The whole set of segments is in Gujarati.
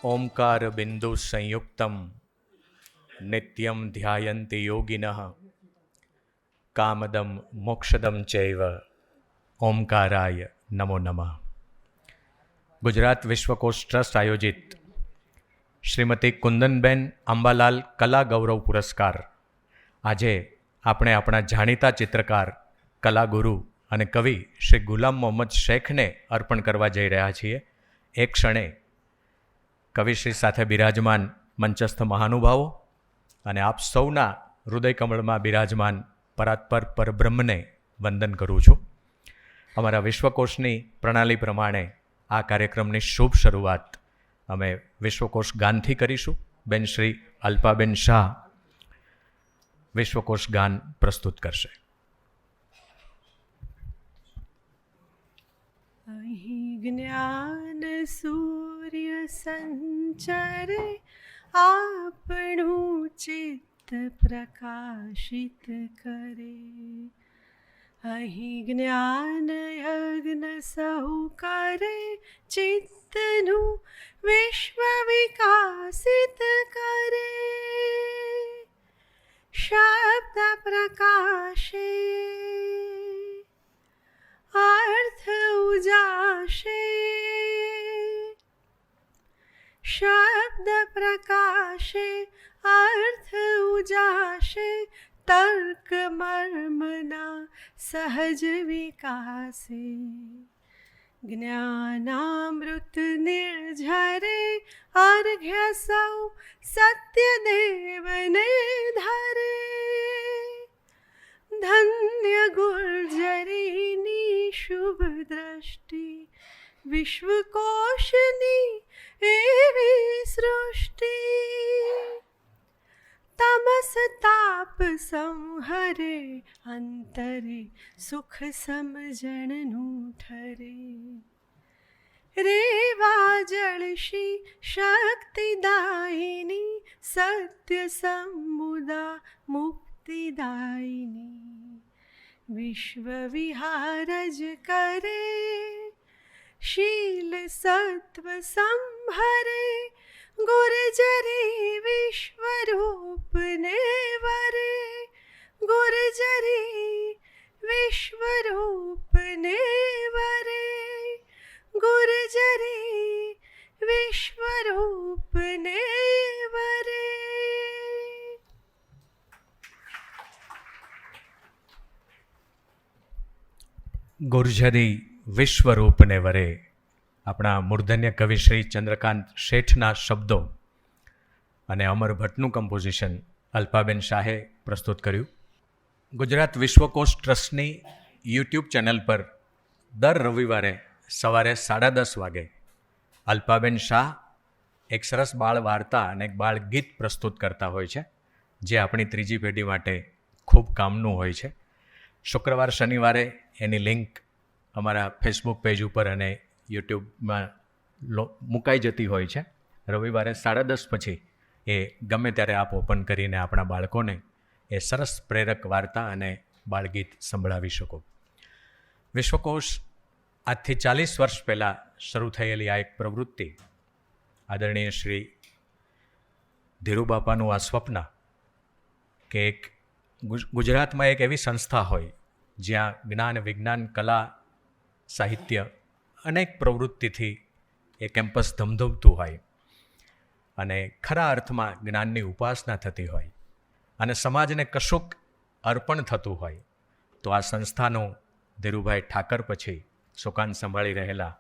ઓમકાર બિંદુ સંયુક્તમ નિત્યમ ધ્યાયંતિ યોગિનઃ કામદમ મોક્ષદમ ચૈવ ઓમકારાય નમો નમઃ. ગુજરાત વિશ્વકોશ ટ્રસ્ટ આયોજિત શ્રીમતી કુંદનબેન અંબાલાલ કલા ગૌરવ પુરસ્કાર આજે આપણે આપણા જાણીતા ચિત્રકાર, કલાગુરુ અને કવિ શ્રી ગુલામ મોહમ્મદ શેખને અર્પણ કરવા જઈ રહ્યા છીએ. એક ક્ષણે કવિશ્રી સાથે બિરાજમાન મંચસ્થ મહાનુભાવો અને આપ સૌના હૃદયકમળમાં બિરાજમાન પરાત્પર પરબ્રહ્મને વંદન કરું છું. અમારા વિશ્વકોશની પ્રણાલી પ્રમાણે આ કાર્યક્રમની શુભ શરૂઆત અમે વિશ્વકોશ ગાનથી કરીશું. બેન શ્રી અલ્પાબેન શાહ વિશ્વકોશ ગાન પ્રસ્તુત કરશે. અહીં જ્ઞાન સૂર્ય સંચરે આપણું ચિત્ત પ્રકાશિત કરે. અહીં જ્ઞાન યજ્ઞ સહુ કરે ચિત્તનું વિશ્વ વિકાસિત કરે. શબ્દ પ્રકાશે અર્થ ઉજાશે. શબ્દ પ્રકાશે અર્થ ઉજાશે. તર્ક મર્મના સહજ વિકાસે. જ્ઞાનામૃત નિર્ઝરે અર્ઘ્ય સૌ સત્યદેવને ધરે. ધન્ય ગુર્જરીની શુભ દ્રષ્ટિ વિશ્વકોશની એવી સૃષ્ટિ. તમસ તાપ સંહરે અંતરે સુખ સમજણનું ઠરે. રેવા જળશી શક્તિદાયિની સત્ય સમુદા મુક્તિદાયિની. વિશ્વ વિહાર જ કરે શીલ સત્વ સંભરે. ગુર્જરી વિશ્વરૂપને વરે. ગુર્જરી વિશ્વરૂપને વરે. ગુર્જરી વિશ્વરૂપને વરે. ગુર્જરી વિશ્વરૂપને વરે. આપણા મૂર્ધન્ય કવિ શ્રી ચંદ્રકાંત શેઠના શબ્દો અને અમર ભટ્ટનું કમ્પોઝિશન અલ્પાબેન શાહે પ્રસ્તુત કર્યું. ગુજરાત વિશ્વકોશ ટ્રસ્ટની યુટ્યુબ ચેનલ પર દર રવિવારે સવારે 10:30 વાગે અલ્પાબેન શાહ એક સરસ બાળ વાર્તા અને એક બાળ ગીત પ્રસ્તુત કરતા હોય છે, જે આપણી ત્રીજી પેઢી માટે ખૂબ કામનું હોય છે. શુક્રવાર શનિવારે એની લિંક અમારા ફેસબુક પેજ ઉપર અને યુટ્યુબમાં મુકાઈ જતી હોય છે. રવિવારે 10:30 પછી એ ગમે ત્યારે આપ ઓપન કરીને આપણા બાળકોને એ સરસ પ્રેરક વાર્તા અને બાળગીત સંભળાવી શકો. વિશ્વકોશ આજથી 40 વર્ષ પહેલાં શરૂ થયેલી આ એક પ્રવૃત્તિ, આદરણીય શ્રી ધીરુબાપાનું આ સ્વપ્ન કે એક ગુજરાતમાં એક એવી સંસ્થા હોય જ્યાં જ્ઞાન, વિજ્ઞાન, કલા, સાહિત્ય અનેક પ્રવૃત્તિથી એ કેમ્પસ ધમધમતું હોય અને ખરા અર્થમાં જ્ઞાનની ઉપાસના થતી હોય અને સમાજને કશુંક અર્પણ થતું હોય, તો આ સંસ્થાનું ધીરુભાઈ ઠાકર પછી સુકાન સંભાળી રહેલા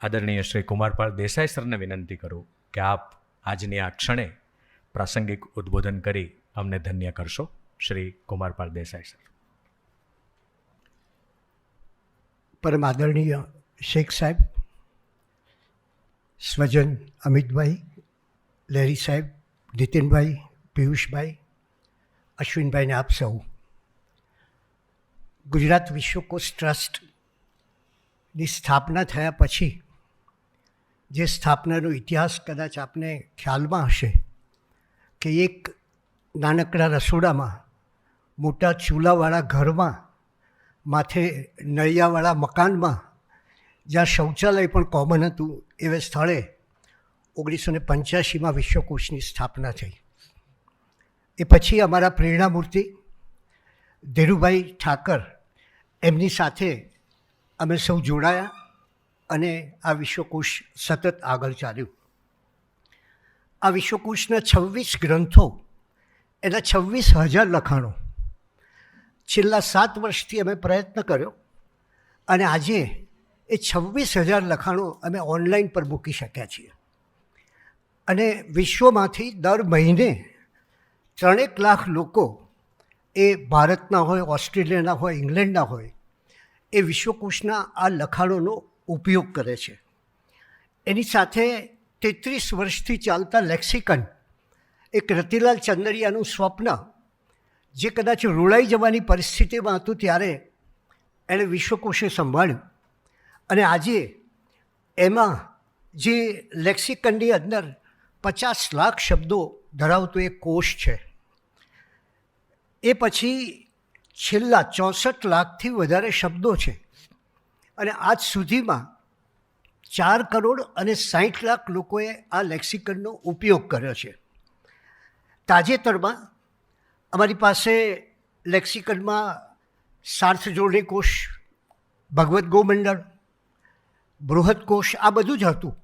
આદરણીય શ્રી કુમારપાળ દેસાઈ સરને વિનંતી કરું કે આપ આજની આ ક્ષણે પ્રાસંગિક ઉદ્બોધન કરી અમને ધન્ય કરશો. શ્રી કુમારપાળ દેસાઈ સર. પરમ આદરણીય શેખ સાહેબ, સ્વજન અમિતભાઈ, લહેરી સાહેબ, નીતિનભાઈ, પિયુષભાઈ, અશ્વિનભાઈને આપ સૌ. ગુજરાત વિશ્વકોશ ટ્રસ્ટની સ્થાપના થયા પછી જે સ્થાપનાનો ઇતિહાસ કદાચ આપને ખ્યાલમાં હશે કે એક નાનકડા રસોડામાં, મોટા ચૂલાવાળા ઘરમાં, માથે નળિયાવાળા મકાનમાં, જ્યાં શૌચાલય પણ કોમન હતું એવા સ્થળે 1985માં વિશ્વકોશની સ્થાપના થઈ. એ પછી અમારા પ્રેરણામૂર્તિ ધીરુભાઈ ઠાકર એમની સાથે અમે સૌ જોડાયા અને આ વિશ્વકોશ સતત આગળ ચાલ્યું. આ વિશ્વકોશના 26 ગ્રંથો, એના 26,000 લખાણો છેલ્લા 7 વર્ષથી અમે પ્રયત્ન કર્યો અને આજે એ 26,000 લખાણો અમે ઓનલાઈન પર મૂકી શક્યા છીએ. અને વિશ્વમાંથી દર મહિને 3 લાખ લોકો, એ ભારતના હોય, ઓસ્ટ્રેલિયાના હોય, ઇંગ્લેન્ડના હોય, એ વિશ્વકોશના આ લખાણોનો ઉપયોગ કરે છે. એની સાથે 33 વર્ષથી ચાલતા લેક્સિકન, એક રતિલાલ ચંદરિયાનું સ્વપ્ન, જે કદાચ રોળાઈ જવાની પરિસ્થિતિમાં હતું ત્યારે એણે વિશ્વકોશે સંભાળ્યું. અને આજે એમાં જે લેક્સિકનની અંદર 50 લાખ શબ્દો ધરાવતો એક કોષ છે. એ પછી છેલ્લા 64 લાખથી વધારે શબ્દો છે. અને આજ સુધીમાં 4 કરોડ અને 60 લાખ લોકોએ આ લેક્સિકનનો ઉપયોગ કર્યો છે. તાજેતરમાં અમારી પાસે લેક્સિકનમાં સાર્થ જોડણી કોષ, ભગવદ્ ગોમંડળ, બૃહદ કોષ, આ બધું જ હતું.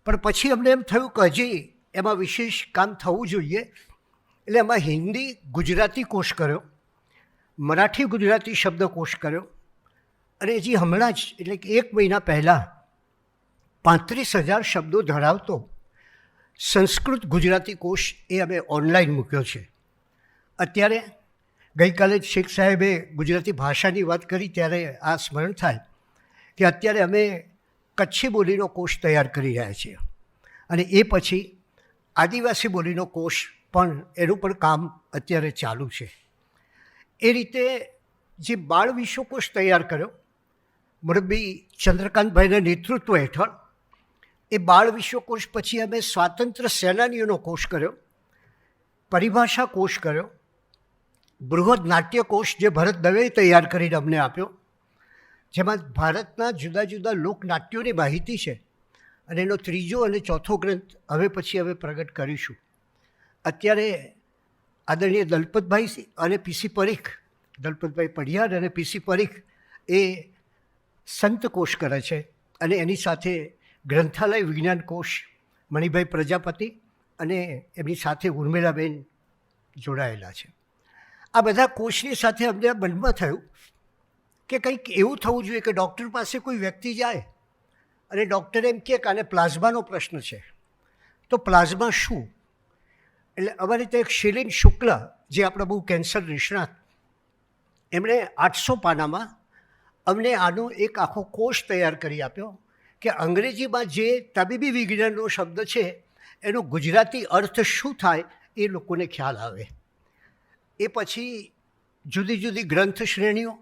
પણ પછી અમને એમ થયું કે હજી એમાં વિશેષ કામ થવું જોઈએ, એટલે એમાં હિન્દી ગુજરાતી કોષ કર્યો, મરાઠી ગુજરાતી શબ્દકોશ કર્યો, અને હજી હમણાં જ એટલે કે 1 મહિના પહેલાં 35,000 શબ્દો ધરાવતો સંસ્કૃત ગુજરાતી કોષ એ અમે ઓનલાઈન મૂક્યો છે. અત્યારે ગઈકાલે જ શેખ સાહેબે ગુજરાતી ભાષાની વાત કરી ત્યારે આ સ્મરણ થાય કે અત્યારે અમે કચ્છી બોલીનો કોષ તૈયાર કરી રહ્યા છીએ. અને એ પછી આદિવાસી બોલીનો કોષ પણ, એનું પણ કામ અત્યારે ચાલુ છે. એ રીતે જે બાળ વિશ્વકોશ તૈયાર કર્યો મુરબ્બી ચંદ્રકાંતભાઈના નેતૃત્વ હેઠળ, એ બાળ વિશ્વકોશ પછી અમે સ્વાતંત્ર્ય સેનાનીઓનો કોષ કર્યો, પરિભાષા કોષ કર્યો, બૃહદ નાટ્યકોશ જે ભરત દવેએ તૈયાર કરીને અમને આપ્યો, જેમાં ભારતના જુદા જુદા લોકનાટ્યોની માહિતી છે. અને એનો 3જો અને 4થો ગ્રંથ હવે પછી અમે પ્રગટ કરીશું. અત્યારે આદરણીય દલપતભાઈ અને પીસી પરીખ, દલપતભાઈ પઢિયાર અને પીસી પરીખ એ સંત કોષ કરે છે. અને એની સાથે ગ્રંથાલય વિજ્ઞાન કોષ મણિભાઈ પ્રજાપતિ અને એમની સાથે ઉર્મિલાબેન જોડાયેલા છે. આ બધા કોષની સાથે અમને મનમાં થયું કે કંઈક એવું થવું જોઈએ કે ડૉક્ટર પાસે કોઈ વ્યક્તિ જાય અને ડૉક્ટર એમ કહે કે આને પ્લાઝમાનો પ્રશ્ન છે, તો પ્લાઝમા શું? એટલે અમારી ત્યાં એક શિલિન શુક્લ, જે આપણા બહુ કેન્સર નિષ્ણાત, એમણે 800 પાનામાં અમને આનો એક આખો કોષ તૈયાર કરી આપ્યો કે અંગ્રેજીમાં જે તબીબી વિજ્ઞાનનો શબ્દ છે એનો ગુજરાતી અર્થ શું થાય એ લોકોને ખ્યાલ આવે. એ પછી જુદી જુદી ગ્રંથ શ્રેણીઓ,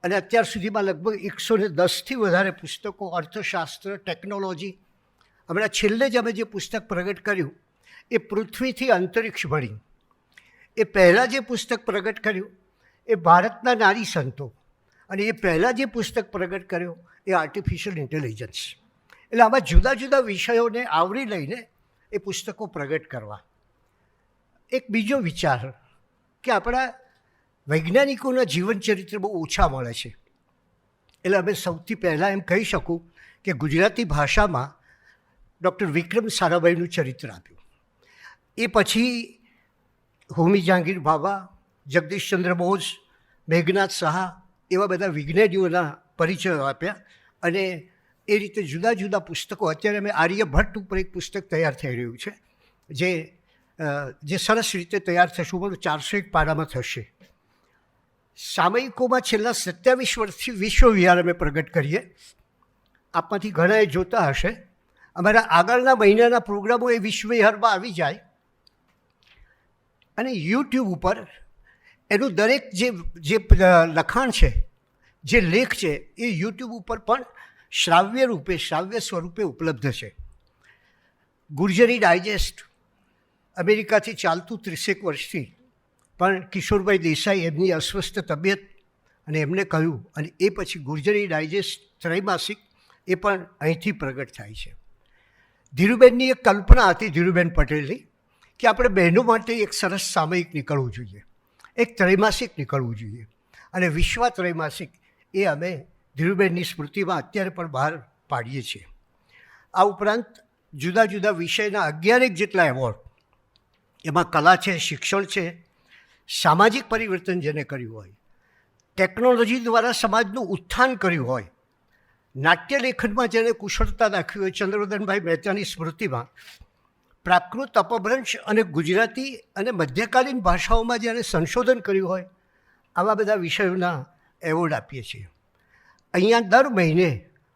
અને અત્યાર સુધીમાં લગભગ 110થી વધારે પુસ્તકો, અર્થશાસ્ત્ર, ટેકનોલોજી. હમણાં છેલ્લે જ અમે જે પુસ્તક પ્રગટ કર્યું એ પૃથ્વીથી અંતરિક્ષ ભણી. એ પહેલાં જે પુસ્તક પ્રગટ કર્યું એ ભારતના નારી સંતો, અને એ પહેલાં જે પુસ્તક પ્રગટ કર્યું એ આર્ટિફિશિયલ ઇન્ટેલિજન્સ. એટલે આમાં જુદા જુદા વિષયોને આવરી લઈને એ પુસ્તકો પ્રગટ કરવા. એક બીજો વિચાર કે આપણા વૈજ્ઞાનિકોના જીવનચરિત્ર બહુ ઓછા મળે છે. એટલે અમે સૌથી પહેલાં એમ કહી શકું કે ગુજરાતી ભાષામાં ડૉક્ટર વિક્રમ સારાભાઈનું ચરિત્ર આપ્યું. એ પછી હોમી જહાંગીર ભાભા, જગદીશચંદ્ર બોઝ, મેઘનાથ સાહા, એવા બધા વિજ્ઞાનીઓના પરિચયો આપ્યા. અને એ રીતે જુદા જુદા પુસ્તકો. અત્યારે અમે આર્યભટ્ટ ઉપર એક પુસ્તક તૈયાર થઈ રહ્યું છે, જે સરસ રીતે તૈયાર થશે, ઉપર 401 પાનામાં થશે. સામયિકોમાં છેલ્લા 27 વર્ષથી વિશ્વ વિહાર અમે પ્રગટ કરીએ. આપમાંથી ઘણાએ જોતા હશે. અમારા આગળના મહિનાના પ્રોગ્રામો એ વિશ્વ વિહારમાં આવી જાય. અને યુટ્યુબ ઉપર એનું દરેક જે લખાણ છે, જે લેખ છે, એ યુટ્યુબ ઉપર પણ શ્રાવ્ય સ્વરૂપે ઉપલબ્ધ છે. ગુર્જરી ડાયજેસ્ટ અમેરિકાથી ચાલતું 30 વર્ષથી, પણ કિશોરભાઈ દેસાઈ એમની અસ્વસ્થ તબિયત અને એમને કહ્યું, અને એ પછી ગુર્જરી ડાયજેસ્ટ ત્રૈમાસિક એ પણ અહીંથી પ્રગટ થાય છે. ધીરુબેનની એક કલ્પના હતી ધીરુબેન પટેલની કે આપણે બહેનો માટે એક સરસ સામયિક નીકળવું જોઈએ, એક ત્રૈમાસિક નીકળવું જોઈએ. અને વિશ્વા ત્રૈમાસિક એ અમે ધીરુબેનની સ્મૃતિમાં અત્યારે પણ બહાર પાડીએ છીએ. આ ઉપરાંત જુદા જુદા વિષયના 11 જેટલા એવોર્ડ, એમાં કલા છે, શિક્ષણ છે, સામાજિક પરિવર્તન જેને કર્યું હોય, ટેકનોલોજી દ્વારા સમાજનું ઉત્થાન કર્યું હોય, નાટ્ય લેખનમાં જેને કુશળતા દાખવી હોય, ચંદ્રવદનભાઈ મહેતાની સ્મૃતિમાં પ્રાકૃત અપભ્રંશ અને ગુજરાતી અને મધ્યકાલીન ભાષાઓમાં જેને સંશોધન કર્યું હોય, આવા બધા વિષયોના એવોર્ડ આપીએ છીએ. અહીંયા દર મહિને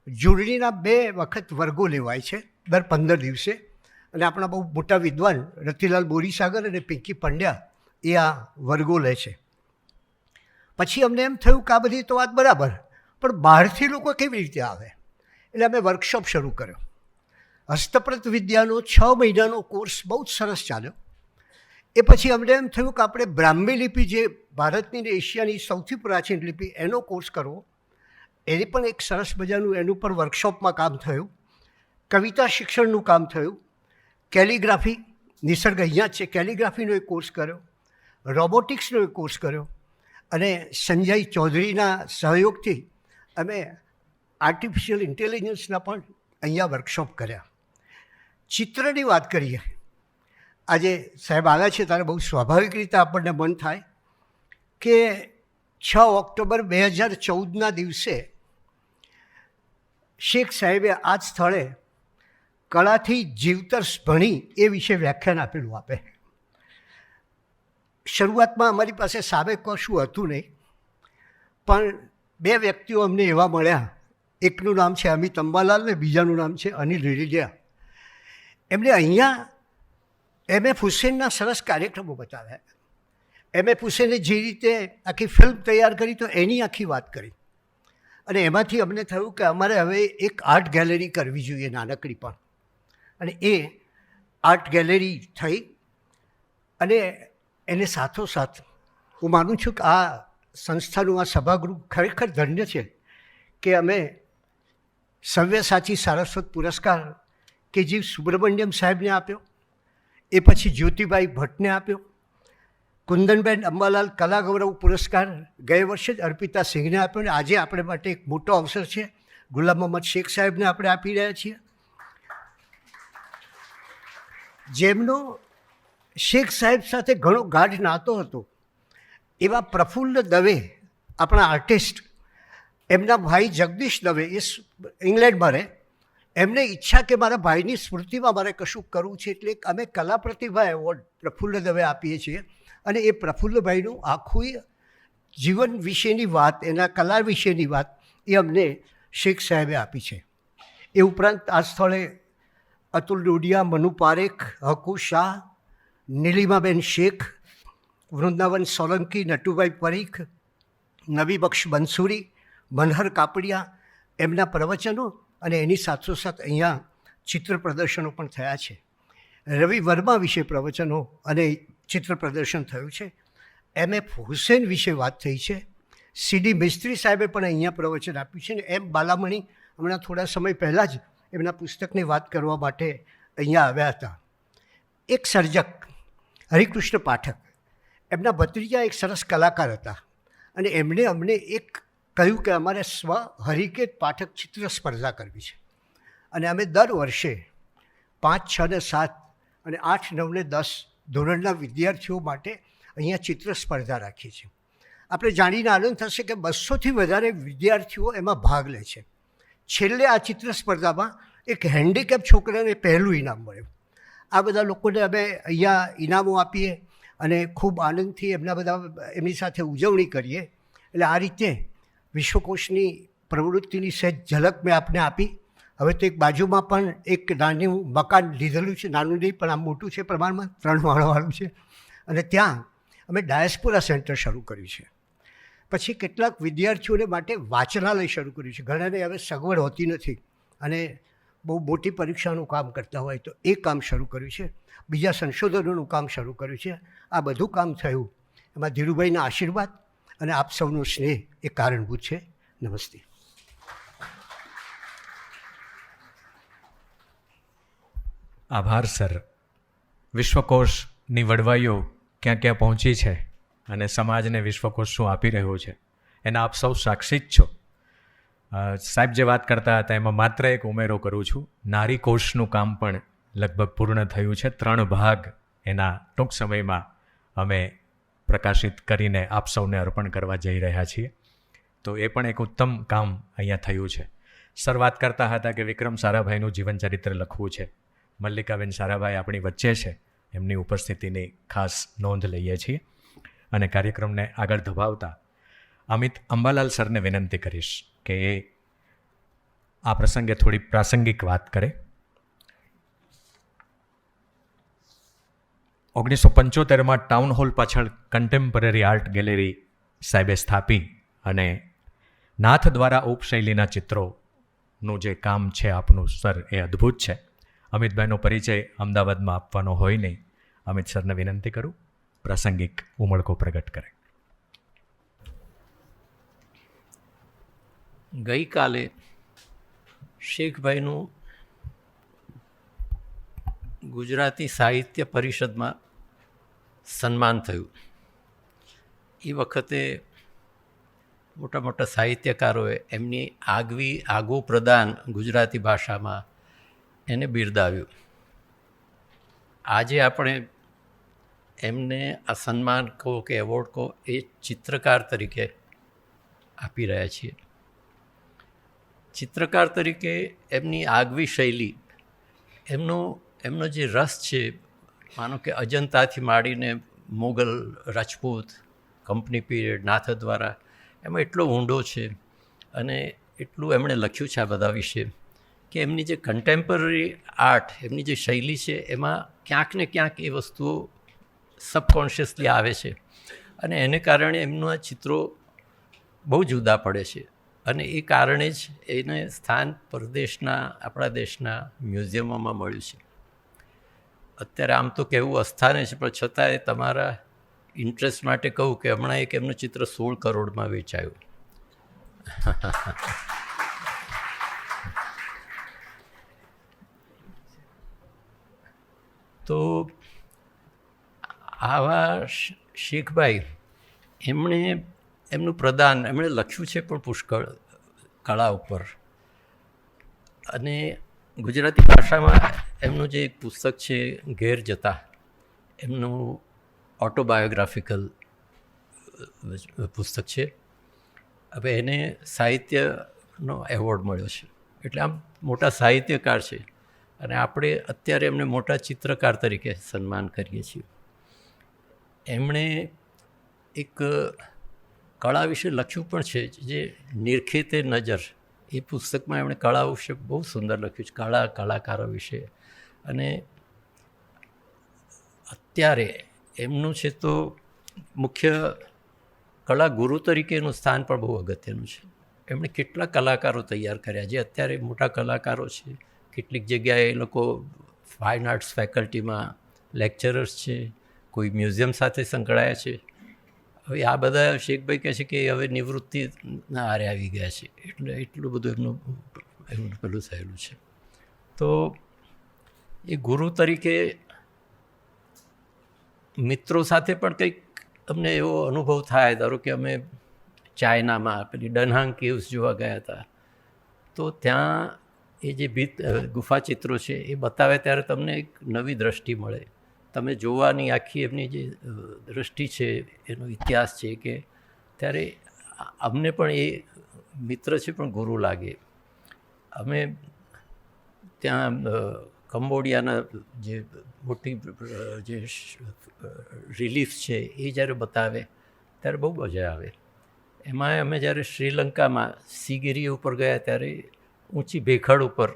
જોડણીના 2 વખત વર્ગો લેવાય છે, દર 15 દિવસે. અને આપણા બહુ મોટા વિદ્વાન રતિલાલ બોરીસાગર અને પિંકી પંડ્યા એ આ વર્ગો લે છે. પછી અમને એમ થયું કે આ બધી તો વાત બરાબર, પણ બહારથી લોકો કેવી રીતે આવે? એટલે અમે વર્કશોપ શરૂ કર્યો. હસ્તપ્રત વિદ્યાનો 6 મહિનાનો કોર્સ બહુ જ સરસ ચાલ્યો. એ પછી અમને એમ થયું કે આપણે બ્રાહ્મી લિપિ, જે ભારતની અને એશિયાની સૌથી પ્રાચીન લિપિ, એનો કોર્સ કરવો. એની પણ એક સરસ મજાનું એનું પણ વર્કશોપમાં કામ થયું. કવિતા શિક્ષણનું કામ થયું. કેલિગ્રાફી, નિસર્ગ અહીંયા જ છે, કેલિગ્રાફીનો એક કોર્સ કર્યો. રોબોટિક્સનો એક કોર્સ કર્યો. અને સંજય ચૌધરીના સહયોગથી અમે આર્ટિફિશિયલ ઇન્ટેલિજન્સના પણ અહીંયા વર્કશોપ કર્યા. ચિત્રની વાત કરીએ. આજે સાહેબ આવ્યા છે ત્યારે બહુ સ્વાભાવિક રીતે આપણને મન થાય કે 6 ઓક્ટોબર 2014ના દિવસે શેખ સાહેબે આ જ સ્થળે કળાથી જીવતર ભણી એ વિશે વ્યાખ્યાન આપેલું આપે. શરૂઆતમાં અમારી પાસે સાબે કશું હતું નહીં, પણ 2 વ્યક્તિઓ અમને એવા મળ્યા. એકનું નામ છે અમિત અંબાલાલ ને બીજાનું નામ છે અનિલ રીડિયા. એમણે અહીંયા M.F. હુસેનના સરસ કાર્યક્રમો બતાવ્યા. M.F. હુસેને જે રીતે આખી ફિલ્મ તૈયાર કરી તો એની આખી વાત કરી. અને એમાંથી અમને થયું કે અમારે હવે એક આર્ટ ગેલેરી કરવી જોઈએ, નાનકડી પણ. અને એ આર્ટ ગેલેરી થઈ. અને એને સાથોસાથ હું માનું છું કે આ સંસ્થાનું આ સભાગૃહ ખરેખર ધન્ય છે કે અમે સવ્યસાચી સારસ્વત પુરસ્કાર કે જે સુબ્રમણ્યમ સાહેબને આપ્યો, એ પછી જ્યોતિબાઈ ભટ્ટને આપ્યો. કુંદનબેન અંબાલાલ કલા ગૌરવ પુરસ્કાર ગયા વર્ષે જ અર્પિતા સિંહને આપ્યો. અને આજે આપણે માટે એક મોટો અવસર છે, ગુલામ મોહમ્મદ શેખ સાહેબને આપણે આપી રહ્યા છીએ. જેમનો શેખ સાહેબ સાથે ઘણો ગાઢ નાતો હતો એવા પ્રફુલ્લ દવે, આપણા આર્ટિસ્ટ, એમના ભાઈ જગદીશ દવે એ ઇંગ્લેન્ડમાં રહે. એમને ઈચ્છા કે મારા ભાઈની સ્મૃતિમાં મારે કશું કરવું છે, એટલે અમે કલા પ્રતિભા એવોર્ડ પ્રફુલ્લ દવે આપીએ છીએ. અને એ પ્રફુલ્લભાઈનું આખું જીવન વિશેની વાત, એના કલા વિશેની વાત એ અમને શેખ સાહેબે આપી છે. એ ઉપરાંત આ સ્થળે અતુલ ડોડિયા, મનુ પારેખ, હકુ શાહ, નીલિમાબેન શેખ, વૃંદાવન સોલંકી, નટુભાઈ પરીખ, નબીબક્ષ બંસુરી, મનહર કાપડિયા, એમના પ્રવચનો અને એની સાથોસાથ અહીંયા ચિત્ર પ્રદર્શનો પણ થયા છે. રવિ વર્મા વિશે પ્રવચનો અને ચિત્ર પ્રદર્શન થયું છે. M.F. હુસેન વિશે વાત થઈ છે. C.D. મિસ્ત્રી સાહેબે પણ અહીંયા પ્રવચન આપ્યું છે. ને M. બાલામણી હમણાં થોડા સમય પહેલાં જ એમના પુસ્તકની વાત કરવા માટે અહીંયા આવ્યા હતા. એક સર્જક હરિકૃષ્ણ પાઠક, એમના ભત્રીજા એક સરસ કલાકાર હતા. અને એમણે અમને એક કહ્યું કે અમારે સ્વ હરિકેત પાઠક ચિત્ર સ્પર્ધા કરવી છે. અને અમે દર વર્ષે 5, 6 ને 7 અને 8, 9 ને 10 ધોરણના વિદ્યાર્થીઓ માટે અહીંયા ચિત્ર સ્પર્ધા રાખીએ છીએ. આપણે જાણીને આનંદ થશે કે 200થી વધારે વિદ્યાર્થીઓ એમાં ભાગ લે છે. છેલ્લે આ ચિત્ર સ્પર્ધામાં એક હેન્ડીકેપ છોકરાને પહેલું ઇનામ મળ્યું. આ બધા લોકોને અમે અહીંયા ઇનામો આપીએ અને ખૂબ આનંદથી એમની સાથે ઉજવણી કરીએ. એટલે આ રીતે વિશ્વકોશની પ્રવૃત્તિની સહેજ ઝલક મેં આપને આપી. હવે તો એક બાજુમાં પણ એક નાનું મકાન લીધેલું છે, નાનું નહીં પણ આમ મોટું છે પ્રમાણમાં, 3 માળવાળું છે. અને ત્યાં અમે ડાયસ્પોરા સેન્ટર શરૂ કર્યું છે. પછી કેટલાક વિદ્યાર્થીઓને માટે વાંચનાલય શરૂ કર્યું છે. ઘણાને હવે સગવડ હોતી નથી અને બહુ મોટી પરીક્ષાનું કામ કરતા હોય તો એ કામ શરૂ કર્યું છે. બીજા સંશોધનોનું કામ શરૂ કર્યું છે. આ બધું કામ થયું એમાં ધીરુભાઈના આશીર્વાદ અને આપ સૌનો સ્નેહ એ કારણભૂત છે. નમસ્તે. આભાર સર. વિશ્વકોશની વડવાઈઓ ક્યાં ક્યાં પહોંચી છે અને સમાજને વિશ્વકોશ શું આપી રહ્યો છે એના આપ સૌ સાક્ષી જ છો. સાહેબ જે વાત કરતા હતા એમાં માત્ર એક ઉમેરો કરું છું. નારી કોશનું કામ પણ લગભગ પૂર્ણ થયું છે. 3 ભાગ એના ટૂંક સમયમાં અમે પ્રકાશિત કરીને આપ સૌને અર્પણ કરવા જઈ રહ્યા છીએ. તો એ પણ એક ઉત્તમ કામ અહીંયા થયું છે. સર વાત કરતા હતા કે વિક્રમ સારાભાઈનું જીવન ચરિત્ર લખવું છે. મલ્લિકાબેન સારાભાઈ આપણી વચ્ચે છે, એમની ઉપસ્થિતિની ખાસ નોંધ લઈએ છીએ. અને કાર્યક્રમને આગળ ધપાવતા અમિત અંબાલાલ સરને વિનંતી કરીશ કે એ આ પ્રસંગે થોડી પ્રાસંગિક વાત કરે. 1975માં ટાઉન હોલ પાછળ કન્ટેમ્પરરી આર્ટ ગેલેરી સાહેબે સ્થાપી અને નાથ દ્વારા ઉપશૈલીના ચિત્રોનું જે કામ છે આપનું સર એ અદ્ભુત છે. અમિતભાઈનો પરિચય અમદાવાદમાં આપવાનો હોય નહીં. અમિત સરને વિનંતી કરું પ્રાસંગિક ઉમળકો પ્રગટ કરે. ગઈકાલે શેખભાઈનું ગુજરાતી સાહિત્ય પરિષદમાં સન્માન થયું. એ વખતે મોટા મોટા સાહિત્યકારોએ એમની આગવું પ્રદાન ગુજરાતી ભાષામાં એને બિરદાવ્યું. આજે આપણે એમને આ સન્માન કહો કે એવોર્ડ કહો એ ચિત્રકાર તરીકે આપી રહ્યા છીએ. ચિત્રકાર તરીકે એમની આગવી શૈલી, એમનો જે રસ છે, માનો કે અજંતાથી માંડીને મુગલ, રાજપૂત, કંપની પીરિયડ, નાથ દ્વારા, એમાં એટલો ઊંડો છે અને એટલું એમણે લખ્યું છે આ બધા વિશે કે એમની જે કન્ટેમ્પરરી આર્ટ, એમની જે શૈલી છે એમાં ક્યાંક ને ક્યાંક એ વસ્તુઓ સબકોન્શિયસલી આવે છે અને એને કારણે એમના ચિત્રો બહુ જુદા પડે છે અને એ કારણે જ એને સ્થાન પરદેશના, આપણા દેશના મ્યુઝિયમોમાં મળ્યું છે. અત્યારે આમ તો કહેવું અસ્થાને છે, પણ છતાંય તમારા ઇન્ટરેસ્ટ માટે કહું કે હમણાં એક એમનું ચિત્ર 16 કરોડમાં વેચાયું. તો આવા શેખભાઈ એમનું પ્રદાન એમણે લખ્યું છે પણ પુષ્કળ કળા ઉપર. અને ગુજરાતી ભાષામાં એમનું જે એક પુસ્તક છે ઘેર જતા, એમનું ઓટોબાયોગ્રાફિકલ પુસ્તક છે. હવે એને સાહિત્યનો એવોર્ડ મળ્યો છે, એટલે આમ મોટા સાહિત્યકાર છે અને આપણે અત્યારે એમને મોટા ચિત્રકાર તરીકે સન્માન કરીએ છીએ. એમણે એક કળા વિશે લખ્યું પણ છે, જે નિરખેતે નજર, એ પુસ્તકમાં એમણે કળા વિશે બહુ સુંદર લખ્યું છે, કલાકારો વિશે. અને અત્યારે એમનું છે તો મુખ્ય કળા ગુરુ તરીકેનું સ્થાન પણ બહુ અગત્યનું છે. એમણે કેટલા કલાકારો તૈયાર કર્યા, જે અત્યારે મોટા કલાકારો છે. કેટલીક જગ્યાએ એ લોકો ફાઇન આર્ટ્સ ફેકલ્ટીમાં લેક્ચરર્સ છે, કોઈ મ્યુઝિયમ સાથે સંકળાયા છે. હવે આ બધા શેખભાઈ કહે છે કે હવે નિવૃત્તિના આરે આવી ગયા છે, એટલે એટલું બધું એમનું પેલું થયેલું છે. તો એ ગુરુ તરીકે મિત્રો સાથે પણ કંઈક અમને એવો અનુભવ થાય. ધારો કે અમે ચાઇનામાં પેલી ડનહાંગ કેવ્સ જોવા ગયા હતા, તો ત્યાં એ જે ગુફા ચિત્રો છે એ બતાવે ત્યારે તમને એક નવી દ્રષ્ટિ મળે. તમે જોવાની આખી એમની જે દ્રષ્ટિ છે, એનો ઇતિહાસ છે, કે ત્યારે અમને પણ એ મિત્ર છે પણ ગુરુ લાગે. અમે ત્યાં કંબોડિયાના જે મોટી જે રિલીફ છે એ જ્યારે બતાવે ત્યારે બહુ મજા આવે. એમાં અમે જ્યારે શ્રીલંકામાં સિગિરી ઉપર ગયા ત્યારે ઊંચી ભેખડ ઉપર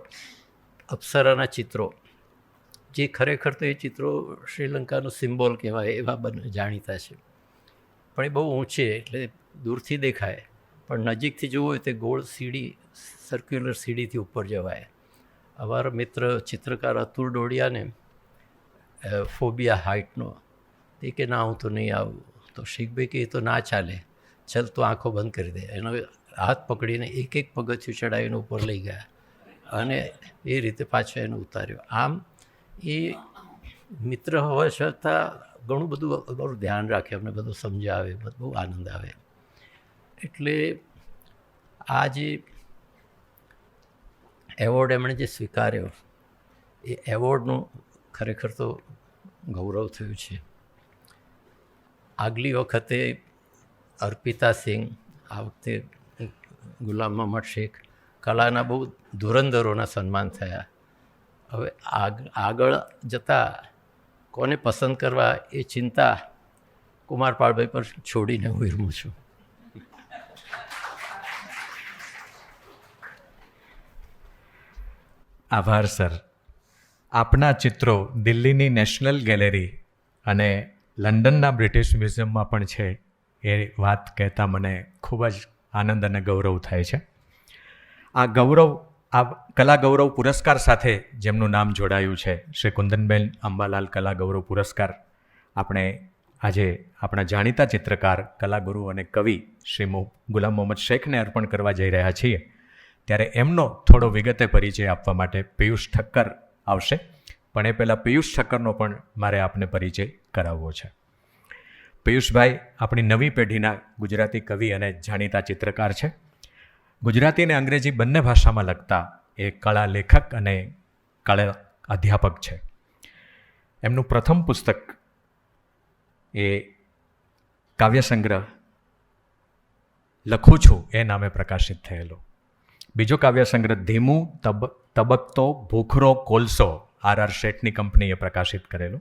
અપ્સરાના ચિત્રો, જે ખરેખર તો એ ચિત્રો શ્રીલંકાનો સિમ્બોલ કહેવાય એવા જાણીતા છે, પણ એ બહુ ઊંચે એટલે દૂરથી દેખાય, પણ નજીકથી જોવું હોય તો ગોળ સીડી, સર્ક્યુલર સીડીથી ઉપર જવાય. અમારા મિત્ર ચિત્રકાર અતુલ ડોડિયાને ફોબિયા હાઇટનો, તે કે ના હું તો નહીં આવું. તો શેખભાઈ કે એ તો ના ચાલે, ચાલ તો આંખો બંધ કરી દે. એનો હાથ પકડીને એક પગથિયું ચડાવીને ઉપર લઈ ગયા અને એ રીતે પાછો એને ઉતાર્યો. આમ એ મિત્ર હોવા છતાં ઘણું બધું અમારું ધ્યાન રાખે, અમને બધું સમજાવે, બહુ આનંદ આવે. એટલે આ જે એવોર્ડ એમણે જે સ્વીકાર્યો એ એવોર્ડનું ખરેખર તો ગૌરવ થયું છે. આગલી વખતે અર્પિતા સિંહ, આ વખતે ગુલામ મોહમ્મદ શેખ, કલાના બહુ ધુરંધરોના સન્માન થયા. હવે આગળ જતાં કોને પસંદ કરવા એ ચિંતા કુમારપાળભાઈ પર છોડીને હું વિરમું છું. આભાર સર. આપના ચિત્રો દિલ્હીની નેશનલ ગેલેરી અને લંડનના બ્રિટિશ મ્યુઝિયમમાં પણ છે. એ વાત કહેતા મને ખૂબ જ આનંદ અને ગૌરવ થાય છે. આ ગૌરવ, આ કલા ગૌરવ પુરસ્કાર સાથે જેમનું નામ જોડાયું છે, શ્રી કુંદનબેન અંબાલાલ કલા ગૌરવ પુરસ્કાર, આપણે આજે આપણા જાણીતા ચિત્રકાર, કલાગુરુ અને કવિ શ્રી ગુલામ મોહમ્મદ શેખને અર્પણ કરવા જઈ રહ્યા છીએ. ત્યારે એમનો થોડો વિગતે પરિચય આપવા માટે પિયુષ ઠક્કર આવશે. પણ એ પહેલાં પિયુષ ઠક્કરનો પણ મારે આપને પરિચય કરાવવો છે. પિયુષભાઈ આપણી નવી પેઢીના ગુજરાતી કવિ અને જાણીતા ચિત્રકાર છે. ગુજરાતી અને અંગ્રેજી બંને ભાષામાં લખતા એ કળા લેખક અને કળા અધ્યાપક છે. એમનું પ્રથમ પુસ્તક એ કાવ્યસંગ્રહ લખું છું એ નામે પ્રકાશિત થયેલો. બીજો કાવ્યસંગ્રહ ધીમું તબકતો ભૂખરો કોલસો આર શેઠની કંપનીએ પ્રકાશિત કરેલો.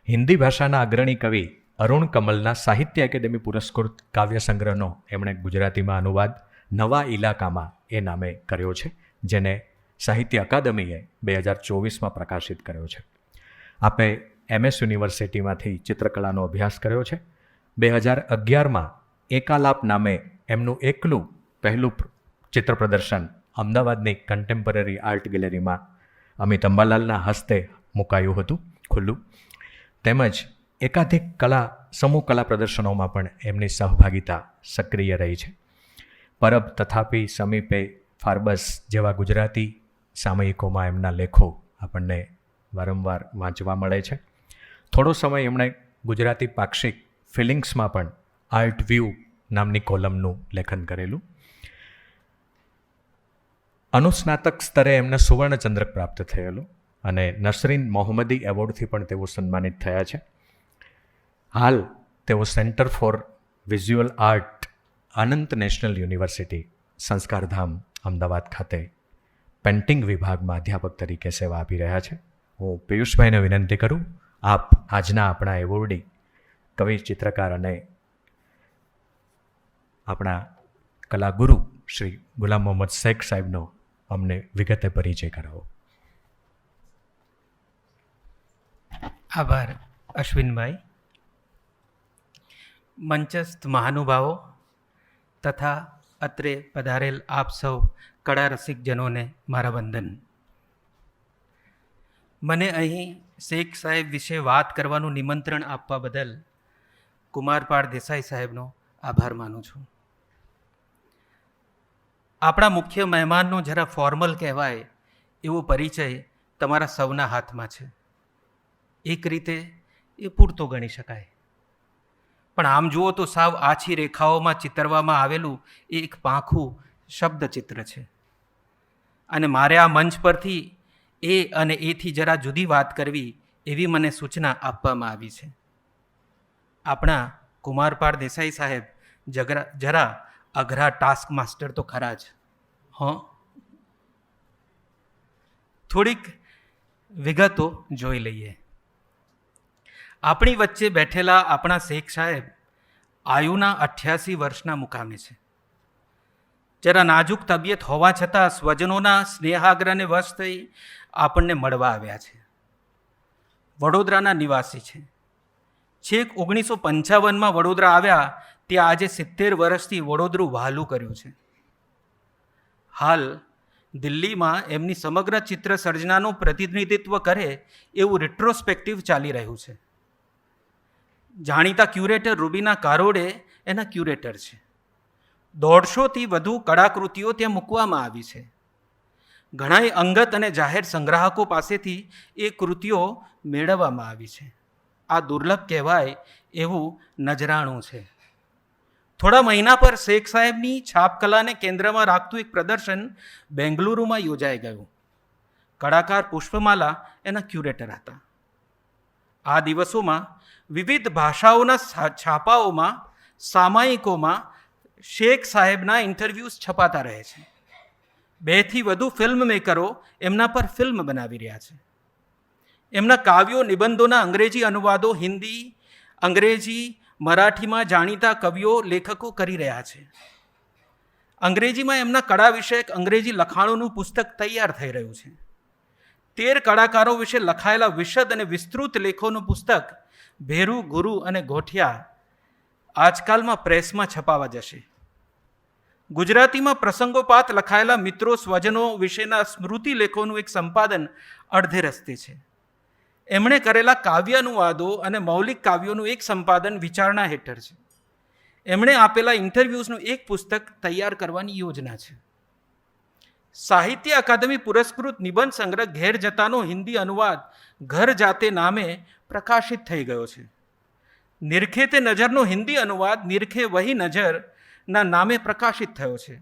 હિન્દી ભાષાના અગ્રણી કવિ અરુણ કમલના સાહિત્ય એકેડેમી પુરસ્કૃત કાવ્યસંગ્રહનો એમણે ગુજરાતીમાં અનુવાદ નવા ઇલાકામાં એ નામે કર્યો છે, જેને સાહિત્ય અકાદમીએ 2024માં પ્રકાશિત કર્યો છે. આપે MS યુનિવર્સિટીમાંથી ચિત્રકલાનો અભ્યાસ કર્યો છે. 2011માં એકાલાપ નામે એમનું એકલું પહેલું ચિત્ર પ્રદર્શન અમદાવાદની કન્ટેમ્પરરી આર્ટ ગેલેરીમાં અમિત અંબાલાલના હસ્તે મુકાયું હતું ખુલ્લું. તેમજ એકાધિક સમૂહ કલા પ્રદર્શનોમાં પણ એમની સહભાગિતા સક્રિય રહી છે. પરબ, તથાપિ, સમીપે, ફાર્બસ જેવા ગુજરાતી સામયિકોમાં એમના લેખો આપણને વારંવાર વાંચવા મળે છે. થોડો સમય એમણે ગુજરાતી પાક્ષિક ફિલિંગ્સમાં પણ આર્ટ વ્યૂ નામની કોલમનું લેખન કરેલું. અનુસ્નાતક સ્તરે એમને સુવર્ણચંદ્રક પ્રાપ્ત થયેલો અને નસરીન મોહમ્મદી એવોર્ડથી પણ તેઓ સન્માનિત થયા છે. હાલ તેઓ centre for visual art, Anant national university, Sanskardham, Ahmedabad ખાતે પેઇન્ટિંગ વિભાગમાં અધ્યાપક તરીકે સેવા આપી રહ્યા છે. હું પિયુષભાઈને વિનંતી કરું, આપ આજના આપણા એવોર્ડી કવિ, ચિત્રકાર અને આપણા કલાગુરુ શ્રી ગુલામ મોહમ્મદ શેખ સાહેબનો અમને વિગતે પરિચય કરાવો. આભાર અશ્વિનભાઈ. મંચસ્થ મહાનુભાવો તથા અત્રે પધારેલ આપ સૌ કળા રસિકજનોને મારા વંદન. મને અહીં શેખ સાહેબ વિશે વાત કરવાનું નિમંત્રણ આપવા બદલ કુમારપાળ દેસાઈ સાહેબનો આભાર માનું છું. આપણા મુખ્ય મહેમાનનો જરા ફોર્મલ કહેવાય એવો પરિચય તમારા સૌના હાથમાં છે. એક રીતે એ પૂરતો ગણી શકાય. પણ આમ જુઓ તો સાવ આછી રેખાઓમાં ચિતરવામાં આવેલું એ એક પાંખું શબ્દચિત્ર છે. અને મારે આ મંચ પરથી એ અને એથી જરા જુદી વાત કરવી એવી મને સૂચના આપવામાં આવી છે. આપણા કુમારપાળ દેસાઈ સાહેબ જરા અઘરા ટાસ્ક માસ્ટર તો ખરા જ. થોડીક વિગતો જોઈ લઈએ. આપણી વચ્ચે બેઠેલા આપણા શેખ સાહેબ આયુના 88 વર્ષના મુકામે છે. જરા નાજુક તબિયત હોવા છતાં સ્વજનોના સ્નેહાગ્રહને વશ થઈ આપણને મળવા આવ્યા છે. વડોદરાના નિવાસી છે. છેક 1955માં વડોદરા આવ્યા ત્યાં આજે 70 વર્ષથી વડોદરું વહાલું કર્યું છે. હાલ દિલ્હીમાં એમની સમગ્ર ચિત્ર સર્જનાનું પ્રતિનિધિત્વ કરે એવું રિટ્રોસ્પેક્ટિવ ચાલી રહ્યું છે. જાણીતા ક્યુરેટર રૂબીના કારોડે એના ક્યુરેટર છે. 150થી વધુ કળાકૃતિઓ ત્યાં મૂકવામાં આવી છે. ઘણાય અંગત અને જાહેર સંગ્રાહકો પાસેથી એ કૃતિઓ મેળવવામાં આવી છે. આ દુર્લભ કહેવાય એવું નજરાણું છે. થોડા મહિના પર શેખ સાહેબની છાપકલાને કેન્દ્રમાં રાખતું એક પ્રદર્શન બેંગલુરુમાં યોજાઈ ગયું. કળાકાર પુષ્પમાલા એના ક્યુરેટર હતા. આ દિવસોમાં વિવિધ ભાષાઓના છાપાઓમાં, સામાયિકોમાં શેખ સાહેબના ઇન્ટરવ્યૂઝ છપાતા રહે છે. 2થી વધુ ફિલ્મ મેકરો એમના પર ફિલ્મ બનાવી રહ્યા છે. એમના કાવ્યો, નિબંધોના અંગ્રેજી અનુવાદો હિન્દી, અંગ્રેજી, મરાઠીમાં જાણીતા કવિઓ, લેખકો કરી રહ્યા છે. અંગ્રેજીમાં એમના કળા વિષયક અંગ્રેજી લખાણોનું પુસ્તક તૈયાર થઈ રહ્યું છે. 13 કળાકારો વિશે લખાયેલા વિશદ અને વિસ્તૃત લેખોનું પુસ્તક ભેરુ, ગુરુ અને ગોઠિયા આજકાલમાં પ્રેસમાં છપાવા જશે. ગુજરાતીમાં પ્રસંગોપાત લખાયેલા મિત્રો, સ્વજનો વિશેના સ્મૃતિ લેખોનું એક સંપાદન અડધે રસ્તે છે. એમણે કરેલા કાવ્ય અનુવાદો અને મૌલિક કાવ્યોનું એક સંપાદન વિચારણા હેઠળ છે. એમણે આપેલા ઇન્ટરવ્યૂઝનું એક પુસ્તક તૈયાર કરવાની યોજના છે. સાહિત્ય અકાદમી પુરસ્કૃત નિબંધ સંગ્રહ ઘેર જતાનો હિન્દી અનુવાદ ઘર જાતે નામે પ્રકાશિત થઈ ગયો છે. નિરખે તે નજરનો હિન્દી અનુવાદ નિરખે વહી નજરના નામે પ્રકાશિત થયો છે.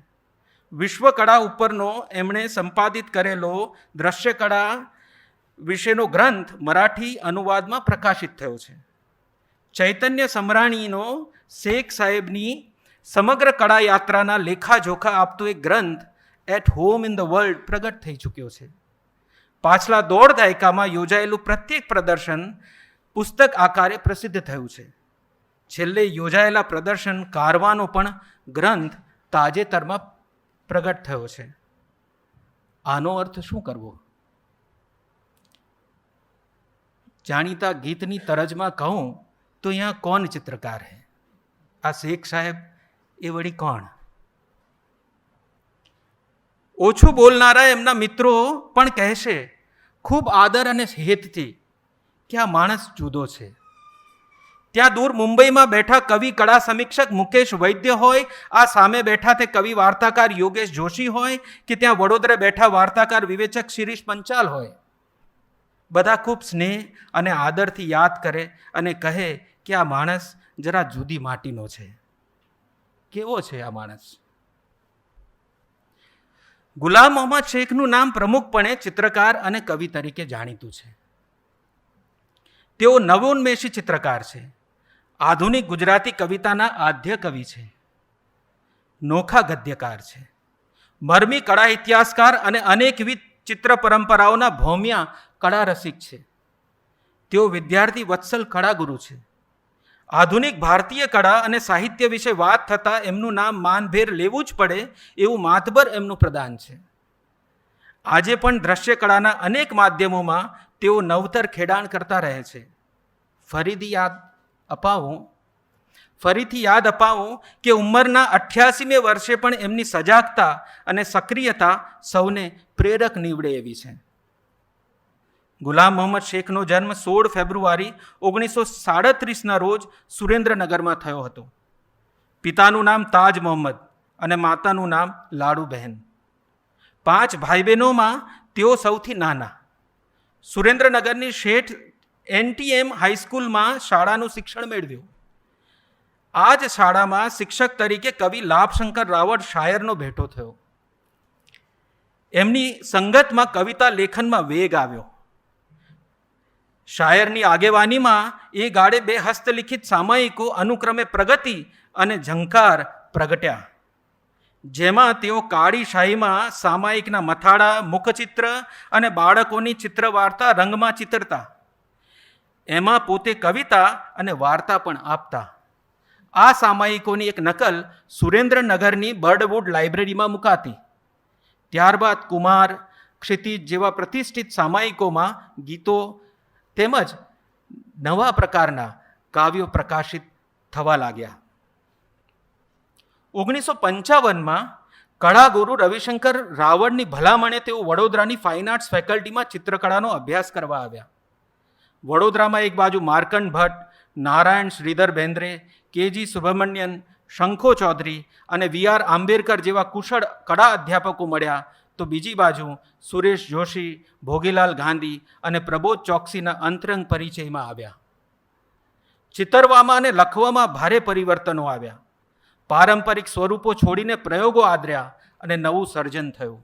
વિશ્વકળા ઉપરનો એમણે સંપાદિત કરેલો દ્રશ્યકળા વિશેનો ગ્રંથ મરાઠી અનુવાદમાં પ્રકાશિત થયો છે. ચૈતન્ય સમરાણીનો શેખ સાહેબની સમગ્ર કળા યાત્રાના લેખાજોખા આપતો એક ગ્રંથ at home in the world પ્રગટ થઈ ચૂક્યો છે. પાછલા 1.5 દાયકામાં યોજાયેલું પ્રત્યેક પ્રદર્શન પુસ્તક આકારે પ્રસિદ્ધ થયું છે. છેલ્લે યોજાયેલા પ્રદર્શન કારવાનો પણ ગ્રંથ તાજેતરમાં પ્રગટ થયો છે. આનો અર્થ શું કરવો? જાણીતા ગીતની તરજમાં કહું તો અહીંયા કોણ ચિત્રકાર હૈ? આ શેખ સાહેબ એ વળી કોણ? ઓછું બોલનારા એમના મિત્રો પણ કહેશે ખૂબ આદર અને હેતથી કે આ માણસ જુદો છે. ત્યાં દૂર મુંબઈમાં બેઠા કવિ કળા સમીક્ષક મુકેશ વૈદ્ય હોય, આ સામે બેઠા તે કવિ વાર્તાકાર યોગેશ જોશી હોય, કે ત્યાં વડોદરા બેઠા વાર્તાકાર વિવેચક શિરીષ પંચાલ હોય, બધા ખૂબ સ્નેહ અને આદરથી યાદ કરે અને કહે કે આ માણસ જરા જુદી માટીનો છે. કેવો છે આ માણસ? ગુલામ મોહમ્મદ શેખનું નામ પ્રમુખપણે ચિત્રકાર અને કવિ તરીકે જાણીતું છે. તેઓ નવોન્મેષી ચિત્રકાર છે. આધુનિક ગુજરાતી કવિતાના આદ્ય કવિ છે. નોખા ગદ્યકાર છે. મરમી કળા ઇતિહાસકાર અને અનેકવિધ ચિત્ર પરંપરાઓના ભૌમ્યા કળા રસિક છે. તેઓ વિદ્યાર્થી વત્સલ કળાગુરુ છે. આધુનિક ભારતીય કળા અને સાહિત્ય વિશે વાત થતાં એમનું નામ માનભેર લેવું જ પડે એવું માતબર એમનું પ્રદાન છે. આજે પણ દ્રશ્ય કળાના અનેક માધ્યમોમાં તેઓ નવતર ખેડાણ કરતા રહે છે. ફરીથી યાદ અપાવું કે ઉંમરના 88મે વર્ષે પણ એમની સજાગતા અને સક્રિયતા સૌને પ્રેરક નીવડે એવી છે. ગુલામ મોહમ્મદ શેખનો જન્મ 16 ફેબ્રુઆરી 1937ના રોજ સુરેન્દ્રનગરમાં થયો હતો. પિતાનું નામ તાજ મોહમ્મદ અને માતાનું નામ લાડુબહેન. 5 ભાઈ બહેનોમાં તેઓ સૌથી નાના. સુરેન્દ્રનગરની શેઠ NTM હાઈસ્કૂલમાં શાળાનું શિક્ષણ મેળવ્યું. આ જ શાળામાં શિક્ષક તરીકે કવિ લાભશંકર રાવળ શાયરનો ભેટો થયો. એમની સંગતમાં કવિતા લેખનમાં વેગ આવ્યો. શાયરની આગેવાનીમાં એ ગાળે 2 હસ્તલિખિત સામાયિકો અનુક્રમે પ્રગતિ અને ઝંકાર પ્રગટ્યા, જેમાં તેઓ કાળી શાહીમાં સામાયિકના મથાળા, મુખચિત્ર અને બાળકોની ચિત્રવાર્તા રંગમાં ચિતરતા. એમાં પોતે કવિતા અને વાર્તા પણ આપતા. આ સામાયિકોની એક નકલ સુરેન્દ્રનગરની બર્ડવુડ લાઇબ્રેરીમાં મુકાતી. ત્યારબાદ કુમાર, ક્ષિતિજ જેવા પ્રતિષ્ઠિત સામાયિકોમાં ગીતો તેમજ નવા પ્રકારના કાવ્યો પ્રકાશિત થવા લાગ્યા. 1955માં કળાગુરુ રવિશંકર રાવળની ભલામણે તેઓ વડોદરાની ફાઇન આર્ટ્સ ફેકલ્ટીમાં ચિત્રકળાનો અભ્યાસ કરવા આવ્યા. વડોદરામાં એક બાજુ માર્કંડ ભટ્ટ, નારાયણ શ્રીધર બેન્દ્રે, KG સુબ્રમણ્યન, શંખો ચૌધરી અને VR આંબેડકર જેવા કુશળ કળા અધ્યાપકો મળ્યા, તો બીજી બાજુ સુરેશ જોશી, ભોગીલાલ ગાંધી અને પ્રબોધ ચોકસીના અંતરંગ પરિચયમાં આવ્યા. ચિતરવામાં અને લખવામાં ભારે પરિવર્તનો આવ્યા. પારંપરિક સ્વરૂપો છોડીને પ્રયોગો આદર્યા અને નવું સર્જન થયું.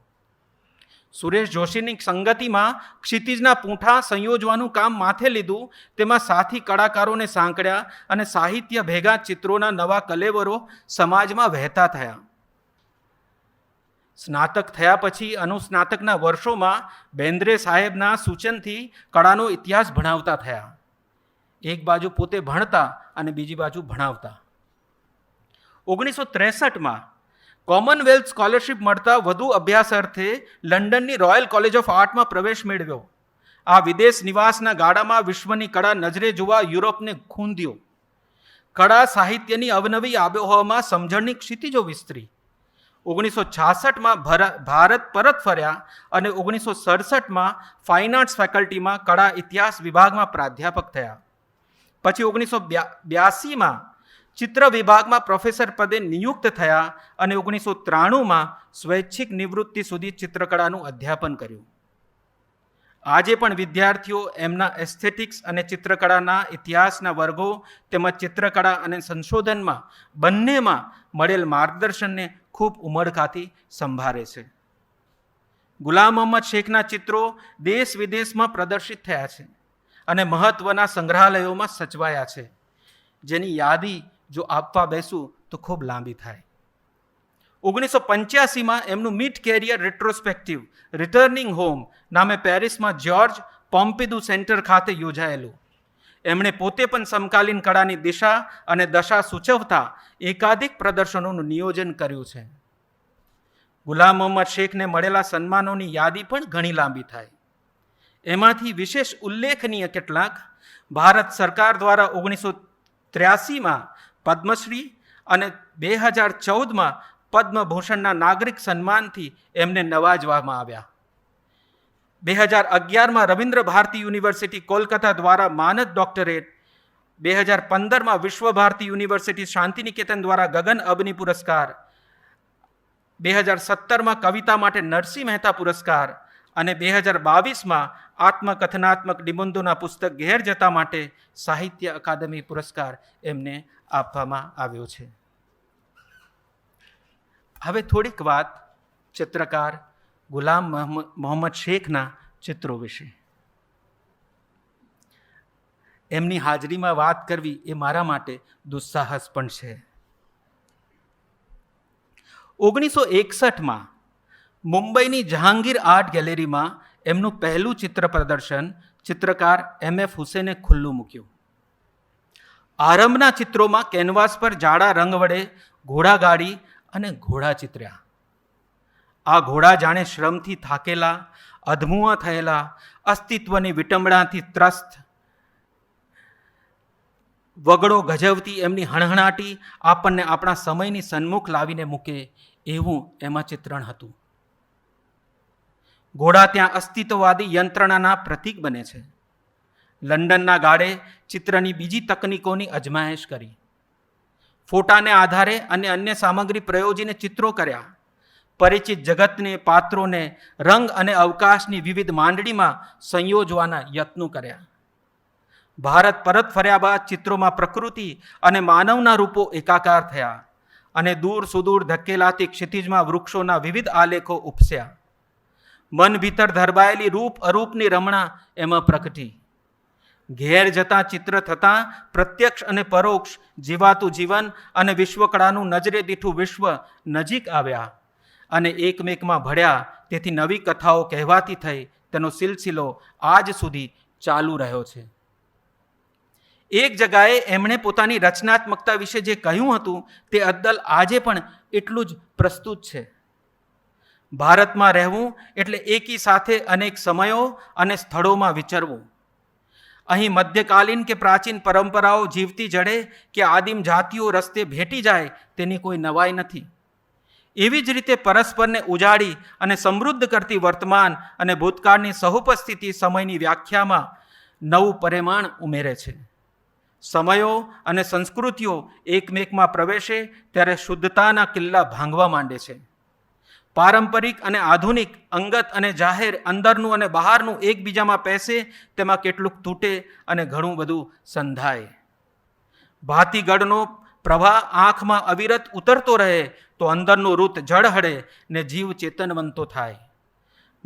સુરેશ જોશીની સંગતિમાં ક્ષિતિજના પૂંઠા સંયોજવાનું કામ માથે લીધું. તેમાં સાથી કલાકારોને સાંકળ્યા અને સાહિત્ય ભેગા ચિત્રોના નવા કલેવરો સમાજમાં વહેતા થયા. સ્નાતક થયા પછી અનુસ્નાતકના વર્ષોમાં બેન્દ્રે સાહેબના સૂચનથી કળાનો ઇતિહાસ ભણાવતા થયા. એક બાજુ પોતે ભણતા અને બીજી બાજુ ભણાવતા. 1963માં કોમનવેલ્થ સ્કોલરશિપ મળતા વધુ અભ્યાસ અર્થે લંડનની રોયલ કોલેજ ઓફ આર્ટમાં પ્રવેશ મેળવ્યો. આ વિદેશ નિવાસના ગાળામાં વિશ્વની કળા નજરે જોવા યુરોપને ખૂંદ્યો. કળા સાહિત્યની અવનવી આબોહવામાં સમજણની ક્ષિતિજો વિસ્તરી. 1966માં ભારત પરત ફર્યા અને 1967માં ફાઇન આર્ટ્સ ફેકલ્ટીમાં કળા ઇતિહાસ વિભાગમાં પ્રાધ્યાપક થયા. પછી 1982માં ચિત્ર વિભાગમાં પ્રોફેસર પદે નિયુક્ત થયા અને 1993માં સ્વૈચ્છિક નિવૃત્તિ સુધી ચિત્રકળાનું અધ્યાપન કર્યું. આજે પણ વિદ્યાર્થીઓ એમના એસ્થેટિક્સ અને ચિત્રકળાના ઇતિહાસના વર્ગો તેમજ ચિત્રકળા અને સંશોધનમાં બંનેમાં મળેલ માર્ગદર્શનને ખૂબ ઉમળકાથી સંભાળે છે. ગુલામ મોહમ્મદ શેખના ચિત્રો દેશ વિદેશમાં પ્રદર્શિત થયા છે અને મહત્ત્વના સંગ્રહાલયોમાં સચવાયા છે, જેની યાદી જો આપવા બેસું તો ખૂબ લાંબી થાય. 1985માં એમનું મિડ કેરિયર રેટ્રોસ્પેક્ટિવ રિટર્નિંગ હોમ નામે પેરિસમાં જ્યોર્જ પોમ્પિદુ સેન્ટર ખાતે યોજાયેલું. એમણે પોતે પણ સમકાલીન કળાની દિશા અને દશા સૂચવતા એકાધિક પ્રદર્શનોનું નિયોજન કર્યું છે. ગુલામ મોહમ્મદ શેખને મળેલા સન્માનોની યાદી પણ ઘણી લાંબી થાય. એમાંથી વિશેષ ઉલ્લેખનીય કેટલાક: ભારત સરકાર દ્વારા 1983માં પદ્મશ્રી અને 2014માં પદ્મભૂષણના નાગરિક સન્માનથી એમને નવાજવામાં આવ્યા. 2011માં રવિન્દ્ર ભારતી યુનિવર્સિટી કોલકાતા દ્વારા માનદ ડોક્ટરેટ, 2015માં વિશ્વ ભારતી યુનિવર્સિટી શાંતિનિકેતન દ્વારા ગગન અબની પુરસ્કાર, 2017માં કવિતા માટે નરસિંહ મહેતા પુરસ્કાર અને 2022માં આત્મકથનાત્મક નિબંધોના પુસ્તક ઘેર જતા માટે સાહિત્ય અકાદમી પુરસ્કાર એમને આપવામાં આવ્યો છે. હવે થોડીક વાત ચિત્રકાર ગુલામ મોહમ્મદ શેખના ચિત્રો વિશે. એમની હાજરીમાં વાત કરવી એ મારા માટે દુસ્સાહસ પણ છે. 1961માં મુંબઈની જહાંગીર આર્ટ ગેલેરીમાં એમનું પહેલું ચિત્ર પ્રદર્શન ચિત્રકાર M.F. હુસેને ખુલ્લું મૂક્યું. આરંભના ચિત્રોમાં કેનવાસ પર જાડા રંગ વડે ઘોડાગાડી અને ઘોડા ચિત્ર્યા. આ ઘોડા જાણે શ્રમથી થાકેલા, અધમુઆ થયેલા, અસ્તિત્વની વિટંબણાથી ત્રસ્ત, વગડો ગજવતી એમની હણહણાટી આપણને આપણા સમયની સન્મુખ લાવીને મૂકે એવું એમાં ચિત્રણ હતું. ઘોડા ત્યાં અસ્તિત્વવાદી યંત્રણાના પ્રતીક બને છે. લંડનના ગાળે ચિત્રની બીજી તકનીકોની અજમાયશ કરી. ફોટાને આધારે અને અન્ય સામગ્રી પ્રયોજીને ચિત્રો કર્યા. પરિચિત જગતને, પાત્રોને રંગ અને અવકાશની વિવિધ માંડણીમાં સંયોજવાના યત્નો કર્યા. ભારત પરત ફર્યા બાદ ચિત્રોમાં પ્રકૃતિ અને માનવના રૂપો એકાકાર થયા અને દૂર સુદૂર ધકેલાતી ક્ષિતિજમાં વૃક્ષોના વિવિધ આલેખો ઉપસ્યા. મન ભીતર ધરબાયેલી રૂપ અરૂપની રમણા એમાં પ્રગટી. ઘેર જતાં ચિત્ર થતાં પ્રત્યક્ષ અને પરોક્ષ જીવાતું જીવન અને વિશ્વકળાનું નજરે દીઠું વિશ્વ નજીક આવ્યા અને એકમેકમાં ભળ્યા. તેથી નવી કથાઓ કહેવાતી થઈ. તેનો સિલસિલો આજ સુધી ચાલુ રહ્યો છે. એક જગાએ એમણે પોતાની રચનાત્મકતા વિશે જે કહ્યું હતું તે અદ્દલ આજે પણ એટલું જ પ્રસ્તુત છે. ભારતમાં રહેવું એટલે એકી સાથે અનેક સમયો અને સ્થળોમાં વિચરવું. અહીં મધ્યકાલીન કે પ્રાચીન પરંપરાઓ જીવતી જડે કે આદિમ જાતિઓ રસ્તે ભેટી જાય તેની કોઈ નવાઈ નથી. એવી જ રીતે પરસ્પરને ઉજાડી અને સમૃદ્ધ કરતી વર્તમાન અને ભૂતકાળની સહુપસ્થિતિ સમયની વ્યાખ્યામાં નવું પરિમાણ ઉમેરે છે. સમયો અને સંસ્કૃતિઓ એકમેકમાં પ્રવેશે ત્યારે શુદ્ધતાના કિલ્લા ભાંગવા માંડે છે. પારંપરિક અને આધુનિક, અંગત અને જાહેર, અંદરનું અને બહારનું એકબીજામાં પેસે, તેમાં કેટલુંક તૂટે અને ઘણું બધું સંધાય. ભાતીગળનો પ્રવાહ આંખમાં અવિરત ઉતરતો રહે તો અંદરનું રૂત જળહળે ને જીવ ચેતનવંતો થાય.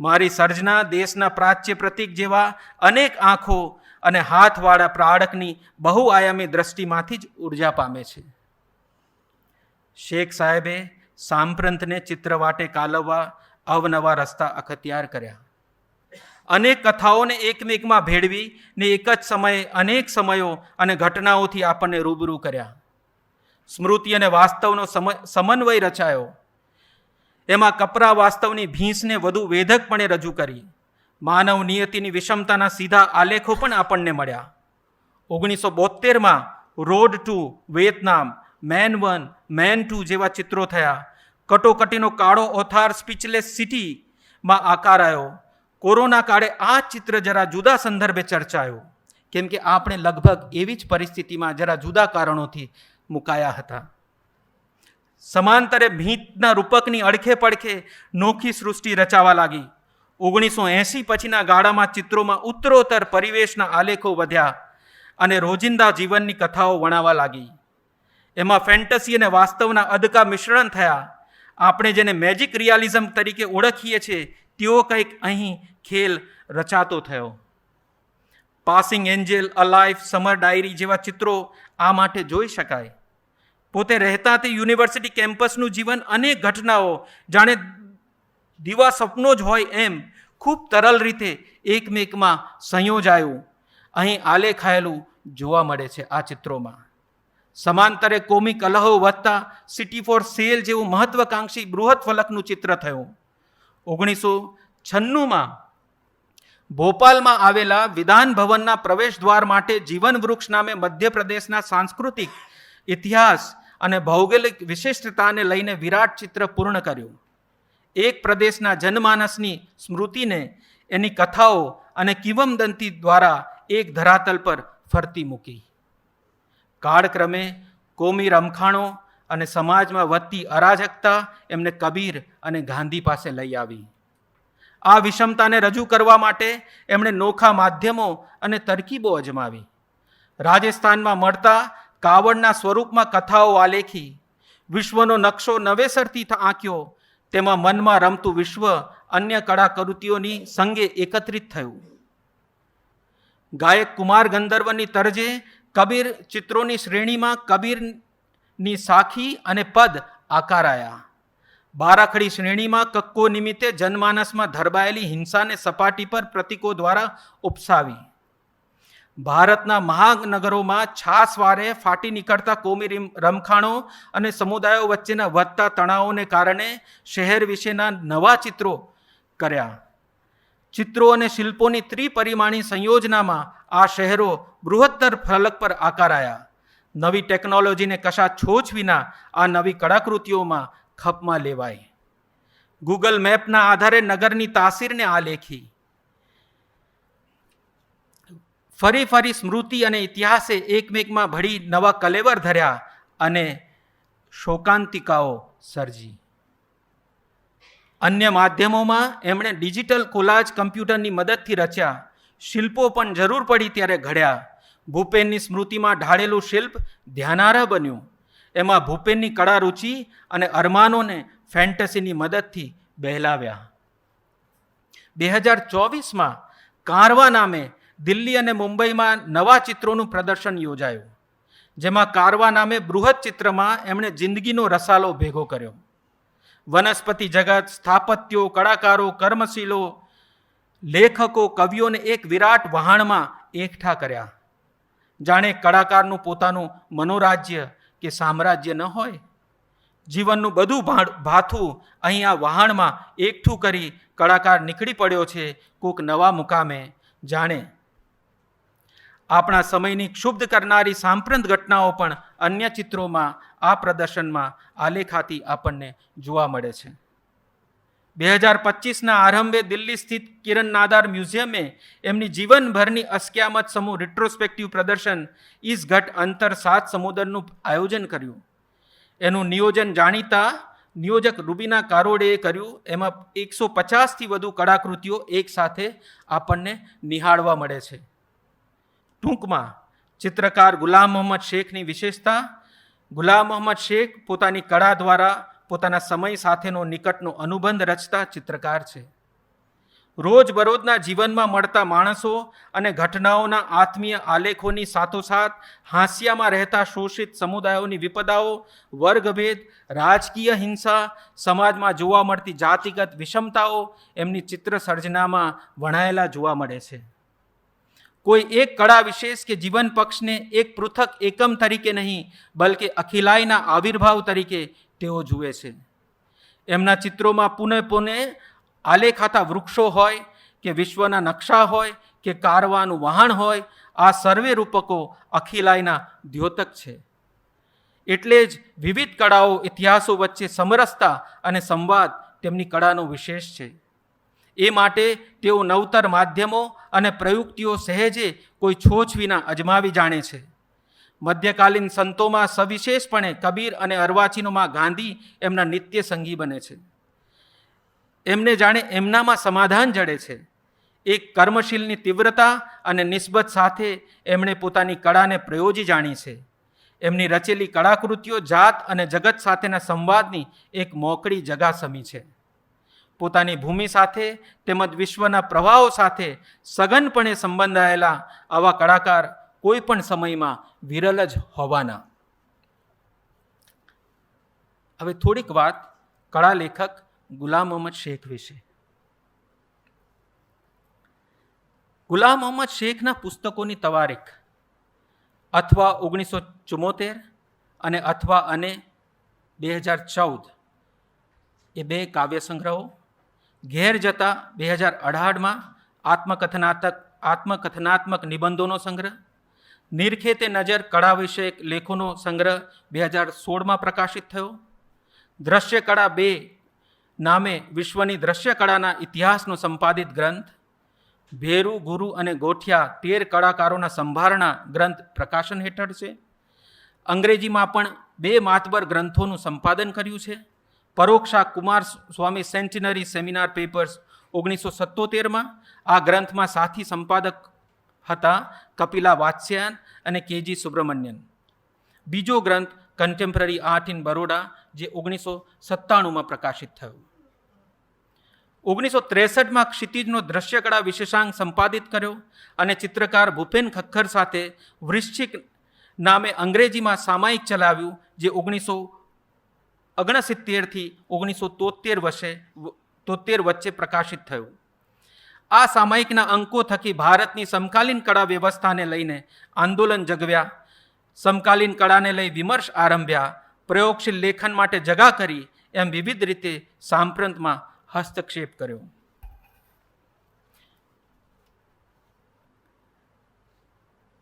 મારી સર્જના દેશના પ્રાચ્ય પ્રતીક જેવા અનેક આંખો અને હાથવાળા પ્રાડકની બહુઆયામી દ્રષ્ટિમાંથી જ ઉર્જા પામે છે. શેખ સાહેબે સાંપ્રંતને ચિત્રવાટે કાલવવા અવનવા રસ્તા અખત્યાર કર્યા. અનેક કથાઓને એકમેકમાં ભેળવી ને એક જ સમયે અનેક સમયો અને ઘટનાઓથી આપણને રૂબરૂ કર્યા. સ્મૃતિ અને વાસ્તવનો સમન્વય રચાયો. એમાં કપરા વાસ્તવની ભીંસને વધુ વેધકપણે રજૂ કરી. માનવ નિયતિની વિષમતાના સીધા આલેખો પણ આપણને મળ્યા. 1972માં road to Vietnam, man 1, man 2 જેવા ચિત્રો થયા. કટોકટીનો કાળો ઓથાર સ્પીચલેસ સિટીમાં આકાર આવ્યો. કોરોના કાળે આ ચિત્ર જરા જુદા સંદર્ભે ચર્ચાયો, કેમ કે આપણે લગભગ એવી જ પરિસ્થિતિમાં જરા જુદા કારણોથી મુકાયા હતા. સમાંતરે ભીંતના રૂપકની અડખે પડખે નોખી સૃષ્ટિ રચાવા લાગી. 1980 પછીના ગાળામાં ચિત્રોમાં ઉત્તરોત્તર પરિવેશના આલેખો વધ્યા અને રોજિંદા જીવનની કથાઓ વણાવા લાગી. એમાં ફેન્ટસી અને વાસ્તવના અદકા મિશ્રણ થયા. આપણે જેને મેજિક રિયાલિઝમ તરીકે ઓળખીએ છીએ તેઓ કંઈક અહીં ખેલ રચાતો થયો. પાસિંગ એન્જલ, અલાઇફ, સમર ડાયરી જેવા ચિત્રો આ માટે જોઈ શકાય. પોતે રહેતા તે યુનિવર્સિટી કેમ્પસનું જીવન અનેક ઘટનાઓ જાણે દીવા સપનો જ હોય એમ ખૂબ સરળ રીતે એકમેકમાં સંયોજાયું અહીં આલેખાયેલું જોવા મળે છે આ ચિત્રોમાં. સમાંતરે કોમી કલહો વધતા સિટી ફોર સેલ જેવું મહત્વકાંક્ષી બૃહદ ફલકનું ચિત્ર થયું. 1996માં ભોપાલમાં આવેલા વિધાન ભવનના પ્રવેશ દ્વાર માટે જીવન વૃક્ષ નામે મધ્યપ્રદેશના સાંસ્કૃતિક ઇતિહાસ અને ભૌગોલિક વિશિષ્ટતાને લઈને વિરાટ ચિત્ર પૂર્ણ કર્યું. એક પ્રદેશના જનમાનસની સ્મૃતિને એની કથાઓ અને કિંવદંતી દ્વારા એક ધરાતલ પર ફરતી મૂકી. કાળક્રમે કોમી રમખાણો અને સમાજમાં વધતી અરાજકતા એમને કબીર અને ગાંધી પાસે લઈ આવી. આ વિષમતાને રજૂ કરવા માટે એમણે નોખા માધ્યમો અને તરકીબો અજમાવી. રાજસ્થાનમાં મળતા કાવડના સ્વરૂપમાં કથાઓ આલેખી. વિશ્વનો નકશો નવેસરથી આંક્યો. તેમાં મનમાં રમતું વિશ્વ અન્ય કળાકૃતિઓની સંગે એકત્રિત થયું. ગાયક કુમાર ગંધર્વની તરજે કબીર ચિત્રોની શ્રેણીમાં કબીરની સાખી અને પદ આકારાયા. બારાખડી શ્રેણીમાં કક્કો નિમિત્તે જનમાનસમાં ધરબાયેલી હિંસાને સપાટી પર પ્રતીકો દ્વારા ઉપસાવી. ભારતના મહાનગરોમાં છાસવારે ફાટી નીકળતા કોમી રમખાણો અને સમુદાયો વચ્ચેના વધતા તણાવોને કારણે શહેર વિશેના નવા ચિત્રો કર્યા. ચિત્રો અને શિલ્પોની ત્રિપરિમાણી સંયોજનામાં આ શહેરો બૃહત્તર ફલક પર આકારાયા. નવી ટેકનોલોજીને કશા છોછ વિના આ નવી કળાકૃતિઓમાં ખપમાં લેવાય. ગૂગલ મેપના આધારે નગરની તાસીરને આલેખી. ફરી ફરી સ્મૃતિ અને ઇતિહાસે એકમેકમાં ભળી નવા કલેવર ધર્યા અને શોકાંતિકાઓ સર્જી. અન્ય માધ્યમોમાં એમણે ડિજિટલ કોલાજ કમ્પ્યુટરની મદદથી રચ્યા. શિલ્પો પણ જરૂર પડી ત્યારે ઘડ્યા. ભૂપેનની સ્મૃતિમાં ઢાળેલું શિલ્પ ધ્યાનાર્હ બન્યું. એમાં ભૂપેનની કળા રુચિ અને અરમાનોને ફેન્ટસીની મદદથી બહેલાવ્યા. 2024માં કારવા નામે દિલ્હી અને મુંબઈમાં નવા ચિત્રોનું પ્રદર્શન યોજાયું. જેમાં કારવા નામે બૃહદ ચિત્રમાં એમણે જિંદગીનો રસાલો ભેગો કર્યો. વનસ્પતિ જગત, સ્થાપત્યો, કળાકારો, કર્મશીલો, લેખકો, કવિઓને એક વિરાટ વહાણમાં એકઠા કર્યા. જાણે કળાકારનું પોતાનું મનોરાજ્ય કે સામ્રાજ્ય ન હોય. જીવનનું બધું ભાથું અહીં આ વહાણમાં એકઠું કરી કળાકાર નીકળી પડ્યો છે કોઈક નવા મુકામે. જાણે આપણા સમયની ક્ષુબ્ધ કરનારી સાંપ્રત ઘટનાઓ પણ અન્ય ચિત્રોમાં આ પ્રદર્શનમાં આલેખાતી આપણને જોવા મળે છે. 2025ના આરંભે દિલ્હી સ્થિત કિરણ નાદાર મ્યુઝિયમે એમની જીવનભરની અસ્ક્યામત સમૂહ રિટ્રોસ્પેક્ટિવ પ્રદર્શન ઇસ ઘટ અંતર 7 સમુદ્રનું આયોજન કર્યું. એનું નિયોજન જાણીતા નિયોજક રૂબીના કારોડેએ કર્યું, એમાં 150થી વધુ કળાકૃતિઓ એકસાથે આપણને નિહાળવા મળે છે. ટૂંકમાં ચિત્રકાર ગુલામ મોહમ્મદ શેખની વિશેષતા: ગુલામ મોહમ્મદ શેખ પોતાની કળા દ્વારા પોતાના સમય સાથેનો નિકટનો અનુબંધ રચતા ચિત્રકાર છે. રોજબરોજના જીવનમાં મળતા માણસો અને ઘટનાઓના આત્મીય આલેખોની સાથોસાથ હાંસિયામાં રહેતા શોષિત સમુદાયોની વિપદાઓ, વર્ગભેદ, રાજકીય હિંસા, સમાજમાં જોવા મળતી જાતિગત વિષમતાઓ એમની ચિત્ર સર્જનામાં વણાયેલા જોવા મળે છે. કોઈ એક કળા વિશેષ કે જીવન પક્ષને એક પૃથક એકમ તરીકે નહીં, બલકે અખિલાઈના આવિર્ભાવ તરીકે તેઓ જુએ છે. એમના ચિત્રોમાં પુનઃ આલેખાતા વૃક્ષો હોય કે વિશ્વના નકશા હોય કે કારવાનું વહાણ હોય, આ સર્વે રૂપકો અખિલાઈના દ્યોતક છે. એટલે જ વિવિધ કળાઓ, ઇતિહાસો વચ્ચે સમરસતા અને સંવાદ તેમની કળાનો વિશેષ છે. એ માટે તેઓ નવતર માધ્યમો અને પ્રયુક્તિઓ સહેજે કોઈ છોછ વિના અજમાવી જાણે છે. મધ્યકાલીન સંતોમાં સવિશેષપણે કબીર અને અર્વાચીનોમાં ગાંધી એમના નિત્ય સંગી બને છે. એમને જાણે એમનામાં સમાધાન જડે છે. એક કર્મશીલની તીવ્રતા અને નિસ્બત સાથે એમણે પોતાની કળાને પ્રયોજી જાણી છે. એમની રચેલી કળાકૃતિઓ જાત અને જગત સાથેના સંવાદની એક મોકળી જગાસમી છે. પોતાની ભૂમિ સાથે તેમજ વિશ્વના પ્રવાહો સાથે સઘનપણે સંબંધાયેલા આવા કળાકાર કોઈ પણ સમયમાં વિરલ જ હોવાના. હવે થોડીક વાત કળા લેખક ગુલામ મોહમ્મદ શેખ વિશે. ગુલામ મોહમ્મદ શેખના પુસ્તકોની તવારીખ અથવા 1974 અને અથવા 2014 એ 2 કાવ્ય સંગ્રહો, ઘેર જતા 2018માં આત્મકથનાત્મક નિબંધોનો સંગ્રહ, નિરખેતે નજર કળા વિષયક લેખોનો સંગ્રહ 2016માં પ્રકાશિત થયો, દ્રશ્ય કળા 2 નામે વિશ્વની દ્રશ્ય કળાના ઇતિહાસનો સંપાદિત ગ્રંથ, ભેરુ, ગુરુ અને ગોઠિયા 13 કળાકારોના સંભારણા ગ્રંથ પ્રકાશન હેઠળ છે. અંગ્રેજીમાં પણ 2 માતબર ગ્રંથોનું સંપાદન કર્યું છે. પરોક્ષા કુમાર સ્વામી સેન્ટિનરી સેમિનાર પેપર્સ 1977માં આ ગ્રંથમાં સાથી સંપાદક હતા કપિલા વાત્સ્યાયન અને કેજી સુબ્રમણ્યન. બીજો ગ્રંથ કન્ટેમ્પરરી આર્ટ ઇન બરોડા જે 1997માં પ્રકાશિત થયો. 1963માં ક્ષિતિજનો દ્રશ્યકળા વિશેષાંક સંપાદિત કર્યો અને ચિત્રકાર ભૂપેન ખખ્ખર સાથે વૃશ્ચિક નામે અંગ્રેજીમાં સામાયિક ચલાવ્યું જે 1969થી 1973 વચ્ચે પ્રકાશિત થયું. આ સામાયિકના અંકો થકી ભારતની સમકાલીન કળા વ્યવસ્થાને લઈને આંદોલન જગવ્યા, સમકાલીન કળાને લઈ વિમર્શ આરંભ્યા, પ્રયોગશીલ લેખન માટે જગા કરી, એમ વિવિધ રીતે સાંપ્રતમાં હસ્તક્ષેપ કર્યો.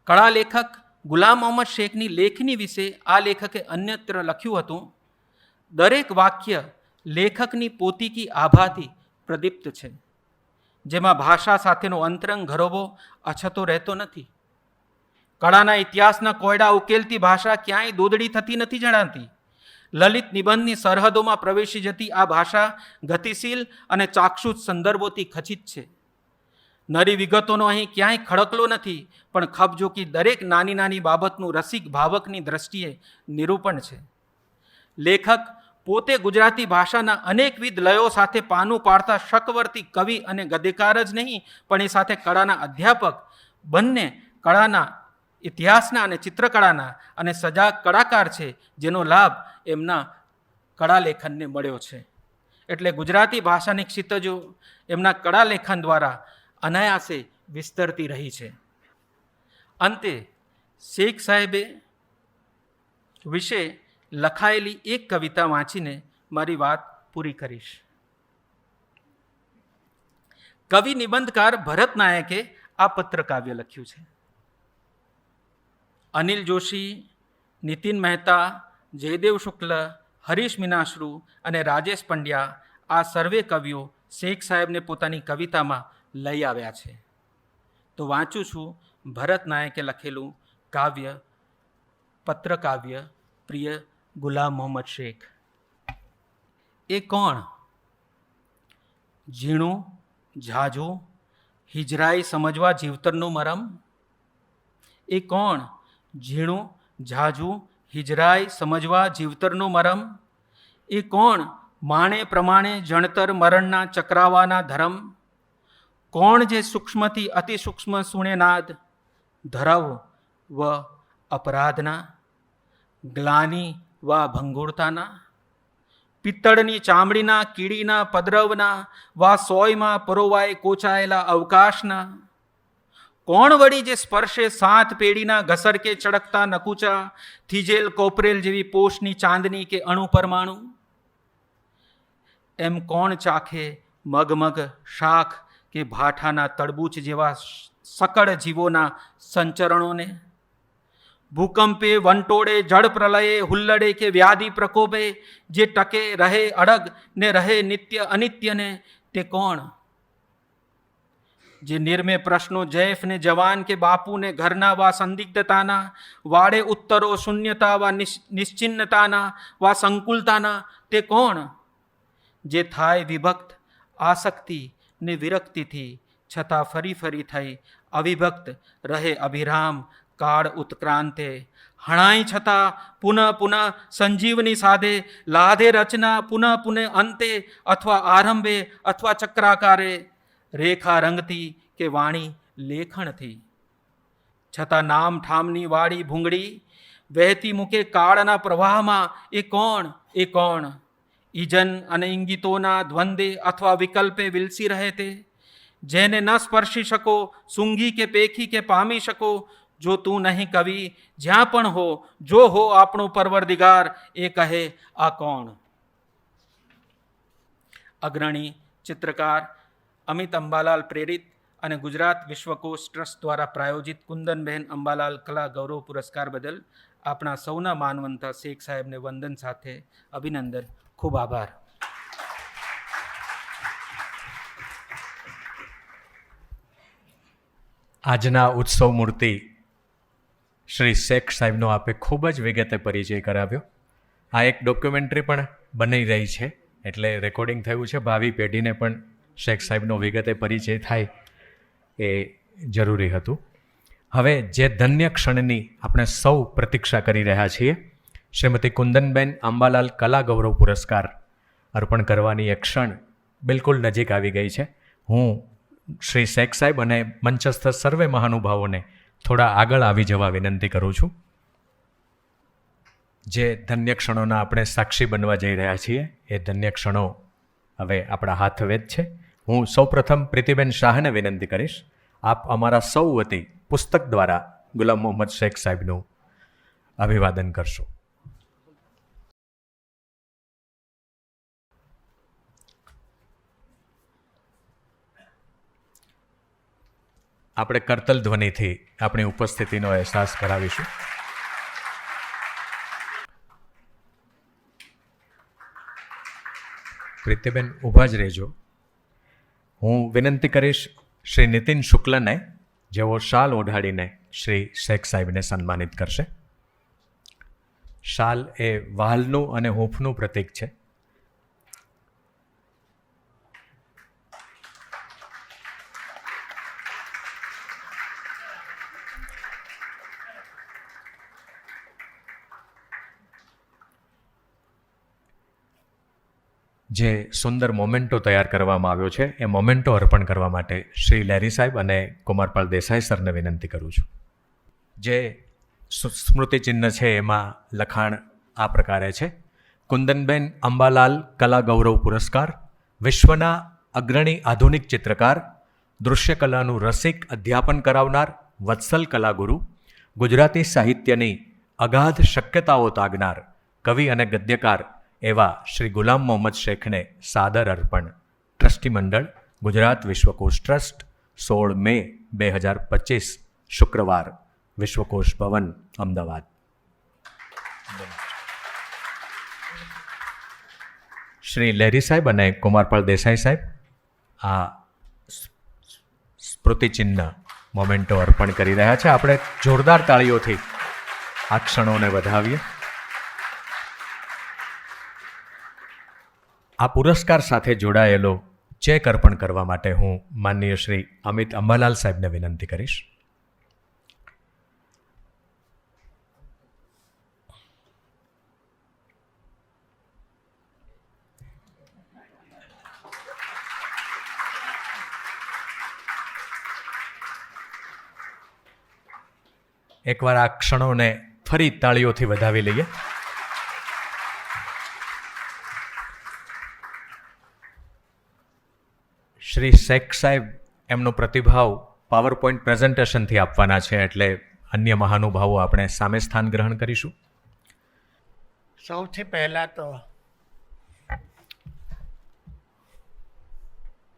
કળા લેખક ગુલામ મોહમ્મદ શેખની લેખની વિશે આ લેખકે અન્યત્ર લખ્યું હતું, દરેક વાક્ય લેખકની પોતીકી આભાથી પ્રદીપ્ત છે, જેમાં ભાષા સાથેનો અંતરંગ ઘરોબો અછતો રહેતો નથી. કળાના ઇતિહાસના કોયડા ઉકેલતી ભાષા ક્યાંય દોદડી થતી નથી જણાતી. લલિત નિબંધની સરહદોમાં પ્રવેશી જતી આ ભાષા ગતિશીલ અને ચાક્ષુષ સંદર્ભોથી ખચિત છે. નરી વિગતોનો અહીં ક્યાંય ખડકલો નથી, પણ ખપજોકી દરેક નાની નાની બાબતનું રસિક ભાવકની દ્રષ્ટિએ નિરૂપણ છે. લેખક પોતે ગુજરાતી ભાષાના અનેકવિધ લયો સાથે પાનું પાડતા શકવર્તી કવિ અને ગદ્યકાર જ નહીં, પણ એ સાથે કળાના અધ્યાપક, બંને કળાના ઇતિહાસના અને ચિત્રકળાના અને સજાગ કળાકાર છે, જેનો લાભ એમના કળા લેખનને મળ્યો છે. એટલે ગુજરાતી ભાષાની ક્ષિતિજો એમના કળા લેખન દ્વારા અનાયાસે વિસ્તરતી રહી છે. અંતે શેખ સાહેબે વિશે લખાયેલી એક કવિતા વાંચીને મારી વાત પૂરી કરીશ. કવિ નિબંધકાર ભરત નાયકે આ પત્ર કાવ્ય લખ્યું છે. અનિલ જોશી, નીતિન મહેતા, જયદેવ શુક્લ, હરીશ મીનાશ્રુ અને રાજેશ પંડ્યા આ સર્વે કવિઓ શેખ સાહેબને પોતાની કવિતામાં લઈ આવ્યા છે. તો વાંચું છું ભરત નાયકે લખેલું કાવ્ય, પત્ર કાવ્ય પ્રિય ગુલામ મોહમ્મદ શેખ. એ કોણ? ઝીણું ઝાઝું હિજરાઈ સમજવા જીવતરનું મરમ. એ કોણ? ઝીણું ઝાઝું હિજરાઈ સમજવા જીવતરનું મરમ. એ કોણ? માણે પ્રમાણે જણતર મરણના ચક્રાવાના ધરમ. કોણ જે સૂક્ષ્મથી અતિ સૂક્ષ્મ સુણે નાદ, ધરવ વ અપરાધના, ગ્લાની વા ભંગુરતાના, પિત્તળની ચામડીના કીડીના પદરવના વા સોયમાં પરોવાય કોચાયેલા અવકાશના. કોણ વળી જે સ્પર્શે સાત પેઢીના ઘસરકે ચળકતા નકુચા, થીજેલ કોપરેલ જેવી પોષની ચાંદની કે અણુ પરમાણુ. એમ કોણ ચાખે મગમગ શાખ કે ભાઠાના તડબૂચ જેવા સકળ જીવોના સંચરણોને. ભૂકંપે વંટોળે જળ પ્રલયે હુલ્લડે કે વ્યાધિ પ્રકોપે જે ટકે રહે અડગ ને રહે નિત્ય અનિત્યને તે કોણ? જે નિર્મે પ્રશ્નો જૈફ ને જવાન કે બાપુને ઘરના વા સંદિગ્ધતાના, વાડે ઉત્તરો શૂન્યતા વા નિશ્ચિન્નતાના વા સંકુલતાના તે કોણ? જે થાય વિભક્ત આસક્તિ ને વિરક્તિથી છતાં ફરી ફરી થઈ અવિભક્ત રહે અભિરામ કાળ ઉત્ક્રાંતે. હણાઈ છતાં પુનઃ પુનઃ સંજીવની સાધે લાધે રચના પુનઃ પુનઃ અંતે અથવા આરંભે અથવા ચક્રાકારે. રેખા રંગતી કે વાણી લેખણથી છતાં નામ ઠામની વાળી ભૂંગળી વહેતી મૂકે કાળના પ્રવાહમાં. એ કોણ? એ કોણ? ઈજન અને ઇંગિતોના દ્વંદે અથવા વિકલ્પે વિલસી રહે તે, જેને ન સ્પર્શી શકો સૂંઘી કે પેખી કે પામી શકો. જો તું નહીં કવિ જ્યાં પણ હો, જો હો આપણો પરવરદિગાર, એ કહે આ કોણ? અગ્રણી ચિત્રકાર અમિત અંબાલાલ પ્રેરિત અને ગુજરાત વિશ્વકોશ ટ્રસ્ટ દ્વારા પ્રાયોજિત કુંદનબહેન અંબાલાલ કલા ગૌરવ પુરસ્કાર બદલ આપણા સૌના માનવંતા શેખ સાહેબને વંદન સાથે અભિનંદન. ખૂબ આભાર. આજના ઉત્સવ મૂર્તિ શ્રી શેખ સાહેબનો આપે ખૂબ જ વિગતે પરિચય કરાવ્યો. આ એક ડોક્યુમેન્ટરી પણ બની રહી છે, એટલે રેકોર્ડિંગ થયું છે. ભાવિ પેઢીને પણ શેખ સાહેબનો વિગતે પરિચય થાય એ જરૂરી હતું. હવે જે ધન્ય ક્ષણની આપણે સૌ પ્રતીક્ષા કરી રહ્યા છીએ, શ્રીમતી કુંદનબેન અંબાલાલ કલા ગૌરવ પુરસ્કાર અર્પણ કરવાની એક ક્ષણ બિલકુલ નજીક આવી ગઈ છે. હું શ્રી શેખ સાહેબ અને મંચસ્થ સર્વે મહાનુભાવોને થોડા આગળ આવી જવા વિનંતી કરું છું. જે ધન્ય ક્ષણોના આપણે સાક્ષી બનવા જઈ રહ્યા છીએ એ ધન્ય ક્ષણો હવે આપણા હાથ વેદ છે. હું સૌપ્રથમ પ્રીતિબેન શાહને વિનંતી કરીશ, આપ અમારા સૌ વતી પુસ્તક દ્વારા ગુલામ મોહમ્મદ શેખ સાહેબનું અભિવાદન કરશો. આપણે કરતલ ધ્વનિથી આપણી ઉપસ્થિતિનો અહેસાસ કરાવીશું. પ્રીતિબેન ઊભા જ રહેજો. હું વિનંતી કરીશ શ્રી નીતિન શુક્લને, જેઓ શાલ ઓઢાડીને શ્રી શેખ સાહેબને સન્માનિત કરશે. શાલ એ વહાલનું અને હૂંફનું પ્રતીક છે. જે સુંદર મોમેન્ટો તૈયાર કરવામાં આવ્યો છે એ મોમેન્ટો અર્પણ કરવા માટે શ્રી લેરી સાહેબ અને કુમારપાલ દેસાઈ સરને વિનંતી કરું છું. જે સ્મૃતિચિહ્ન છે એમાં લખાણ આ પ્રકારે છે: કુંદનબેન અંબાલાલ કલા ગૌરવ પુરસ્કાર, વિશ્વના અગ્રણી આધુનિક ચિત્રકાર, દૃશ્યકલાનું રસિક અધ્યાપન કરાવનાર, વત્સલ કલાગુરુ, ગુજરાતી સાહિત્યની અગાધ શક્યતાઓ તાગનાર, કવિ અને ગદ્યકાર એવા શ્રી ગુલામ મોહમ્મદ શેખને સાદર અર્પણ. ટ્રસ્ટી મંડળ, ગુજરાત વિશ્વકોશ ટ્રસ્ટ, 16 મે 2025, શુક્રવાર, વિશ્વકોશ ભવન, અમદાવાદ. શ્રી લેરી સાહેબ અને કુમારપાલ દેસાઈ સાહેબ આ સ્મૃતિચિહ્ન મોમેન્ટો અર્પણ કરી રહ્યા છે. આપણે જોરદાર તાળીઓથી આ ક્ષણોને વધાવીએ. આ પુરસ્કાર સાથે જોડાયેલો ચેક અર્પણ કરવા માટે હું માનનીય શ્રી અમિત અંબાલાલ સાહેબને વિનંતી કરીશ. એકવાર આ ક્ષણોને ફરી તાળીઓથી વધાવી લઈએ. શ્રી શેખ સાહેબ એમનો પ્રતિભાવ પાવર પોઈન્ટ પ્રેઝન્ટેશનથી આપવાના છે, એટલે અન્ય મહાનુભાવો આપણે સામે સ્થાન ગ્રહણ કરીશું. સૌથી પહેલાં તો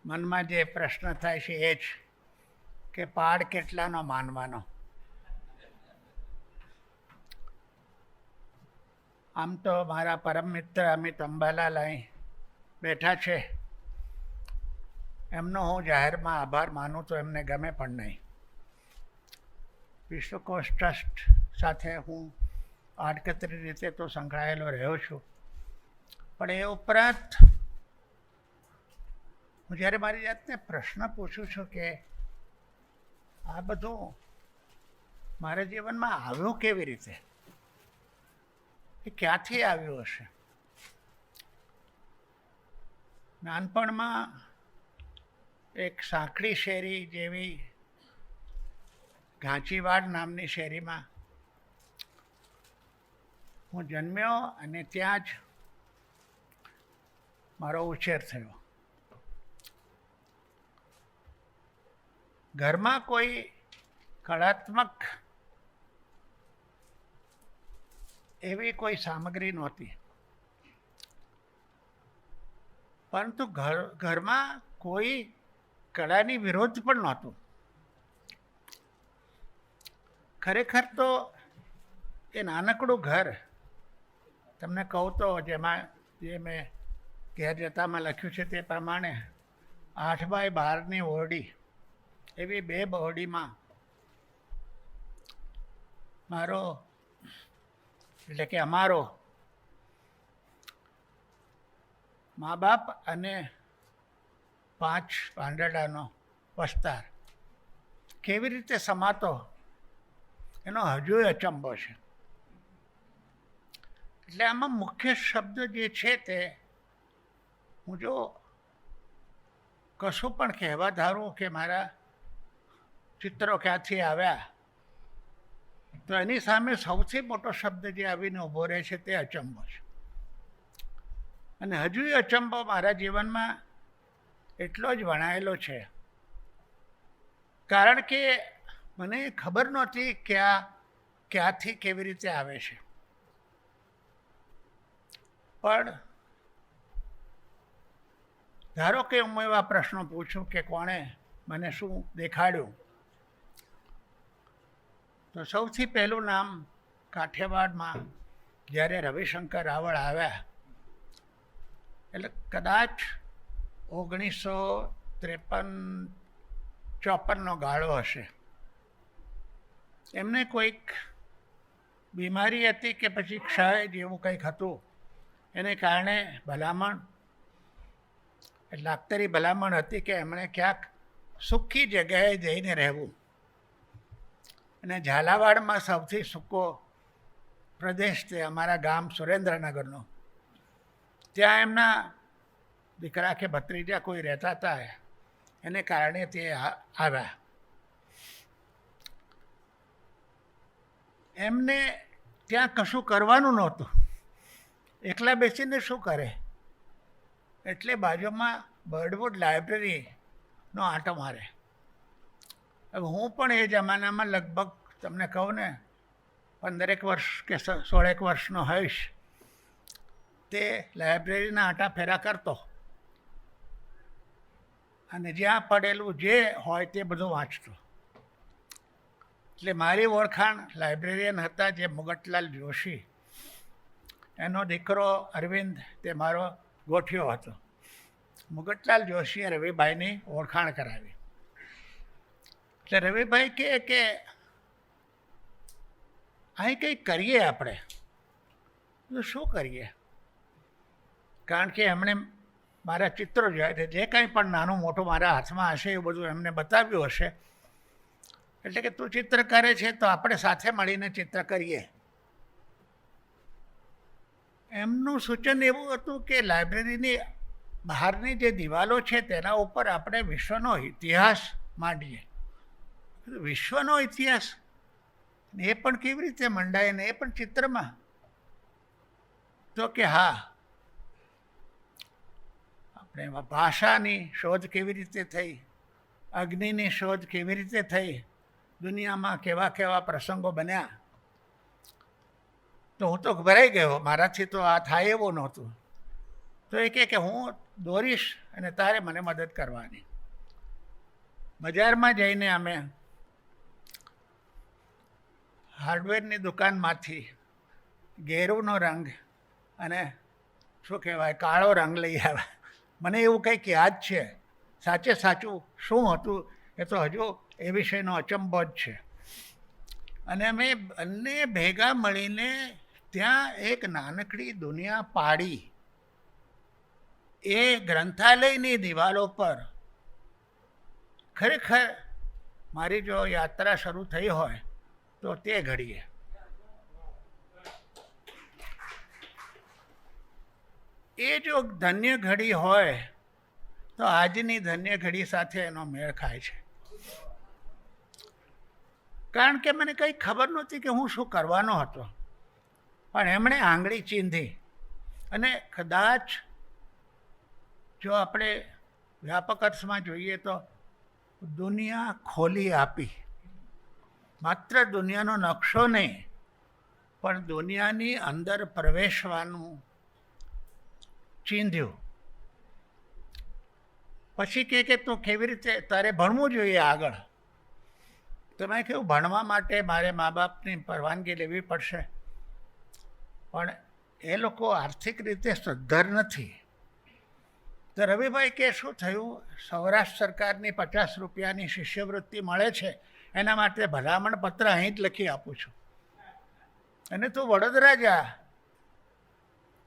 મનમાં જે પ્રશ્ન થાય છે એ જ કે પાડ કેટલાનો માનવાનો. આમ તો મારા પરમ મિત્ર અમિત અંબાલાલ અહીં બેઠા છે, એમનો હું જાહેરમાં આભાર માનું તો એમને ગમે પણ નહીં. વિશ્વકોશ ટ્રસ્ટ સાથે હું આડકતરી રીતે તો સંકળાયેલો રહ્યો છું, પણ એ ઉપરાંત હું જ્યારે મારી જાતને પ્રશ્ન પૂછું છું કે આ બધું મારા જીવનમાં આવ્યું કેવી રીતે, એ ક્યાંથી આવ્યું હશે. નાનપણમાં એક સાંકડી શેરી જેવી ઘાંચીવાડ નામની શેરીમાં હું જન્મ્યો અને ત્યાં જ મારો ઉછેર થયો. ઘરમાં કોઈ કળાત્મક એવી કોઈ સામગ્રી નહોતી, પરંતુ ઘરમાં કોઈ કળાની વિરોધ પણ નહોતું. ખરેખર તો એ નાનકડું ઘર, તમને કહું તો જેમાં જે મેં ઘેર જતામાં લખ્યું છે તે પ્રમાણે 8x12 ઓરડી, એવી 2 ઓરડીમાં મારો એટલે કે અમારો મા બાપ અને 5 પાંદડાનો વસ્તાર કેવી રીતે સમાતો એનો હજુય અચંબો છે. એટલે આમાં મુખ્ય શબ્દ જે છે તે હું જો કશું પણ કહેવા ધારું કે મારા ચિત્રો ક્યાંથી આવ્યા, તો એની સામે સૌથી મોટો શબ્દ જે આવીને ઊભો રહે છે તે અચંબો છે. અને હજુ એ અચંબો મારા જીવનમાં એટલો જ વણાયેલો છે, કારણ કે મને ખબર નહોતી કે આ ક્યાંથી કેવી રીતે આવે છે. પણ ધારો કે હું એવા પ્રશ્નો પૂછું કે કોણે મને શું દેખાડ્યું, તો સૌથી પહેલું નામ કાઠિયાવાડમાં જ્યારે રવિશંકર રાવળ આવ્યા, એટલે કદાચ 1953-54નો ગાળો હશે. એમને કોઈક બીમારી હતી કે પછી ક્ષય જેવું કંઈક હતું, એને કારણે ભલામણ લાગતરી ભલામણ હતી કે એમણે ક્યાંક સુખી જગ્યાએ જઈને રહેવું. અને ઝાલાવાડમાં સૌથી સૂકો પ્રદેશ તે અમારા ગામ સુરેન્દ્રનગરનો, ત્યાં એમના દીકરા કે ભત્રીજા કોઈ રહેતા હતા, એને કારણે તે આવ્યા. એમને ત્યાં કશું કરવાનું નહોતું, એકલા બેસીને શું કરે, એટલે બાજુમાં બર્ડવુડ લાઇબ્રેરીનો આંટો મારે. હવે હું પણ એ જમાનામાં લગભગ તમને કહું ને 15 વર્ષ કે 16 વર્ષનો હોઈશ, તે લાઇબ્રેરીના આંટા ફેરા કરતો અને જ્યાં પડેલું જે હોય તે બધું વાંચતો. એટલે મારી ઓળખાણ લાઇબ્રેરિયન હતા જે મુગટલાલ જોશી, એનો દીકરો અરવિંદ તે મારો ગોઠિયો હતો. મુગટલાલ જોશીએ રવિભાઈની ઓળખાણ કરાવી. એટલે રવિભાઈ કહે કે અહીં કંઈક કરીએ આપણે. તો શું કરીએ? કારણ કે એમણે મારા ચિત્રો જોયા છે, જે કંઈ પણ નાનું મોટું મારા હાથમાં હશે એ બધું એમને બતાવ્યું હશે. એટલે કે તું ચિત્ર કરે છે તો આપણે સાથે મળીને ચિત્ર કરીએ. એમનું સૂચન એવું હતું કે લાઇબ્રેરીની બહારની જે દિવાલો છે તેના ઉપર આપણે વિશ્વનો ઇતિહાસ માંડીએ. વિશ્વનો ઇતિહાસ એ પણ કેવી રીતે મંડાય ને એ પણ ચિત્રમાં. તો કે હા, આપણે ભાષાની શોધ કેવી રીતે થઈ, અગ્નિની શોધ કેવી રીતે થઈ, દુનિયામાં કેવા કેવા પ્રસંગો બન્યા. તો હું તો ભરાઈ ગયો, મારાથી તો આ થાય એવું નહોતું. તો એ કહે કે હું દોરીશ અને તારે મને મદદ કરવાની. બજારમાં જઈને અમે હાર્ડવેરની દુકાનમાંથી ઘેરુનો રંગ અને શું કહેવાય કાળો રંગ લઈ આવ્યા. મને એવું કંઈક યાદ છે, સાચે સાચું શું હતું એ તો હજુ એ વિષયનો અચંબો જ છે. અને અમે બંને ભેગા મળીને ત્યાં એક નાનકડી દુનિયા પાડી. એ ગ્રંથાલયની દિવાલો પર ખરેખર મારી જો યાત્રા શરૂ થઈ હોય તો તે ઘડીએ એ જો ધન્ય ઘડી હોય તો આજની ધન્ય ઘડી સાથે એનો મેળ ખાય છે. કારણ કે મને કંઈ ખબર નહોતી કે હું શું કરવાનો હતો, પણ એમણે આંગળી ચીંધી અને કદાચ જો આપણે વ્યાપક અર્થમાં જોઈએ તો દુનિયા ખોલી આપી. માત્ર દુનિયાનો નકશો નહીં, પણ દુનિયાની અંદર પ્રવેશવાનું ચીંધ્યું. પછી કે તું કેવી રીતે તારે ભણવું જોઈએ આગળ. તો મેં કહ્યું ભણવા માટે મારે મા બાપની પરવાનગી લેવી પડશે, પણ એ લોકો આર્થિક રીતે સદ્ધર નથી. તો રવિભાઈ કે શું થયું, સૌરાષ્ટ્ર સરકારની 50 રૂપિયાની શિષ્યવૃત્તિ મળે છે, એના માટે ભલામણ પત્ર અહીં જ લખી આપું છું, અને તું વડોદરા જા,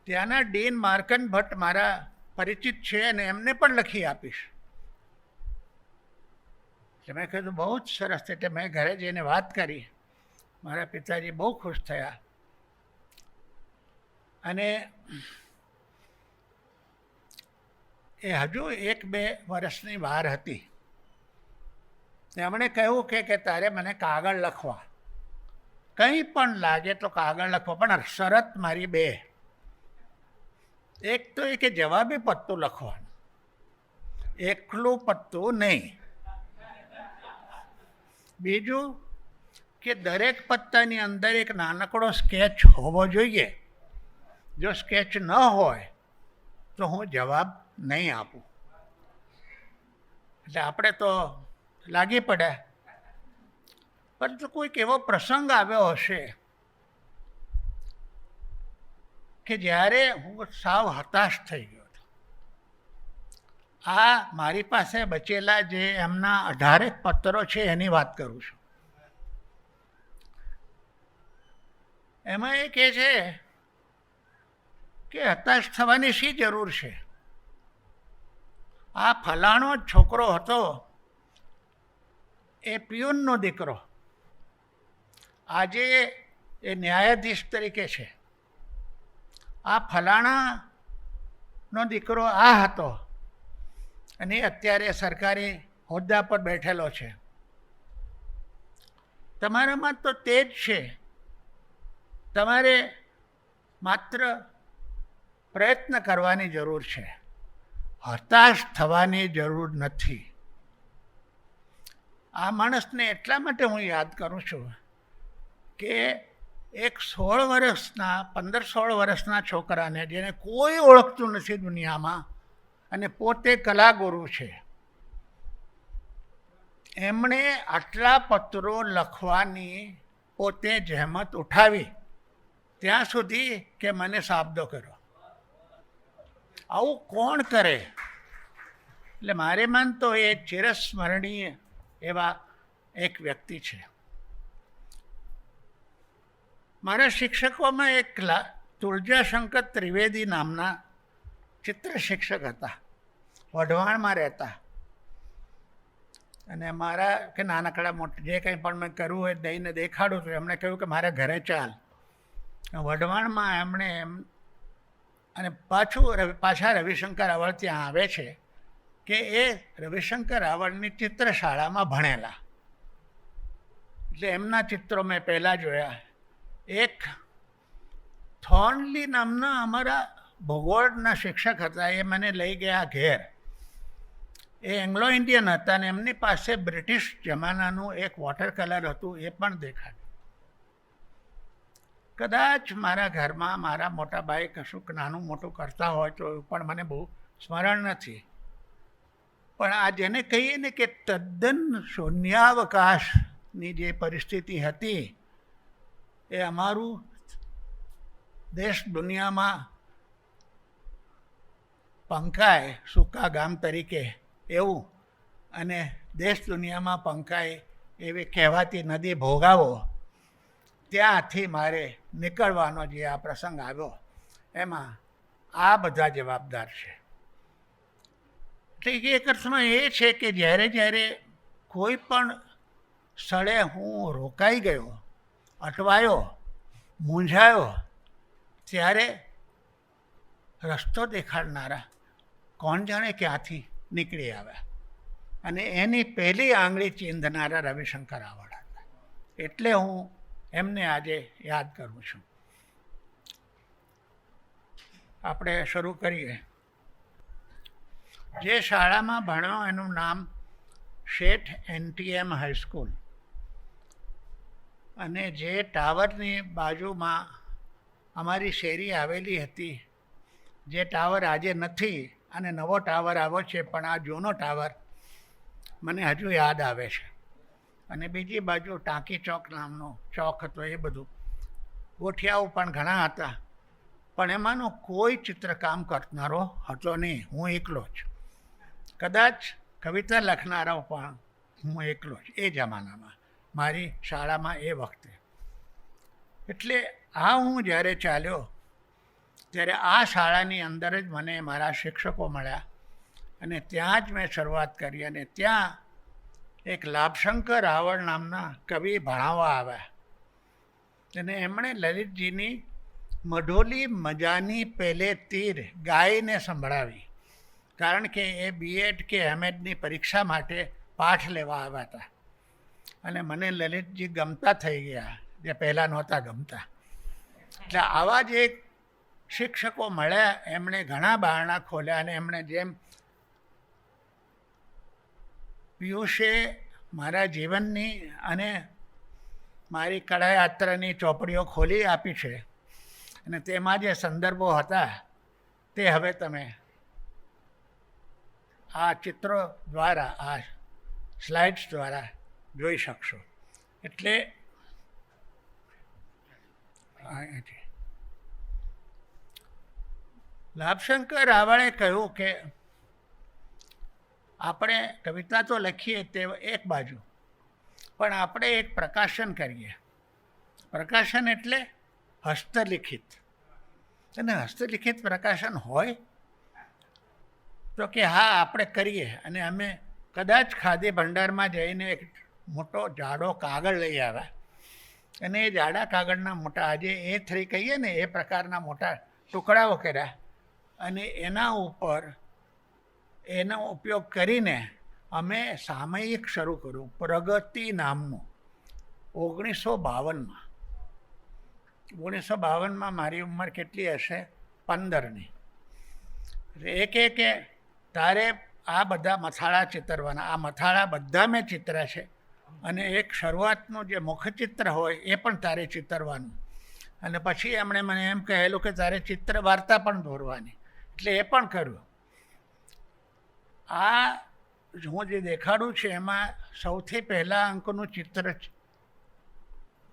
ત્યાંના ડીન માર્કન ભટ્ટ મારા પરિચિત છે અને એમને પણ લખી આપીશ. એટલે મેં કીધું બહુ જ સરસ. એટલે મેં ઘરે જઈને વાત કરી. મારા પિતાજી બહુ ખુશ થયા અને એ હજુ 1-2 વર્ષની વાર હતી. એમણે કહ્યું કે તારે મને કાગળ લખવા, કંઈ પણ લાગે તો કાગળ લખવા, પણ શરત મારી 2. એક તો એ કે જવાબી પત્તું લખવાનું, એકલું પત્તું નહીં. બીજું કે દરેક પત્તાની અંદર એક નાનકડો સ્કેચ હોવો જોઈએ. જો સ્કેચ ન હોય તો હું જવાબ નહીં આપું. એટલે આપણે તો લાગી પડ્યા. પરંતુ કોઈક એવો પ્રસંગ આવ્યો હશે કે જ્યારે હું સાવ હતાશ થઈ ગયો હતો. આ મારી પાસે બચેલા જે એમના 18 પત્રો છે એની વાત કરું છું. એમાં એ કહે છે કે હતાશ થવાની શી જરૂર છે. આ ફલાણો છોકરો હતો, એ પિયુનનો દીકરો, આજે એ ન્યાયાધીશ તરીકે છે. આ ફલાણાનો દીકરો આ હતો અને અત્યારે સરકારી હોદ્દા પર બેઠેલો છે. તમારામાં તો તે જ છે. તમારે માત્ર પ્રયત્ન કરવાની જરૂર છે, હતાશ થવાની જરૂર નથી. આ માણસને એટલા માટે હું યાદ કરું છું કે એક 16 વર્ષના 15-16 વર્ષના છોકરાને જેને કોઈ ઓળખતું નથી દુનિયામાં અને પોતે કલાગુરુ છે, એમણે આટલા પત્રો લખવાની પોતે જહેમત ઉઠાવી ત્યાં સુધી કે મને સાબદો કર્યો. આવું કોણ કરે? એટલે મારે માનતો એ ચિરસ્મરણીય એવા એક વ્યક્તિ છે. મારા શિક્ષકોમાં એક તુલજાશંકર ત્રિવેદી નામના ચિત્ર શિક્ષક હતા. વઢવાણમાં રહેતા અને મારા કે નાનકડા મોટા જે કંઈ પણ મેં કરવું હોય દઈને દેખાડું તો એમણે કહ્યું કે મારે ઘરે ચાલ. વઢવાણમાં એમણે અને પાછા રવિશંકર રાવળ ત્યાં આવે છે કે એ રવિશંકર રાવળની ચિત્રશાળામાં ભણેલા. એટલે એમના ચિત્રો મેં પહેલાં જોયા. એક થોર્નલી નામના અમારા ભૂગોળના શિક્ષક હતા, એ મને લઈ ગયા ઘેર. એ એંગ્લો ઇન્ડિયન હતા અને એમની પાસે બ્રિટિશ જમાનાનું એક વોટર કલર હતું, એ પણ દેખાડ્યું. કદાચ મારા ઘરમાં મારા મોટા ભાઈ કશુંક નાનું મોટું કરતા હોય તો એ પણ મને બહુ સ્મરણ નથી. પણ આ જેને કહીએ ને કે તદ્દન શૂન્યાવકાશની જે પરિસ્થિતિ હતી, એ અમારું દેશ દુનિયામાં પંકાય સૂકા ગામ તરીકે એવું, અને દેશ દુનિયામાં પંકાય એવી કહેવાતી નદી ભોગાવો, ત્યાંથી મારે નીકળવાનો જે આ પ્રસંગ આવ્યો એમાં આ બધા જવાબદાર છે. એટલે એક અર્થમાં એ છે કે જ્યારે જ્યારે કોઈ પણ સ્થળે હું રોકાઈ ગયો, અટવાયો, મૂંઝાયો, ત્યારે રસ્તો દેખાડનારા કોણ જાણે ક્યાંથી નીકળી આવ્યા અને એની પહેલી આંગળી ચીંધનારા રવિશંકર રાવળ હતા. એટલે હું એમને આજે યાદ કરું છું. આપણે શરૂ કરીએ. જે શાળામાં ભણ્યો એનું નામ શેઠ NTM હાઈસ્કૂલ, અને જે ટાવરની બાજુમાં અમારી શેરી આવેલી હતી, જે ટાવર આજે નથી અને નવો ટાવર આવ્યો છે, પણ આ જૂનો ટાવર મને હજુ યાદ આવે છે. અને બીજી બાજુ ટાંકી ચોક નામનો ચોક હતો, એ બધું ગોઠિયાઓ પણ ઘણા હતા, પણ એમાંનો કોઈ ચિત્રકામ કરનારો હતો નહીં. હું એકલો જ. કદાચ કવિતા લખનારાઓ પણ હું એકલો જ એ જમાનામાં, મારી શાળામાં એ વખતે. એટલે આ હું જ્યારે ચાલ્યો ત્યારે આ શાળાની અંદર જ મને મારા શિક્ષકો મળ્યા અને ત્યાં જ મેં શરૂઆત કરી. અને ત્યાં એક લાભશંકર રાવળ નામના કવિ ભણાવવા આવ્યા અને એમણે લલિતજીની મઢોલી મજાની પહેલે તીર ગાઈને સંભળાવી, કારણ કે એ B.Ed કે M.Edની પરીક્ષા માટે પાઠ લેવા આવ્યા હતા. અને મને લલિતજી ગમતા થઈ ગયા, જે પહેલાં નહોતા ગમતા. એટલે આવા જ એક શિક્ષકો મળ્યા, એમણે ઘણા બારણા ખોલ્યા અને એમણે જેમ પિયુષે મારા જીવનની અને મારી કળાયાત્રાની ચોપડીઓ ખોલી આપી છે, અને તેમાં જે સંદર્ભો હતા તે હવે તમે આ ચિત્રો દ્વારા, આ સ્લાઇડ્સ દ્વારા જોઈ શકશો. એટલે લાભશંકર રાવળે કહ્યું કે આપણે કવિતા તો લખીએ તે એક બાજુ, પણ આપણે એક પ્રકાશન કરીએ. પ્રકાશન એટલે હસ્તલિખિત. અને હસ્તલિખિત પ્રકાશન હોય તો કે હા, આપણે કરીએ. અને અમે કદાચ ખાદી ભંડારમાં જઈને એક મોટો જાડો કાગળ લઈ આવ્યા, અને એ જાડા કાગળના મોટા, આજે A3 કહીએ ને એ પ્રકારના મોટા ટુકડાઓ કર્યા, અને એના ઉપર એનો ઉપયોગ કરીને અમે સામયિક શરૂ કર્યું, પ્રગતિ નામનું. 1952માં. 1952માં મારી ઉંમર કેટલી હશે? 15ની. એ કે તારે આ બધા મથાળા ચિતરવાના. આ મથાળા બધા મેં ચિત્ર્યા છે, અને એક શરૂઆતનું જે મુખચિત્ર હોય એ પણ તારે ચિતરવાનું. અને પછી એમણે મને એમ કહેલું કે તારે ચિત્ર વાર્તા પણ દોરવાની. એટલે એ પણ કર્યું. આ હું જે દેખાડું છે એમાં સૌથી પહેલાં અંકનું ચિત્ર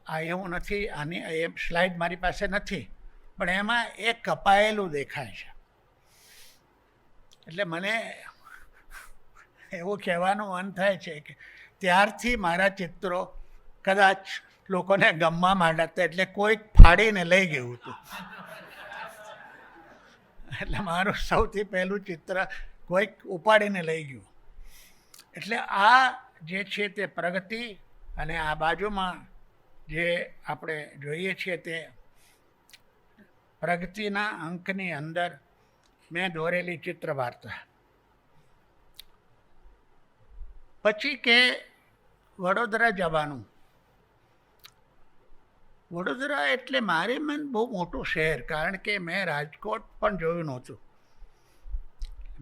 આ એવું નથી, આની એ સ્લાઇડ મારી પાસે નથી, પણ એમાં એક કપાયેલું દેખાય છે. એટલે મને એવું કહેવાનું મન થાય છે કે ત્યારથી મારા ચિત્રો કદાચ લોકોને ગમવા માંડતા, એટલે કોઈક ફાડીને લઈ ગયું હતું. એટલે મારું સૌથી પહેલું ચિત્ર કોઈક ઉપાડીને લઈ ગયું. એટલે આ જે છે તે પ્રગતિ, અને આ બાજુમાં જે આપણે જોઈએ છીએ તે પ્રગતિના અંકની અંદર મેં દોરેલી ચિત્ર વાર્તા. પછી કે વડોદરા જવાનું. વડોદરા એટલે મારે મન બહુ મોટું શહેર, કારણ કે મેં રાજકોટ પણ જોયું નહોતું.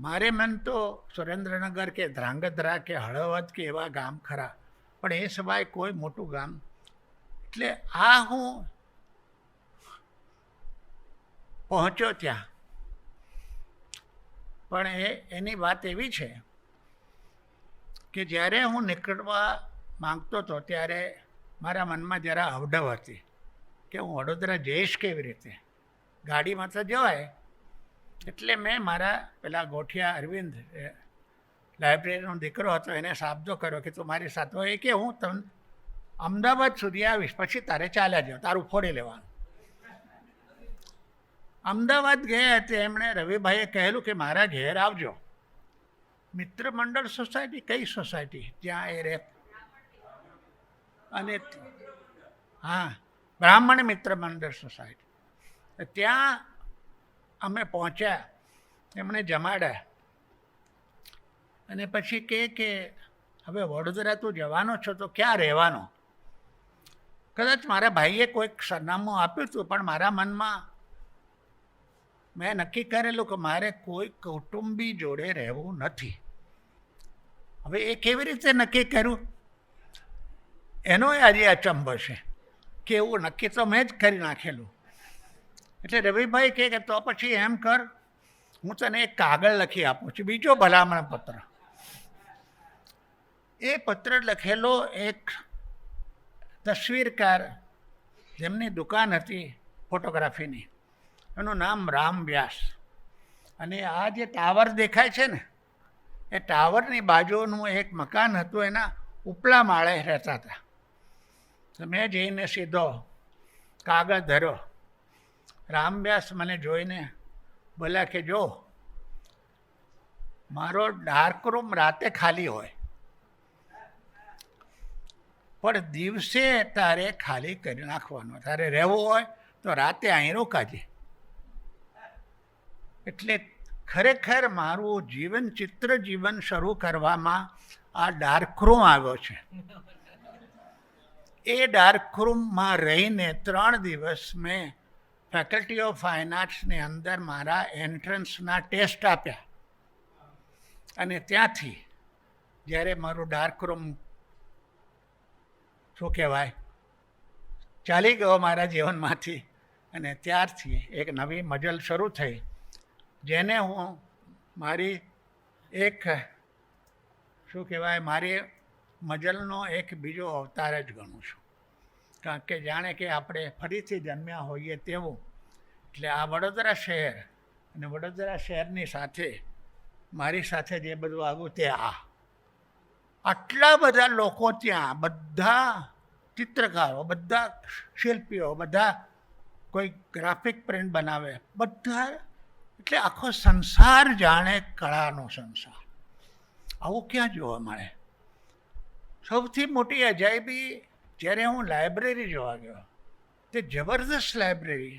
મારે મન તો સુરેન્દ્રનગર કે ધ્રાંગધ્રા કે હળવદ કે એવા ગામ ખરા, પણ એ સિવાય કોઈ મોટું ગામ. એટલે આ હું પહોંચ્યો ત્યાં. પણ એની વાત એવી છે કે જ્યારે હું નીકળવા માંગતો હતો ત્યારે મારા મનમાં જરા અવડવ હતી કે હું વડોદરા જઈશ કેવી રીતે. ગાડીમાં તો જવાય. એટલે મેં મારા પેલા ગોઠિયા અરવિંદ લાઇબ્રેરીનો દીકરો હતો, એને સાબદો કર્યો કે તું મારી સાથે હોય કે હું તમને અમદાવાદ સુધી આવીશ, પછી તારે ચાલ્યા જાવ, તારું ફોડી લેવાનું. અમદાવાદ ગયા તે એમણે રવિભાઈએ કહેલું કે મારા ઘેર આવજો. મિત્ર મંડળ સોસાયટી, કઈ સોસાયટી જ્યાં એ રહે? અને હા, બ્રાહ્મણ મિત્ર મંડળ સોસાયટી. ત્યાં અમે પહોંચ્યા, એમણે જમાડ્યા. અને પછી કે હવે વડોદરા તું જવાનો છો તો ક્યાં રહેવાનો? કદાચ મારા ભાઈએ કોઈક સરનામું આપ્યું હતું, પણ મારા મનમાં મેં નક્કી કરેલું કે મારે કોઈ કૌટુંબી જોડે રહેવું નથી. હવે એ કેવી રીતે નક્કી કર્યું એનો આજે અચંભો છે કે એવું નક્કી તો મેં જ કરી નાખેલું. એટલે રવિભાઈ કહે કે તો પછી એમ કર, હું તને એક કાગળ લખી આપું છું, બીજો ભલામણ પત્ર. એ પત્ર લખેલો એક તસવીરકાર, જેમની દુકાન હતી ફોટોગ્રાફીની, એનું નામ રામ વ્યાસ. અને આ જે ટાવર દેખાય છે ને, એ ટાવરની બાજુનું એક મકાન હતું, એના ઉપલા માળે રહેતા હતા. તો મેં જઈને સીધો કાગળ ધર્યો. રામ વ્યાસ મને જોઈને બોલ્યા કે જો, મારો ડાર્ક રૂમ રાતે ખાલી હોય, પણ દિવસે તારે ખાલી કરી નાખવાનો. તારે રહેવું હોય તો રાતે અહીં રોકાજે. એટલે ખરેખર મારું જીવન, ચિત્ર જીવન શરૂ કરવામાં આ ડાર્ક રૂમ આવ્યો છે. એ ડાર્ક રૂમમાં રહીને 3 દિવસ મેં ફેકલ્ટી ઓફ ફાઇન આર્ટ્સની અંદર મારા એન્ટ્રન્સના ટેસ્ટ આપ્યા. અને ત્યાંથી જ્યારે મારું ડાર્ક રૂમ શું કહેવાય ચાલી ગયો મારા જીવનમાંથી, અને ત્યારથી એક નવી મજલ શરૂ થઈ, જેને હું મારી એક શું કહેવાય મારી મજલનો એક બીજો અવતાર જ ગણું છું. કારણ કે જાણે કે આપણે ફરીથી જન્મ્યા હોઈએ તેવું. એટલે આ વડોદરા શહેર, અને વડોદરા શહેરની સાથે મારી સાથે જે બધું આવ્યું તે આટલા બધા લોકો ત્યાં, બધા ચિત્રકારો, બધા શિલ્પીઓ, બધા કોઈ ગ્રાફિક પ્રિન્ટ બનાવે, બધા. એટલે આખો સંસાર જાણે કળાનો સંસાર. આવું ક્યાં જોવા મળે? સૌથી મોટી અજાયબી જ્યારે હું લાઇબ્રેરી જોવા ગયો, તે જબરદસ્ત લાઇબ્રેરી.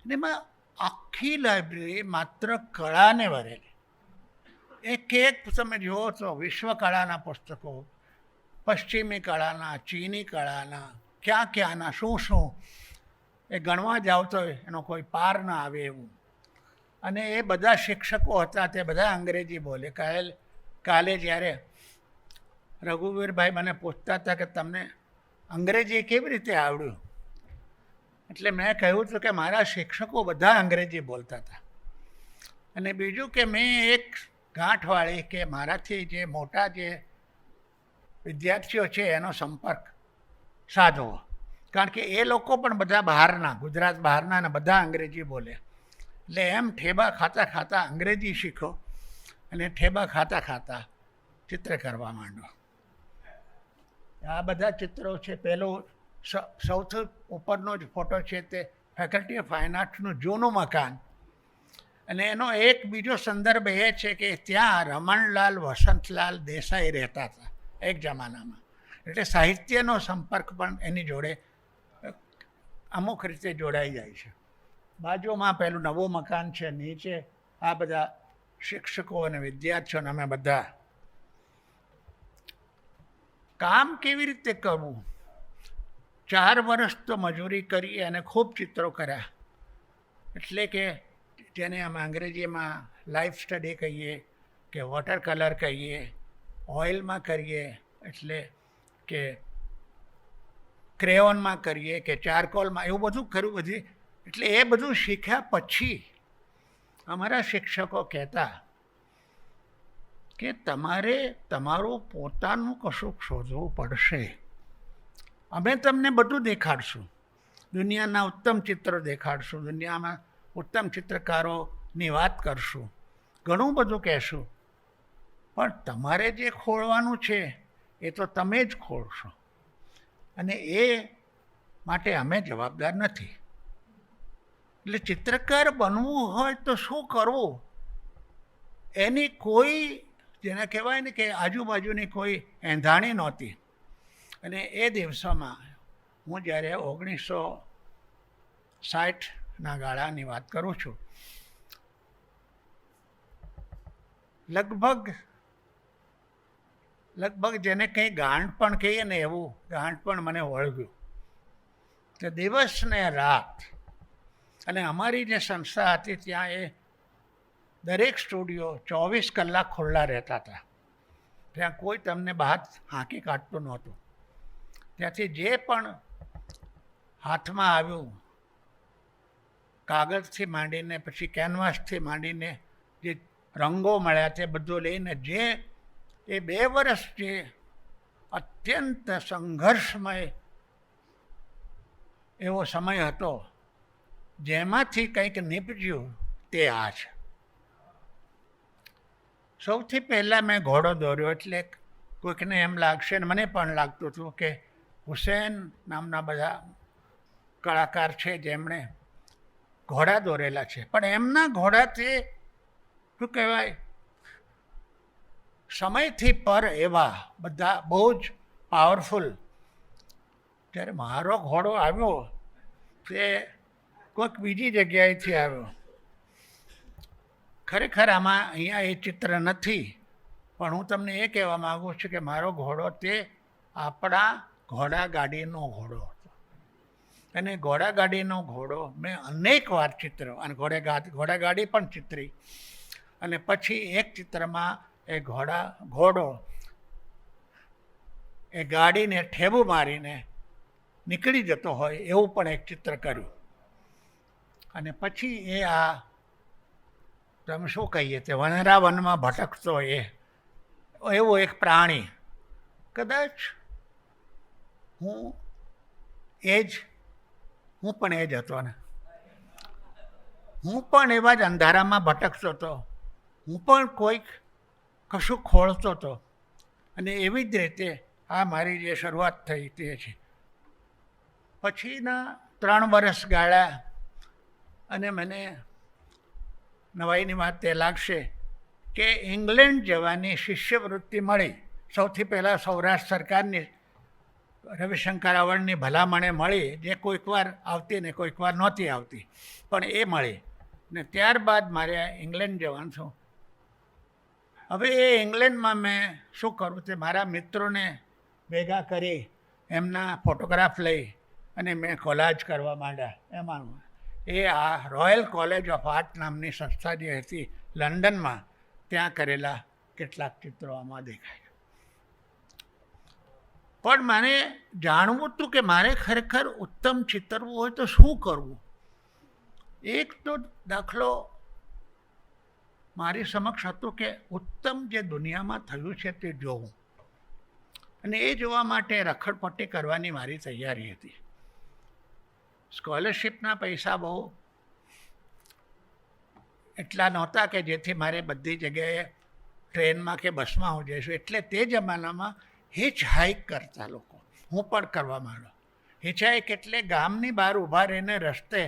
અને એમાં આખી લાઇબ્રેરી માત્ર કળાને ભરેલી. એક તમે જુઓ તો વિશ્વ કળાના પુસ્તકો, પશ્ચિમી કળાના, ચીની કળાના, ક્યાંના શું એ ગણવા જાવ તો એનો કોઈ પાર ના આવે એવું. અને એ બધા શિક્ષકો હતા તે બધા અંગ્રેજી બોલે. કાલે જ્યારે રઘુવીરભાઈ મને પૂછતા હતા કે તમને અંગ્રેજી કેવી રીતે આવડ્યું, એટલે મેં કહ્યું હતું કે મારા શિક્ષકો બધા અંગ્રેજી બોલતા હતા. અને બીજું કે મેં એક ગાંઠવાળી કે મારાથી જે મોટા જે વિદ્યાર્થીઓ છે એનો સંપર્ક સાધવો. કારણ કે એ લોકો પણ બધા બહારના, ગુજરાત બહારના, અને બધા અંગ્રેજી બોલે. એટલે એમ ઠેબા ખાતા ખાતા અંગ્રેજી શીખો, અને ઠેબા ખાતા ખાતા ચિત્ર કરવા માંડો. આ બધા ચિત્રો છે. પહેલું સૌથી ઉપરનો જ ફોટો છે તે ફેકલ્ટી ઓફ ફાઇન આર્ટ્સનું જૂનું મકાન, અને એનો એક બીજો સંદર્ભ એ છે કે ત્યાં રમણલાલ વસંતલાલ દેસાઈ રહેતા હતા એક જમાનામાં. એટલે સાહિત્યનો સંપર્ક પણ એની જોડે અમુક રીતે જોડાઈ જાય છે. બાજુમાં પેલું નવું મકાન છે, નીચે આ બધા શિક્ષકો અને વિદ્યાર્થીઓને અમે બધા. કામ કેવી રીતે કરવું? 4 વર્ષ તો મજૂરી કરી અને ખૂબ ચિત્રો કર્યા. એટલે કે જેને અમે અંગ્રેજીમાં લાઈફ સ્ટડી કહીએ કે વોટર કલર કહીએ, ઓઇલમાં કરીએ એટલે કે ક્રેયોનમાં કરીએ કે ચારકોલમાં, એવું બધું ખરું બધી. એટલે એ બધું શીખ્યા પછી અમારા શિક્ષકો કહેતા કે તમારે તમારું પોતાનું કશુંક શોધવું પડશે. અમે તમને બધું દેખાડશું, દુનિયાના ઉત્તમ ચિત્રો દેખાડશું, દુનિયામાં ઉત્તમ ચિત્રકારોની વાત કરશું, ઘણું બધું કહેશું, પણ તમારે જે ખોળવાનું છે એ તો તમે જ ખોળશો, અને એ માટે અમે જવાબદાર નથી. એટલે ચિત્રકાર બનવું હોય તો શું કરવું એની કોઈ, જેને કહેવાય ને કે આજુબાજુની કોઈ એંધાણી નહોતી. અને એ દિવસોમાં હું જ્યારે 1960ના ગાળાની વાત કરું છું, લગભગ જેને કંઈ ગાંઠ પણ કહીએ ને એવું ગાંઠ પણ મને વળગ્યું કે દિવસ ને રાત. અને અમારી જે સંસ્થા હતી ત્યાં એ દરેક સ્ટુડિયો 24 કલાક ખુલ્લા રહેતા હતા. ત્યાં કોઈ તમને બહાર હાંકી કાઢતું નહોતું. ત્યાંથી જે પણ હાથમાં આવ્યું, કાગળથી માંડીને પછી કેનવાસથી માંડીને જે રંગો મળ્યા તે બધું લઈને, જે એ 2 વર્ષ જે અત્યંત સંઘર્ષમય એવો સમય હતો, જેમાંથી કંઈક નીપજ્યું તે આ છે. સૌથી પહેલાં મેં ઘોડો દોર્યો. એટલે કોઈકને એમ લાગશે, ને મને પણ લાગતું હતું કે હુસેન નામના બધા કલાકાર છે જેમણે ઘોડા દોરેલા છે, પણ એમના ઘોડા તે શું કહેવાય સમયથી પર એવા બધા બહુ જ પાવરફુલ. જ્યારે મારો ઘોડો આવ્યો તે કોઈક બીજી જગ્યાએથી આવ્યો. ખરેખર આમાં અહીંયા એ ચિત્ર નથી, પણ હું તમને એ કહેવા માગું છું કે મારો ઘોડો તે આપણા ઘોડાગાડીનો ઘોડો હતો. અને ઘોડાગાડીનો ઘોડો મેં અનેક વાર ચિત્રો, અને ઘોડાગાડી પણ ચિતરી. અને પછી એક ચિત્રમાં એ ઘોડો એ ગાડીને ઠેબુ મારીને નીકળી જતો હોય એવું પણ એક ચિત્ર કર્યું. અને પછી એ આ તમે શું કહીએ તે વનરાવનમાં ભટકતો એવો એક પ્રાણી, કદાચ હું પણ એ જ હતો ને. હું પણ એવા જ અંધારામાં ભટકતો હતો, હું પણ કોઈક કશું ખોળતો હતો. અને એવી જ રીતે આ મારી જે શરૂઆત થઈ તે છે. પછીના 3 વર્ષ ગાળ્યા અને મને નવાઈની વાત તે લાગશે કે ઇંગ્લેન્ડ જવાની શિષ્યવૃત્તિ મળી. સૌથી પહેલાં સૌરાષ્ટ્ર સરકારની રવિશંકર રાવળની ભલામણે મળી, જે કોઈક વાર આવતી ને કોઈક વાર નહોતી આવતી, પણ એ મળી. ને ત્યારબાદ મારે ઇંગ્લેન્ડ જવાનું છું. હવે એ ઇંગ્લેન્ડમાં મેં શું કરું તે મારા મિત્રોને ભેગા કરી એમના ફોટોગ્રાફ લઈ અને મેં કોલાજ કરવા માંડ્યા. એમાં એ આ રોયલ કોલેજ ઓફ આર્ટ નામની સંસ્થા જે હતી લંડનમાં, ત્યાં કરેલા કેટલાક ચિત્રો આમાં દેખાય. પણ મને જાણવું હતું કે મારે ખરેખર ઉત્તમ ચિતરવું હોય તો શું કરવું. એક તો દાખલો મારી સમક્ષ હતો કે ઉત્તમ જે દુનિયામાં થયું છે તે જોવું, અને એ જોવા માટે રખડપટ્ટી કરવાની મારી તૈયારી હતી. સ્કોલરશિપના પૈસા બહુ એટલા નહોતા કે જેથી મારે બધી જગ્યાએ ટ્રેનમાં કે બસમાં હું જઈશું. એટલે તે જમાનામાં હિચ હાઇક કરતા લોકો, હું પણ કરવા માંડ્યો. હિચ હાઇક એટલે ગામની બહાર ઊભા રહીને રસ્તે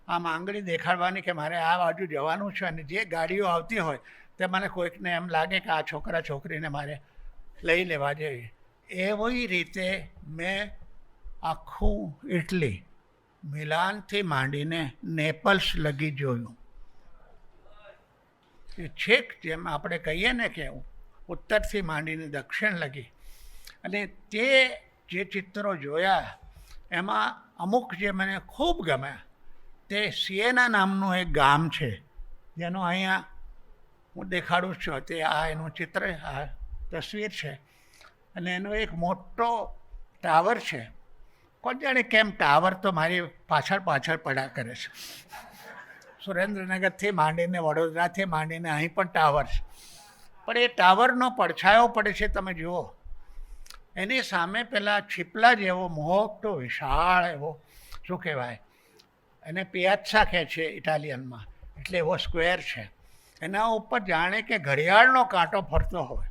આમ આંગળી દેખાડવાની કે મારે આ બાજુ જવાનું છે, અને જે ગાડીઓ આવતી હોય તે મને કોઈકને એમ લાગે કે આ છોકરા છોકરીને મારે લઈ લેવા જોઈએ. એવી રીતે મેં આખું ઇટલી મિલાનથી માંડીને નેપલ્સ લગી જોયું. એ છેક જેમ આપણે કહીએ ને કે ઉત્તરથી માંડીને દક્ષિણ લગી. અને તે જે ચિત્રો જોયા એમાં અમુક જે મને ખૂબ ગમ્યા તે સિએના નામનું એક ગામ છે, જેનો અહીંયા હું દેખાડું છું. તે આ એનું ચિત્ર, આ તસવીર છે, અને એનો એક મોટો ટાવર છે. કોણ જાણે કેમ ટાવર તો મારી પાછળ પાછળ પડ્યા કરે છે. સુરેન્દ્રનગરથી માંડીને વડોદરાથી માંડીને અહીં પણ ટાવર છે, પણ એ ટાવરનો પડછાયો પડે છે, તમે જુઓ. એની સામે પેલા છીપલા જેવો મોટો વિશાળ એવો શું કહેવાય એને પિયાત્સા કહે છે ઇટાલિયનમાં, એટલે એવો સ્ક્વેર છે. એના ઉપર જાણે કે ઘડિયાળનો કાંટો ફરતો હોય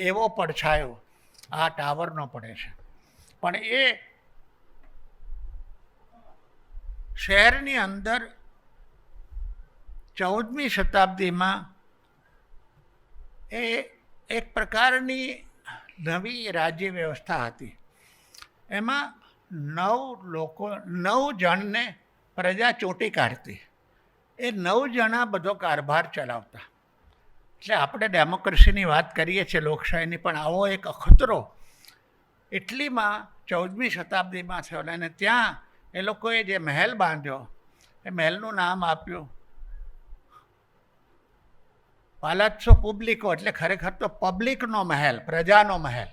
એવો પડછાયો આ ટાવરનો પડે છે. પણ એ શહેરની અંદર 14મી શતાબ્દીમાં એ એક પ્રકારની નવી રાજ્ય વ્યવસ્થા હતી. એમાં 9 જણને પ્રજા ચૂંટી કાઢતી. એ 9 જણા બધો કારભાર ચલાવતા. એટલે આપણે ડેમોક્રેસીની વાત કરીએ છીએ, લોકશાહીની, પણ આવો એક અખતરો ઇટલીમાં 14મી શતાબ્દીમાં થયો. અને ત્યાં એ લોકોએ જે મહેલ બાંધ્યો એ મહેલનું નામ આપ્યું પાલાત્સો પુબ્લિકો, એટલે ખરેખર તો પબ્લિકનો મહેલ, પ્રજાનો મહેલ.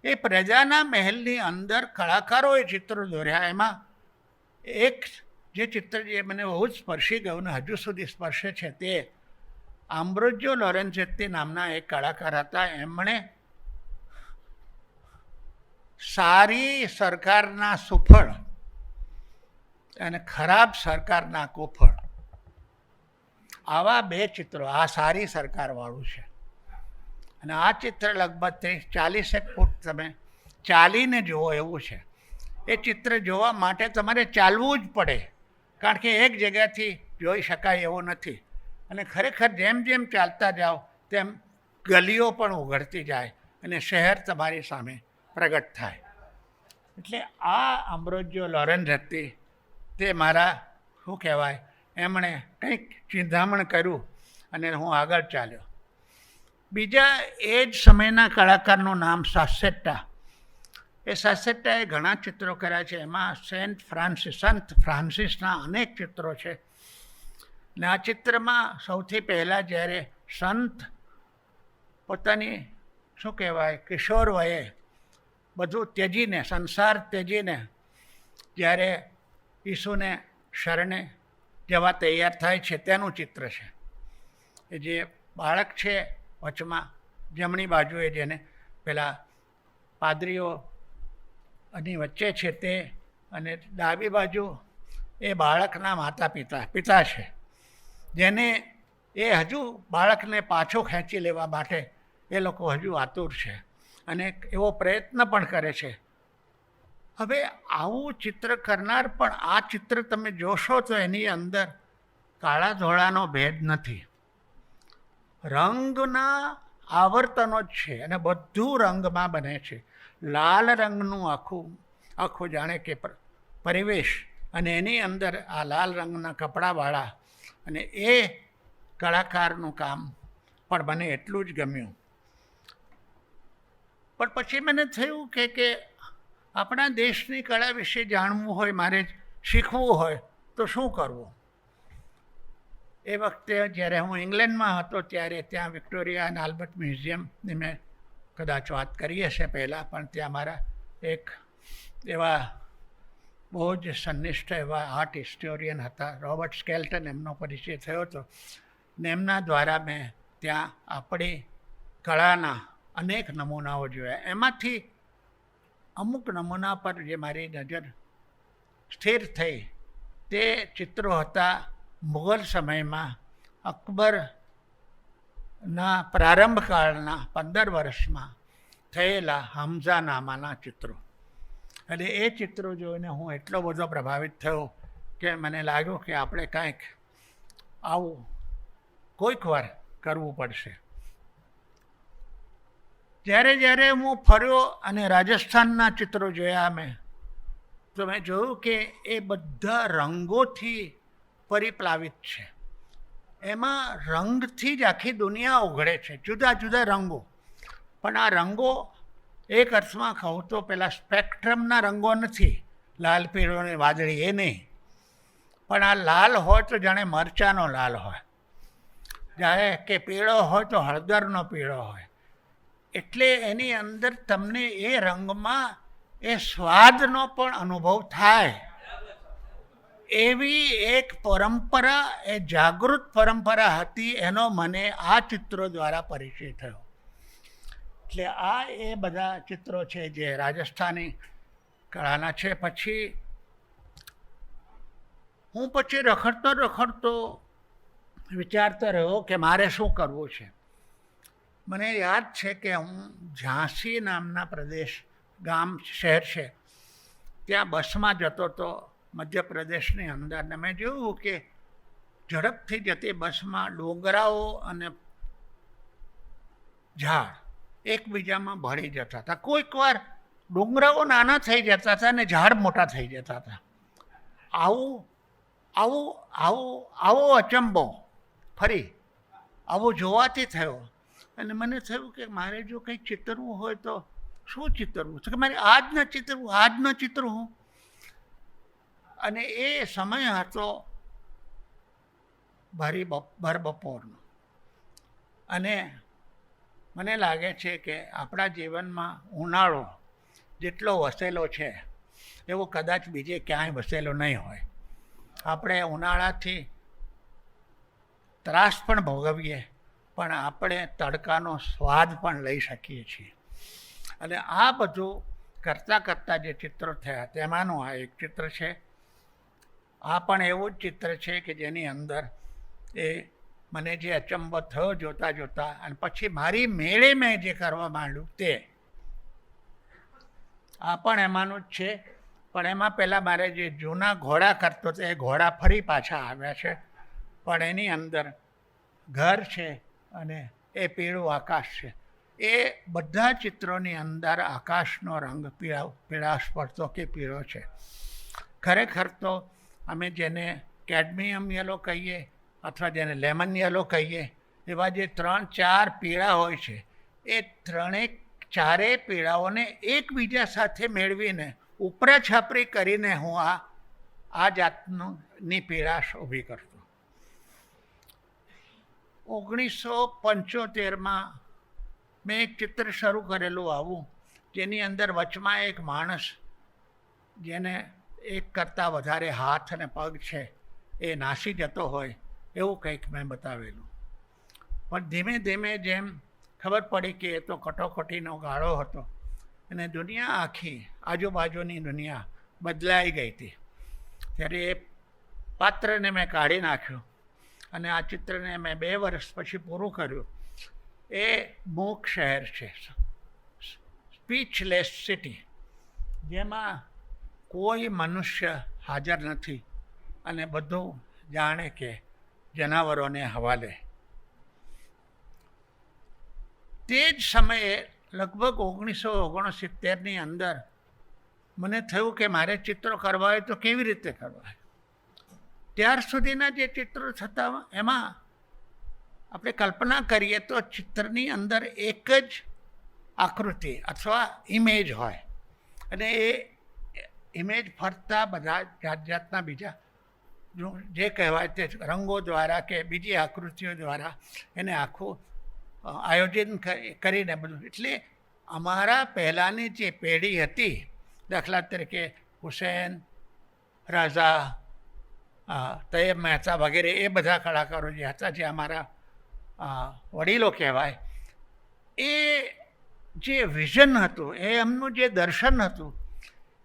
એ પ્રજાના મહેલની અંદર કલાકારોએ ચિત્રો દોર્યા. એમાં એક જે ચિત્ર જે મને બહુ જ સ્પર્શી ગયું ને હજુ સુધી સ્પર્શે છે તે આમ્બ્રોઝિયો લોરેન્ઝેત્તી નામના એક કલાકાર હતા. એમણે સારી સરકારના સુફળ અને ખરાબ સરકારના કુફળ, આવા 2 ચિત્રો. આ સારી સરકારવાળું છે, અને આ ચિત્ર લગભગ 30-40 ફૂટ તમે ચાલીને જુઓ એવું છે. એ ચિત્ર જોવા માટે તમારે ચાલવું જ પડે, કારણ કે એક જગ્યાથી જોઈ શકાય એવું નથી. અને ખરેખર જેમ જેમ ચાલતા જાઓ તેમ ગલીઓ પણ ઉઘડતી જાય અને શહેર તમારી સામે પ્રગટ થાય. એટલે આ આમ્બ્રોઝિયો લોરેન્ઝેત્તી તે મારા શું કહેવાય એમણે કંઈક ચિંતામણ કર્યું અને હું આગળ ચાલ્યો. બીજા એ જ સમયના કલાકારનું નામ સાસેટ્ટા. એ સાસેટ્ટાએ ઘણા ચિત્રો કર્યા છે. એમાં સંત ફ્રાન્સિસના અનેક ચિત્રો છે. ને આ ચિત્રમાં સૌથી પહેલાં જ્યારે સંત પોતાની શું કહેવાય કિશોર વયે બધું ત્યજીને, સંસાર ત્યજીને જ્યારે ઈસુને શરણે જવા તૈયાર થાય છે તેનું ચિત્ર છે. એ જે બાળક છે વચમાં જમણી બાજુએ, જેને પેલા પાદરીઓની વચ્ચે છે તે, અને ડાબી બાજુ એ બાળકના માતા પિતા છે, જેને એ હજુ બાળકને પાછો ખેંચી લેવા માટે એ લોકો હજુ આતુર છે અને એવો પ્રયત્ન પણ કરે છે. હવે આવું ચિત્ર કરનાર પણ આ ચિત્ર તમે જોશો તો એની અંદર કાળા ધોળાનો ભેદ નથી, રંગના આવર્તનો જ છે, અને બધું રંગમાં બને છે. લાલ રંગનું આખું જાણે કે પરિવેશ, અને એની અંદર આ લાલ રંગના કપડાવાળા, અને એ કલાકારનું કામ પણ મને એટલું જ ગમ્યું. પણ પછી મને થયું કે આપણા દેશની કળા વિશે જાણવું હોય, મારે શીખવું હોય તો શું કરવું. એ વખતે જ્યારે હું ઇંગ્લેન્ડમાં હતો ત્યારે ત્યાં વિક્ટોરિયા અને આલ્બર્ટ મ્યુઝિયમની મેં કદાચ વાત કરી હશે પહેલાં, પણ ત્યાં મારા એક એવા બહુ જ સંનિષ્ઠ એવા આર્ટ હિસ્ટોરિયન હતા, રોબર્ટ સ્કેલ્ટન, એમનો પરિચય થયો હતો. ને એમના દ્વારા મેં ત્યાં આપણી કળાના અનેક નમૂનાઓ જોયા. એમાંથી અમુક નમૂના પર જે મારી નજર સ્થિર થઈ તે ચિત્રો હતા મુગલ સમયમાં અકબરના પ્રારંભકાળના 15 વર્ષમાં થયેલા હમઝાનામાના ચિત્રો. અને એ ચિત્રો જોઈને હું એટલો બધો પ્રભાવિત થયો કે મને લાગ્યું કે આપણે કાંઈક આવું કોઈક વાર કરવું પડશે. જ્યારે હું ફર્યો અને રાજસ્થાનના ચિત્રો જોયા મેં, તો મેં જોયું કે એ બધા રંગોથી પરિપ્લાવિત છે. એમાં રંગથી જ આખી દુનિયા ઉઘડે છે, જુદા જુદા રંગો. પણ આ રંગો એક અર્થમાં કહું તો પેલા સ્પેક્ટ્રમના રંગો નથી, લાલ, પીળો ને વાદળી, એ નહીં. પણ આ લાલ હોય તો જાણે મરચાંનો લાલ હોય, જાણે કે પીળો હોય તો હળદરનો પીળો હોય. એટલે એની અંદર તમને એ રંગમાં એ સ્વાદનો પણ અનુભવ થાય. એવી એક પરંપરા, એ જાગૃત પરંપરા હતી, એનો મને આ ચિત્રો દ્વારા પરિચય થયો. એટલે આ એ બધા ચિત્રો છે જે રાજસ્થાની કળાના છે. પછી હું રખડતો વિચારતો રહ્યો કે મારે શું કરવું છે. મને યાદ છે કે હું ઝાંસી નામના પ્રદેશ, ગામ, શહેર છે, ત્યાં બસમાં જતો હતો મધ્યપ્રદેશની અંદર. ને મેં જોયું કે ઝડપથી જતી બસમાં ડોંગરાઓ અને ઝાડ એકબીજામાં ભળી જતા હતા. કોઈક વાર ડુંગરાઓ નાના થઈ જતા હતા અને ઝાડ મોટા થઈ જતા હતા. આવો અચંબો ફરી આવું જોવાથી થયો. અને મને થયું કે મારે જો કંઈક ચિતરવું હોય તો શું ચિતરવું? તો કે મારે આજ ન ચિતરવું. અને એ સમય હતો ભર બપોરનો. અને મને લાગે છે કે આપણા જીવનમાં ઉનાળો જેટલો વસેલો છે એવો કદાચ બીજે ક્યાંય વસેલો નહીં હોય. આપણે ઉનાળાથી ત્રાસ પણ ભોગવીએ, પણ આપણે તડકાનો સ્વાદ પણ લઈ શકીએ છીએ. અને આ બધું કરતાં જે ચિત્રો થયા તેમાંનું આ એક ચિત્ર છે. આ પણ એવું જ ચિત્ર છે કે જેની અંદર એ મને જે અચંબો થયો જોતા અને પછી મારી મેળે મેં જે કરવા માંડ્યું તે. આ પણ એમાંનું જ છે. પણ એમાં પહેલાં મારે જે જૂના ઘોડા કરતો હતો એ ઘોડા ફરી પાછા આવ્યા છે. પણ એની અંદર ઘર છે અને એ પીળું આકાશ છે. એ બધા ચિત્રોની અંદર આકાશનો રંગ પીળાશ પડતો કે પીળો છે. ખરેખર તો અમે જેને કેડમિયમ યલો કહીએ અથવા જેને લેમન યલો કહીએ, એવા જે 3-4 પીળા હોય છે, એ ચારેય પીળાઓને એકબીજા સાથે મેળવીને ઉપરા છાપરી કરીને હું આ જાતની પીળાશ ઊભી કરતો. 1975માં મેં એક ચિત્ર શરૂ કરેલું આવું, જેની અંદર વચમાં એક માણસ જેને એક કરતાં વધારે હાથ અને પગ છે એ નાસી જતો હોય એવું કંઈક મેં બતાવેલું. પણ ધીમે ધીમે જેમ ખબર પડી કે એ તો કટોકટીનો ગાળો હતો અને દુનિયા આખી આજુબાજુની દુનિયા બદલાઈ ગઈ હતી, ત્યારે એ પાત્રને મેં કાઢી નાખ્યું અને આ ચિત્રને મેં 2 વર્ષ પછી પૂરું કર્યું. એ મૂક શહેર છે, સ્પીચલેસ સિટી, જેમાં કોઈ મનુષ્ય હાજર નથી અને બધું જાણે કે જનાવરોને હવાલે. તે જ સમયે લગભગ 1969ની અંદર મને થયું કે મારે ચિત્રો કરવા હોય તો કેવી રીતે કરવા. ત્યાર સુધીના જે ચિત્રો થતા એમાં આપણે કલ્પના કરીએ તો ચિત્રની અંદર એક જ આકૃતિ અથવા ઇમેજ હોય અને એ ઇમેજ ફરતા બધા જાતના બીજા જે કહેવાય તે રંગો દ્વારા કે બીજી આકૃતિઓ દ્વારા એને આખું આયોજન કરીને બધું. એટલે અમારા પહેલાંની જે પેઢી હતી, દાખલા તરીકે હુસેન, રાઝા, તૈયબ મહેતા વગેરે, એ બધા કલાકારો જે હતા, જે અમારા વડીલો કહેવાય, એ જે વિઝન હતું, એ એમનું જે દર્શન હતું,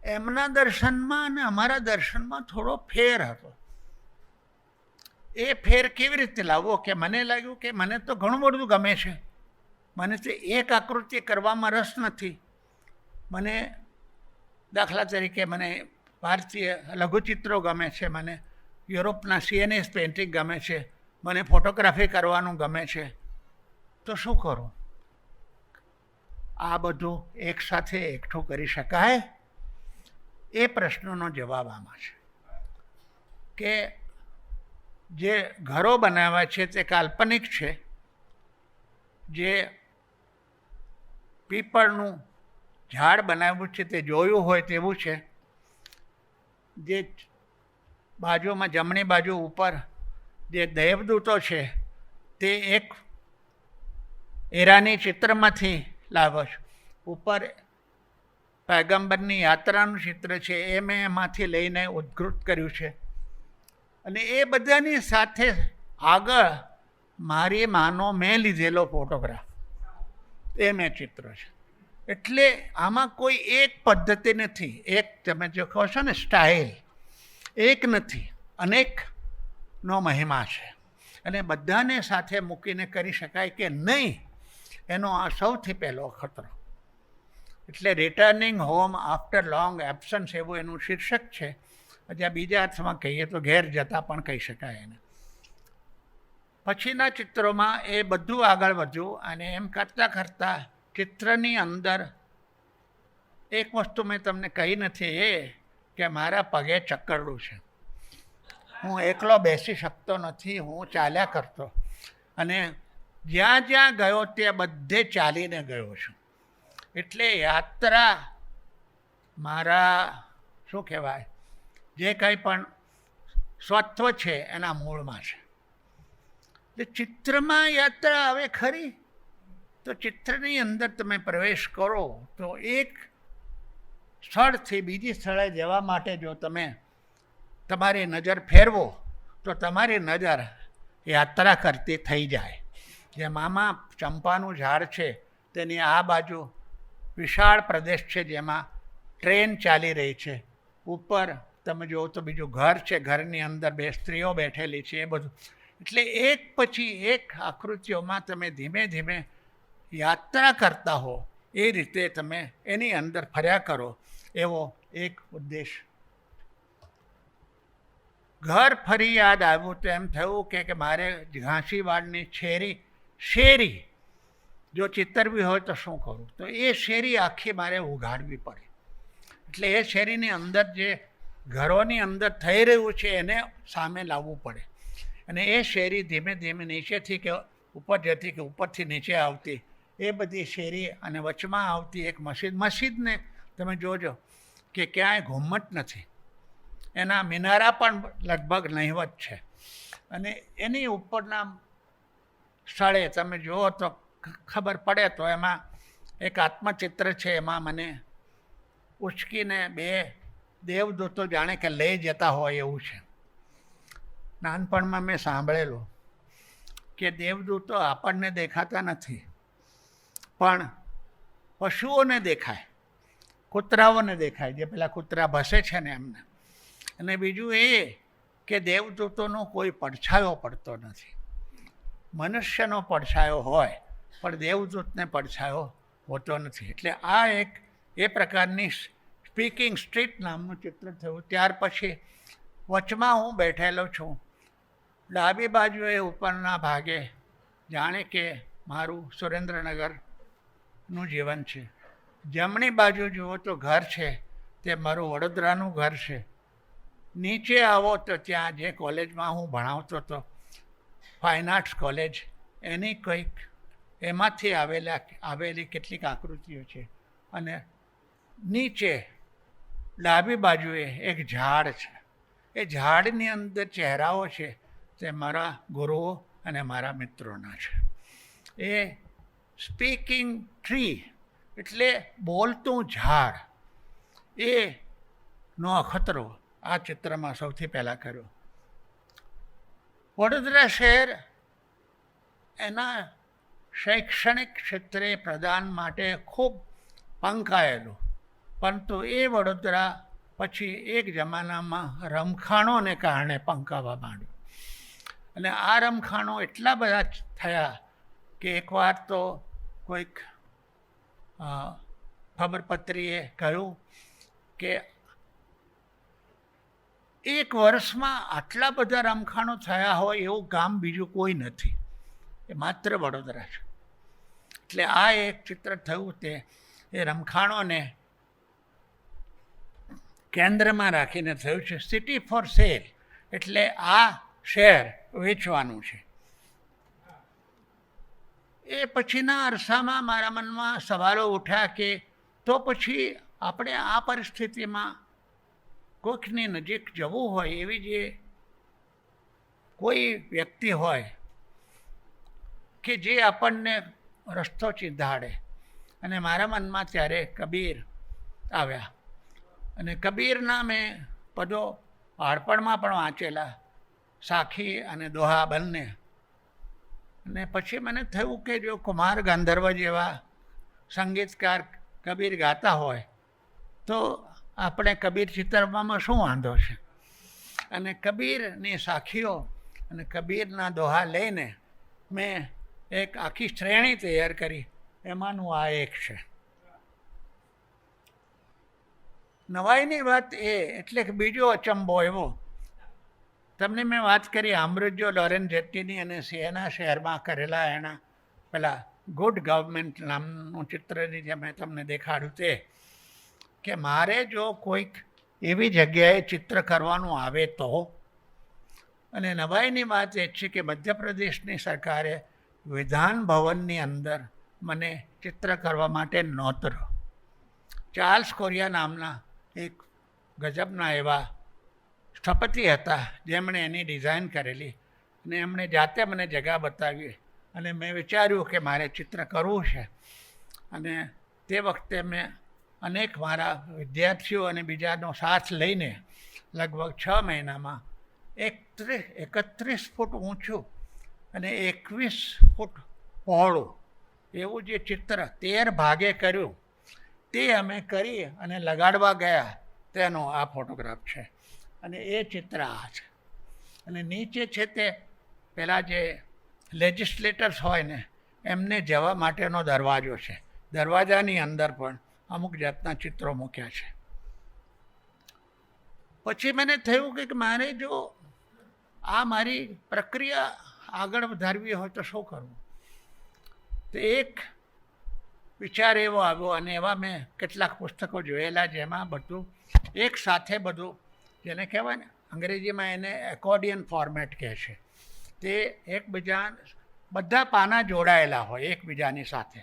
એમના દર્શનમાં અને અમારા દર્શનમાં થોડો ફેર હતો. એ ફેર કેવી રીતે લાવવો કે મને લાગ્યું કે મને તો ઘણું બધું ગમે છે, મને તો એક આકૃતિ કરવામાં રસ નથી. મને દાખલા તરીકે મને ભારતીય લઘુચિત્રો ગમે છે, મને યુરોપના સિએનએસ પેઇન્ટિંગ ગમે છે, મને ફોટોગ્રાફી કરવાનું ગમે છે, તો શું કરું? આ બધું એકસાથે એકઠું કરી શકાય? એ પ્રશ્નનો જવાબ આમાં છે કે જે ઘરો બનાવ્યા છે તે કાલ્પનિક છે, જે પીપળનું ઝાડ બનાવ્યું છે તે જોયું હોય તેવું છે, જે બાજુમાં જમણી બાજુ ઉપર જે દેવદૂતો છે તે એક ઈરાની ચિત્રમાંથી લાવ્યો છું. ઉપર પૈગંબરની યાત્રાનું ચિત્ર છે, એ મેં એમાંથી લઈને ઉદ્ઘૃત કર્યું છે. અને એ બધાની સાથે આગળ મારી માનો મેં લીધેલો ફોટોગ્રાફ, એ મેં ચિત્ર છે. એટલે આમાં કોઈ એક પદ્ધતિ નથી, એક તમે જો કહો છો ને સ્ટાઇલ, એક નથી, અનેકનો મહિમા છે. અને બધાને સાથે મૂકીને કરી શકાય કે નહીં, એનો આ સૌથી પહેલો ખતરો. એટલે returning home after long absence એવું એનું શીર્ષક છે. હજી બીજા અર્થમાં કહીએ તો ઘેર જતા પણ કહી શકાય એને. પછીના ચિત્રોમાં એ બધું આગળ વધ્યું અને એમ કરતાં કરતાં ચિત્રની અંદર એક વસ્તુ મેં તમને કહી નથી, એ કે મારા પગે ચક્કરડું છે. હું એકલો બેસી શકતો નથી, હું ચાલ્યા કરતો. અને જ્યાં જ્યાં ગયો ત્યાં બધે ચાલીને ગયો છું. એટલે યાત્રા મારા શું કહેવાય, જે કંઈ પણ સ્વત્વ છે એના મૂળમાં છે. એટલે ચિત્રમાં યાત્રા આવે ખરી, તો ચિત્રની અંદર તમે પ્રવેશ કરો તો એક સ્થળથી બીજી સ્થળે જવા માટે જો તમે તમારી નજર ફેરવો તો તમારી નજર યાત્રા કરતી થઈ જાય. જેમ આમાં ચંપાનું ઝાડ છે તેની આ બાજુ વિશાળ પ્રદેશ છે જેમાં ટ્રેન ચાલી રહી છે. ઉપર તમે જુઓ તો બીજું ઘર છે, ઘરની અંદર બે સ્ત્રીઓ બેઠેલી છે, એ બધું. એટલે એક પછી એક આકૃતિઓમાં તમે ધીમે ધીમે યાત્રા કરતા હો, એ રીતે તમે એની અંદર ફર્યા કરો, એવો એક ઉદ્દેશ. ઘર ફરી યાદ આવ્યું તો એમ થયું કે મારે ઘાંસીવાડની શેરી જો ચિતરવી હોય તો શું કરું? તો એ શેરી આખી મારે ઉઘાડવી પડે. એટલે એ શેરીની અંદર જે ઘરોની અંદર થઈ રહ્યું છે એને સામે લાવવું પડે. અને એ શેરી ધીમે ધીમે નીચેથી કે ઉપર જતી કે ઉપરથી નીચે આવતી, એ બધી શેરી અને વચમાં આવતી એક મસ્જિદને તમે જોજો કે ક્યાંય ઘુમ્મટ નથી, એના મિનારા પણ લગભગ નહિવત છે. અને એની ઉપરના સ્થળે તમે જુઓ તો ખબર પડે તો એમાં એક આત્મચિત્ર છે, એમાં મને ઉચકીને બે દેવદૂતો જાણે કે લઈ જતા હોય એવું છે. નાનપણમાં મેં સાંભળેલું કે દેવદૂતો આપણને દેખાતા નથી, પણ પશુઓને દેખાય, કૂતરાઓને દેખાય, જે પેલા કૂતરા ભસે છે ને એમને. અને બીજું એ કે દેવદૂતોનો કોઈ પડછાયો પડતો નથી. મનુષ્યનો પડછાયો હોય પણ દેવદૂતને પડછાયો હોતો નથી. એટલે આ એક એ પ્રકારની સ્પીકિંગ સ્ટ્રીટ નામનું ચિત્ર થયું. ત્યાર પછી વચમાં હું બેઠેલો છું. ડાબી બાજુએ ઉપરના ભાગે જાણે કે મારું સુરેન્દ્રનગરનું જીવન છે. જમણી બાજુ જુઓ તો ઘર છે, તે મારું વડોદરાનું ઘર છે. નીચે આવો તો ત્યાં જે કોલેજમાં હું ભણાવતો હતો, ફાઇન આર્ટ્સ કોલેજ, એની કંઈક એમાંથી આવેલી કેટલીક આકૃતિઓ છે. અને નીચે ડાબી બાજુએ એક ઝાડ છે. એ ઝાડની અંદર ચહેરાઓ છે, તે મારા ગુરુઓ અને મારા મિત્રોના છે. એ સ્પીકિંગ ટ્રી એટલે બોલતું ઝાડ, એનો અખતરો આ ચિત્રમાં સૌથી પહેલાં કર્યો. વડોદરા શહેર એના શૈક્ષણિક ક્ષેત્રે પ્રદાન માટે ખૂબ પંકાયેલું, પરંતુ એ વડોદરા પછી એક જમાનામાં રમખાણોને કારણે પંકાવા માંડ્યું. અને આ રમખાણો એટલા બધા થયા કે એકવાર તો કોઈક ખબરપત્રીએ કહ્યું કે એક વર્ષમાં આટલા બધા રમખાણો થયા હોય એવું ગામ બીજું કોઈ નથી, એ માત્ર વડોદરા છે. એટલે આ એક ચિત્ર થયું તે એ રમખાણોને કેન્દ્રમાં રાખીને થયું છે. સિટી ફોર સેલ એટલે આ શહેર વેચવાનું છે. એ પછીના અરસામાં મારા મનમાં સવાલો ઉઠ્યા કે તો પછી આપણે આ પરિસ્થિતિમાં કોઈકની નજીક જવું હોય, એવી જે કોઈ વ્યક્તિ હોય કે જે આપણને રસ્તો ચીંધાડે. અને મારા મનમાં ત્યારે કબીર આવ્યા. અને કબીરના મેં પદો બાળપણમાં પણ વાંચેલા, સાખી અને દોહા બંને. અને પછી મને થયું કે જો કુમાર ગાંધર્વ જેવા સંગીતકાર કબીર ગાતા હોય તો આપણે કબીર ચિત્રમાં શું વાંધો છે. અને કબીરની સાખીઓ અને કબીરના દોહા લઈને મેં એક આખી શ્રેણી તૈયાર કરી, એમાંનું આ એક છે. નવાઈની વાત એ એટલે કે બીજો અચંબો એવો, તમને મેં વાત કરી અમૃજો લોરેન જેટ્ટીની અને સિએના શહેરમાં કરેલા એના પેલા ગુડ ગવર્મેન્ટ નામનું ચિત્રની જે મેં તમને દેખાડ્યું તે, કે મારે જો કોઈક એવી જગ્યાએ ચિત્ર કરવાનું આવે તો. અને નવાઈની વાત એ છે કે મધ્યપ્રદેશની સરકારે વિધાન ભવનની અંદર મને ચિત્ર કરવા માટે નોતરો. ચાર્લ્સ કોરિયા નામના એક ગજબના એવા સ્થપતિ હતા જેમણે એની ડિઝાઇન કરેલી, અને એમણે જાતે મને જગા બતાવી. અને મેં વિચાર્યું કે મારે ચિત્ર કરવું છે. અને તે વખતે મેં અનેક મારા વિદ્યાર્થીઓ અને બીજાનો સાથ લઈને લગભગ 6 મહિનામાં 31 ફૂટ ઊંચું અને 21 ફૂટ પહોળું એવું જે ચિત્ર 13 ભાગે કર્યું તે અમે કરી અને લગાડવા ગયા. તેનો આ ફોટોગ્રાફ છે. અને એ ચિત્ર આ છે. અને નીચે છે તે પેલા જે લેજિસ્લેટર્સ હોય ને એમને જવા માટેનો દરવાજો છે. દરવાજાની અંદર પણ અમુક જાતના ચિત્રો મૂક્યા છે. પછી મને થયું કે મારે જો આ મારી પ્રક્રિયા આગળ વધારવી હોય તો શું કરવું. તો એક વિચાર એવો આવ્યો, અને એવા મેં કેટલાક પુસ્તકો જોયેલા જેમાં બધું એક સાથે બધું, જેને કહેવાય ને અંગ્રેજીમાં એને એકોર્ડિયન ફોર્મેટ કહે છે, તે એકબીજા બધા પાના જોડાયેલા હોય એકબીજાની સાથે.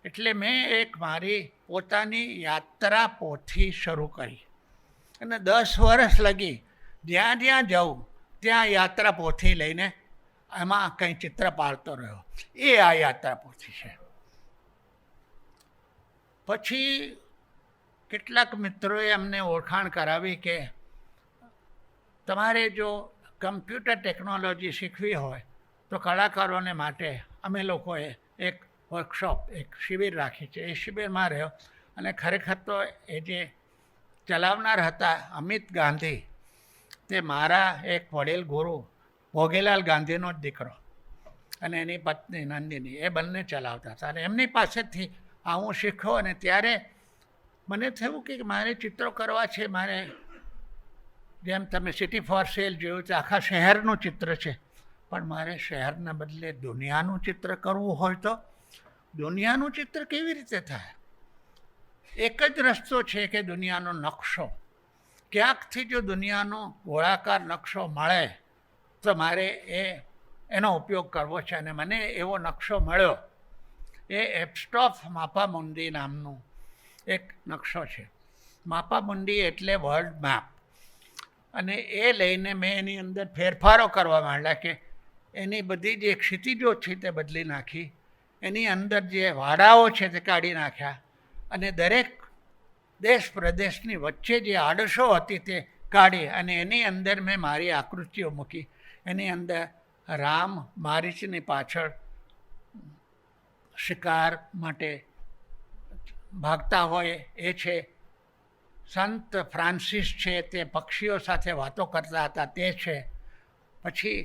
એટલે મેં એક મારી પોતાની યાત્રા પોથી શરૂ કરી અને 10 વર્ષ લગી જ્યાં જ્યાં જાઉં ત્યાં યાત્રા પોથી લઈને એમાં કંઈ ચિત્ર પાડતો રહ્યો. એ આ યાત્રા પોથી છે. પછી કેટલાક મિત્રોએ અમને ઓળખાણ કરાવી કે તમારે જો કમ્પ્યુટર ટેકનોલોજી શીખવી હોય તો કલાકારોને માટે અમે લોકોએ એક વર્કશોપ, એક શિબિર રાખી છે. એ શિબિરમાં રહ્યો. અને ખરેખર તો એ જે ચલાવનાર હતા અમિત ગાંધી, તે મારા એક વડીલ ગુરુ ભોગીલાલ ગાંધીનો જ દીકરો અને એની પત્ની નંદિની, એ બંને ચલાવતા હતા. અને એમની પાસેથી આ હું શીખ્યો. અને ત્યારે મને થયું કે મારે ચિત્રો કરવા છે. મારે જેમ તમે સિટી ફોર સેલ જોયું છે, આખા શહેરનું ચિત્ર છે, પણ મારે શહેરના બદલે દુનિયાનું ચિત્ર કરવું હોય તો દુનિયાનું ચિત્ર કેવી રીતે થાય. એક જ રસ્તો છે કે દુનિયાનો નકશો. ક્યાંકથી જો દુનિયાનો ગોળાકાર નકશો મળે તો મારે એનો ઉપયોગ કરવો છે. અને મને એવો નકશો મળ્યો. એ એપ્સ્ટોફ માપામુંડી નામનું એક નકશો છે. માપામુંડી એટલે વર્લ્ડ મેપ. અને એ લઈને મેં એની અંદર ફેરફારો કરવા માંડ્યા કે એની બધી જે ક્ષિતિજો છે તે બદલી નાખી, એની અંદર જે વાડાઓ છે તે કાઢી નાખ્યા, અને દરેક દેશ પ્રદેશની વચ્ચે જે આડશો હતી તે કાઢી અને એની અંદર મેં મારી આકૃતિઓ મૂકી. એની અંદર રામ મારીચની પાછળ શિકાર માટે ભાગતા હોય એ છે. સંત ફ્રાન્સિસ છે તે પક્ષીઓ સાથે વાતો કરતા હતા તે છે. પછી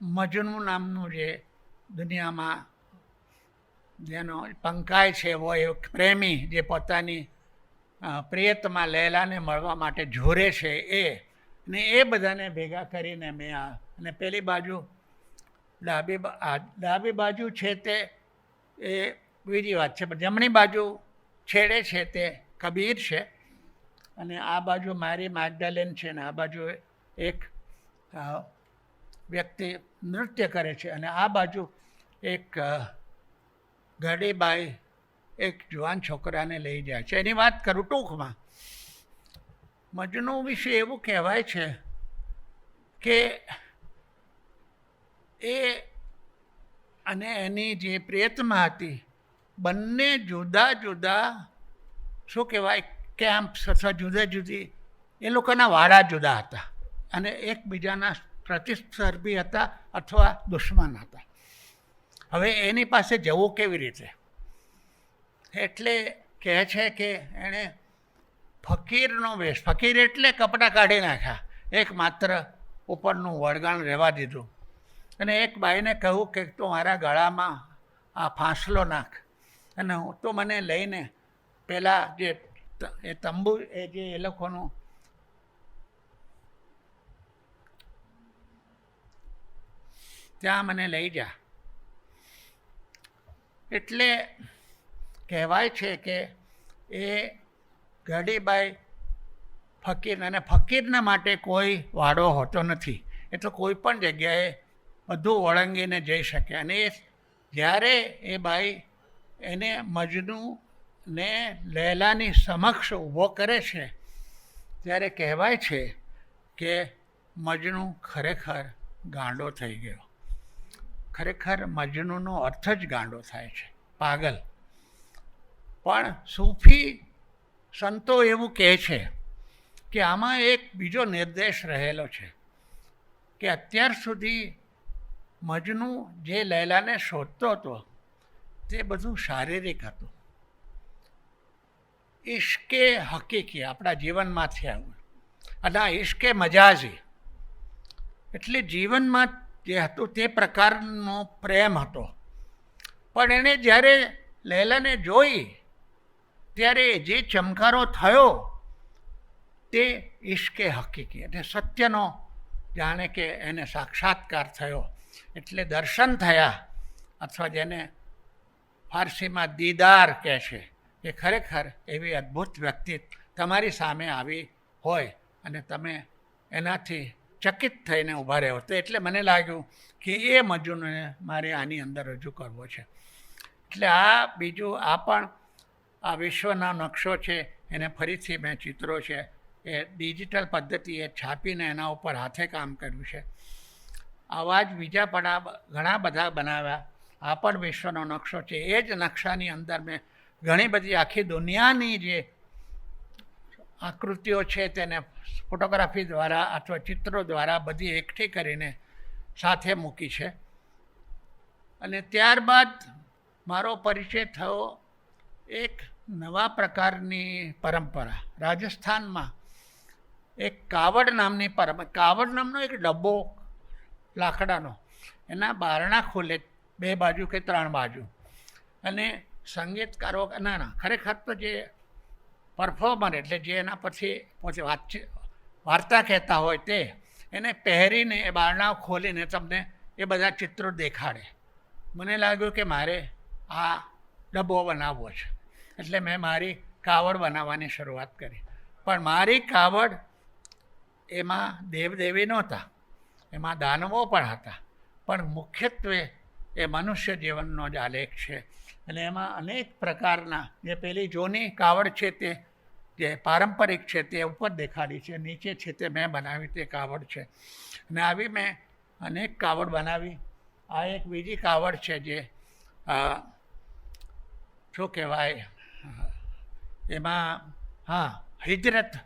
મજનુ નામનું જે દુનિયામાં જેનો પંકાય છે એવો એક પ્રેમી જે પોતાની પ્રિયતમા લૈલાને મળવા માટે ઝૂરે છે એ. ને એ બધાને ભેગા કરીને મેં અને પેલી બાજુ ડાબી બાજુ છે તે એ બીજી વાત છે, પણ જમણી બાજુ છેડે છે તે કબીર છે, અને આ બાજુ મારી માગદાલેન છે, અને આ બાજુ એક વ્યક્તિ નૃત્ય કરે છે, અને આ બાજુ એક ઘડીબાઈ એક જુવાન છોકરાને લઈ જાય છે. એની વાત કરું ટૂંકમાં. મજનુ વિશે એવું કહેવાય છે કે એ અને એની જે પ્રિયતમા હતી બંને જુદા જુદા શું કહેવાય કેમ્પ્સ અથવા જુદા જુદી એ લોકોના વાડા જુદા હતા અને એકબીજાના પ્રતિસ્પર્ધી હતા અથવા દુશ્મન હતા. હવે એની પાસે જવું કેવી રીતે? એટલે કહે છે કે એણે ફકીરનો વેશ, ફકીર એટલે કપડાં કાઢી નાખ્યા, એક માત્ર ઉપરનું વળગાણ રહેવા દીધું, અને એક બાઈને કહ્યું કે તું મારા ગળામાં આ ફાંસલો નાખ અને તો મને લઈને પેલા જે એ તંબુ એ જે એ લોકોનું ત્યાં મને લઈ જા. એટલે કહેવાય છે કે એ ઘડીબાઈ ફકીર, અને ફકીરના માટે કોઈ વાડો હોતો નથી, એ તો કોઈ પણ જગ્યાએ બધું ઓળંગીને જઈ શકે. અને એ જ્યારે એ બાઈ એને મજનૂને લૈલાની સમક્ષ ઊભો કરે છે ત્યારે કહેવાય છે કે મજનુ ખરેખર ગાંડો થઈ ગયો. ખરેખર મજનૂનો અર્થ જ ગાંડો થાય છે, પાગલ. પણ સૂફી સંતો એવું કહે છે કે આમાં એક બીજો નિર્દેશ રહેલો છે કે અત્યાર સુધી મજનુ જે લૈલાને શોધતો હતો તે બધું શારીરિક હતું. ઈશ્કે હકીકી આપણા જીવનમાંથી આવ્યું, અને આ ઈશ્કે મજાજી એટલે જીવનમાં જે હતું તે પ્રકારનો પ્રેમ હતો. પણ એણે જ્યારે લૈલાને જોઈ ત્યારે જે ચમકારો થયો તે ઈશ્કે હકીકી એટલે સત્યનો જાણે કે એને સાક્ષાત્કાર થયો, એટલે દર્શન થયા, અથવા જેને ફારસીમાં દીદાર કહે છે, કે ખરેખર એવી અદ્ભુત વ્યક્તિ તમારી સામે આવી હોય અને તમે એનાથી ચકિત થઈને ઊભા રહ્યો. તો એટલે મને લાગ્યું કે એ મજનૂને મારે આની અંદર રજૂ કરવો છે. એટલે આ બીજું આ પણ આ વિશ્વનો નકશો છે, એને ફરીથી મેં ચિત્રો છે એ ડિજિટલ પદ્ધતિએ છાપીને એના ઉપર હાથે કામ કર્યું છે. આવા જ બીજા પણ ઘણા બધા બનાવ્યા. આ પણ વિશ્વનો નકશો છે. એ જ નકશાની અંદર મેં ઘણી બધી આખી દુનિયાની જે આકૃતિઓ છે તેને ફોટોગ્રાફી દ્વારા અથવા ચિત્રો દ્વારા બધી એકઠી કરીને સાથે મૂકી છે. અને ત્યારબાદ મારો પરિચય થયો એક નવા પ્રકારની પરંપરા. રાજસ્થાનમાં એક કાવડ નામની કાવડ નામનો એક ડબ્બો લાકડાનો, એના બારણા ખોલે 2 બાજુ કે 3 બાજુ, અને સંગીતકારો ના ખરેખર તો જે પરફોર્મર એટલે જે એના પછી પોતે વાર્તા કહેતા હોય તે એને પહેરીને એ બારણાઓ ખોલીને તમને એ બધા ચિત્રો દેખાડે. મને લાગ્યું કે મારે આ ડબ્બો બનાવવો છે, એટલે મેં મારી કાવડ બનાવવાની શરૂઆત કરી. પણ મારી કાવડ એમાં દેવદેવી નહોતા, એમાં દાનવો પણ હતા, પણ મુખ્યત્વે એ મનુષ્ય જીવનનો જ આલેખ છે. અને એમાં અનેક પ્રકારના જે પેલી જૂની કાવડ છે તે જે પારંપરિક છે તે ઉપર દેખાડી છે, નીચે છે તે મેં બનાવી તે કાવડ છે. અને આવી મેં અનેક કાવડ બનાવી. આ એક બીજી કાવડ છે જે શું કહેવાય એમાં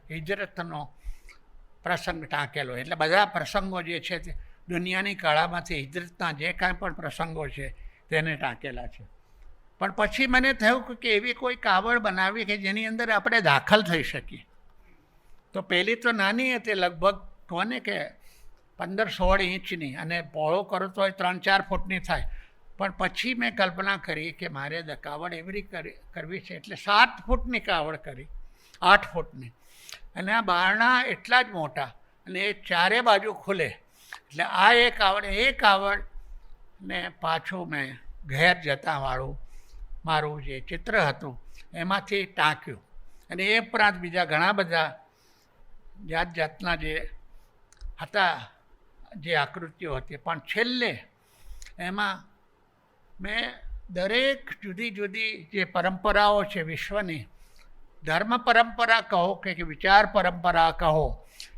હિજરતનો પ્રસંગ ટાંકેલો, એટલે બધા પ્રસંગો જે છે તે દુનિયાની કળામાંથી હિજરતના જે કાંઈ પણ પ્રસંગો છે તેને ટાંકેલા છે. પણ પછી મને થયું કે એવી કોઈ કાવડ બનાવી કે જેની અંદર આપણે દાખલ થઈ શકીએ. તો પહેલી તો નાની હતી, લગભગ કોને કે 15-16 ઇંચની, અને પહોળો કરો તો 3-4 ફૂટની થાય. પણ પછી મેં કલ્પના કરી કે મારે કાવડ એવી કરવી છે, એટલે 7 ફૂટની કાવડ કરી, 8 ફૂટની. અને આ બારણા એટલા જ મોટા અને એ ચારે બાજુ ખુલે એટલે આ એક આવડ ને પાછું મેં ઘેર જતાંવાળું મારું જે ચિત્ર હતું એમાંથી ટાંક્યું. અને એ ઉપરાંત બીજા ઘણા બધા જાત જાતના જે હતા જે આકૃતિઓ હતી, પણ છેલ્લે એમાં મેં દરેક જુદી જુદી જે પરંપરાઓ છે વિશ્વની, ધર્મ પરંપરા કહો કે વિચાર પરંપરા કહો,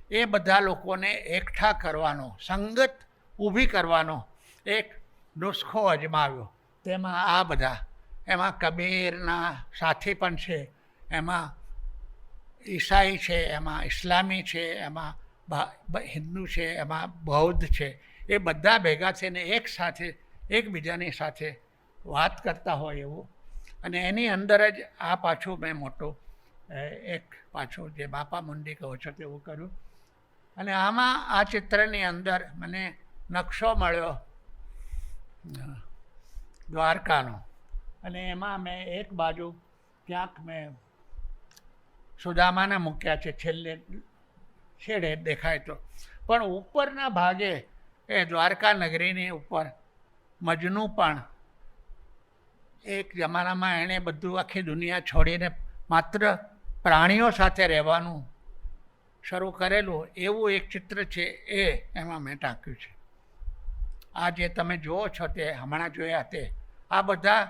એ બધા લોકોને એકઠા કરવાનો, સંગત ઊભી કરવાનો એક નુસ્ખો અજમાવ્યો. તેમાં આ બધા, એમાં કબીરના સાથી પણ છે, એમાં ઈસાઈ છે, એમાં ઇસ્લામી છે, એમાં હિન્દુ છે, એમાં બૌદ્ધ છે, એ બધા ભેગા થઈને એક સાથે એકબીજાની સાથે વાત કરતા હોય એવું. અને એની અંદર જ આ પાછું મેં મોટું એક પાછું જે બાપા મુંડી કહો છો તેવું કર્યું. અને આમાં આ ચિત્રની અંદર મને નકશો મળ્યો દ્વારકાનો, અને એમાં મેં એક બાજુ ક્યાંક મેં સુદામાને મૂક્યા છે, છેલ્લે છેડે દેખાય તો, પણ ઉપરના ભાગે એ દ્વારકા નગરીની ઉપર મજનુ પણ એક જમાનામાં એણે બધું આખી દુનિયા છોડીને માત્ર પ્રાણીઓ સાથે રહેવાનું શરૂ કરેલું એવું એક ચિત્ર છે, એ એમાં મેં ટાંક્યું છે. આ જે તમે જુઓ છો તે હમણાં જોયા તે આ બધા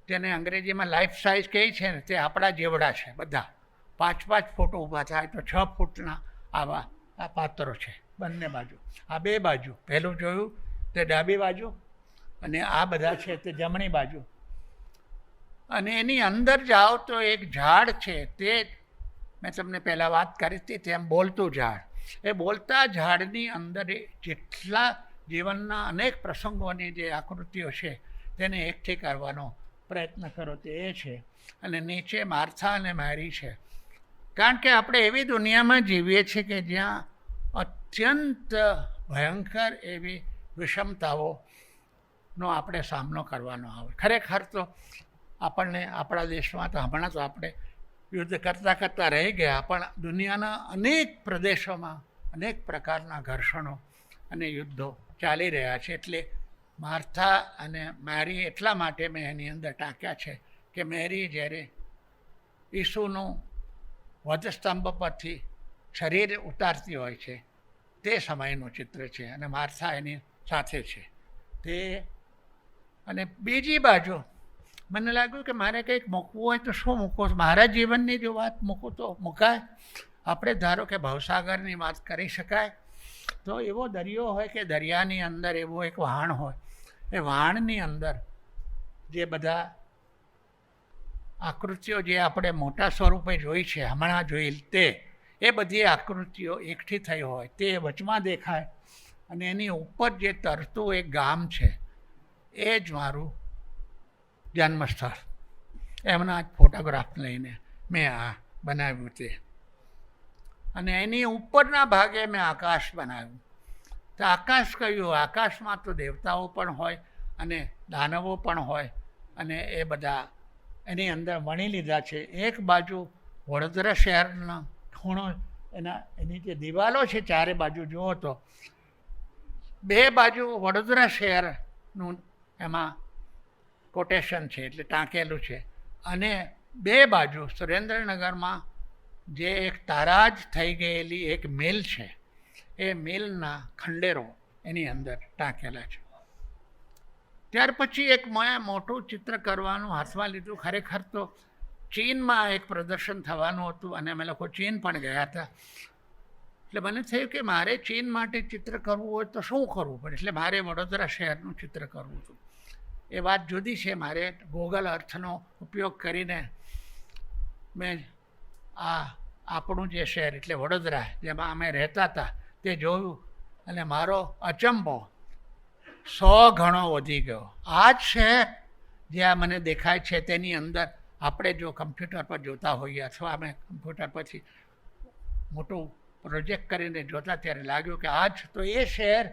જેને અંગ્રેજીમાં લાઈફ સાઇઝ કહે છે ને, તે આપણા જેવડા છે બધા. 5-5 ફૂટ ઊભા થાય તો 6 ફૂટના આવા આ પાત્રો છે બંને બાજુ. આ બે બાજુ પહેલું જોયું તે ડાબી બાજુ, અને આ બધા છે તે જમણી બાજુ. અને એની અંદર જાઓ તો એક ઝાડ છે, તે મેં તમને પહેલાં વાત કરી હતી તેમ બોલતું ઝાડ. એ બોલતા ઝાડની અંદર જેટલા જીવનના અનેક પ્રસંગોની જે આકૃતિઓ છે તેને એકઠી કરવાનો પ્રયત્ન કરો તે એ છે. અને નીચે માર્થા અને મેરી છે, કારણ કે આપણે એવી દુનિયામાં જીવીએ છીએ કે જ્યાં અત્યંત ભયંકર એવી વિષમતાઓનો આપણે સામનો કરવાનો આવે. ખરેખર તો આપણને આપણા દેશમાં તો હમણાં તો આપણે યુદ્ધ કરતાં કરતાં રહી ગયા, પણ દુનિયાના અનેક પ્રદેશોમાં અનેક પ્રકારના ઘર્ષણો અને યુદ્ધો ચાલી રહ્યા છે. એટલે માર્થા અને મેરી એટલા માટે મેં એની અંદર ટાંક્યા છે કે મેરી જ્યારે ઈસુનું વધસ્તંભ પરથી શરીર ઉતારતી હોય છે તે સમયનું ચિત્ર છે, અને માર્થા એની સાથે છે તે. અને બીજી બાજુ મને લાગ્યું કે મારે કંઈક મૂકવું હોય તો શું મૂકવું, મારા જીવનની જો વાત મૂકું તો મુકાય. આપણે ધારો કે ભવસાગરની વાત કરી શકાય તો એવો દરિયો હોય કે દરિયાની અંદર એવો એક વહાણ હોય, એ વહાણની અંદર જે બધા આકૃતિઓ જે આપણે મોટા સ્વરૂપે જોઈ છે, હમણાં જોઈ તે, એ બધી આકૃતિઓ એકઠી થઈ હોય તે વચમાં દેખાય. અને એની ઉપર જે તરતું એક ગામ છે એ જ મારું જન્મસ્થળ. એમના જ ફોટોગ્રાફ લઈને મેં આ બનાવ્યું તે. અને એની ઉપરના ભાગે મેં આકાશ બનાવ્યું. તો આકાશ કયું, આકાશમાં તો દેવતાઓ પણ હોય અને દાનવો પણ હોય, અને એ બધા એની અંદર વણી લીધા છે. એક બાજુ વડોદરા શહેરનો ખૂણો, એની જે દિવાલો છે ચારે બાજુ જુઓ તો બે બાજુ વડોદરા શહેરનું એમાં કોટેશન છે, એટલે ટાંકેલું છે. અને બે બાજુ સુરેન્દ્રનગરમાં જે એક તારાજ થઈ ગયેલી એક મિલ છે, એ મિલના ખંડેરો એની અંદર ટાંકેલા છે. ત્યાર પછી એક મેં મોટું ચિત્ર કરવાનું હાથમાં લીધું. ખરેખર તો ચીનમાં એક પ્રદર્શન થવાનું હતું અને અમે લોકો ચીન પણ ગયા હતા. એટલે મને થયું કે મારે ચીન માટે ચિત્ર કરવું હોય તો શું કરવું પડે, એટલે મારે વડોદરા શહેરનું ચિત્ર કરવું હતું. એ વાત જુદી છે. મારે ગૂગલ અર્થનો ઉપયોગ કરીને મેં આપણું જે શહેર એટલે વડોદરા જેમાં અમે રહેતા હતા તે જોયું, અને મારો અચંબો 100 ગણો વધી ગયો. આ જ શહેર જે આ મને દેખાય છે તેની અંદર આપણે જો કમ્પ્યુટર પર જોતા હોઈએ અથવા અમે કમ્પ્યુટર પરથી મોટું પ્રોજેક્ટ કરીને જોતા ત્યારે લાગ્યું કે આ જ તો એ શહેર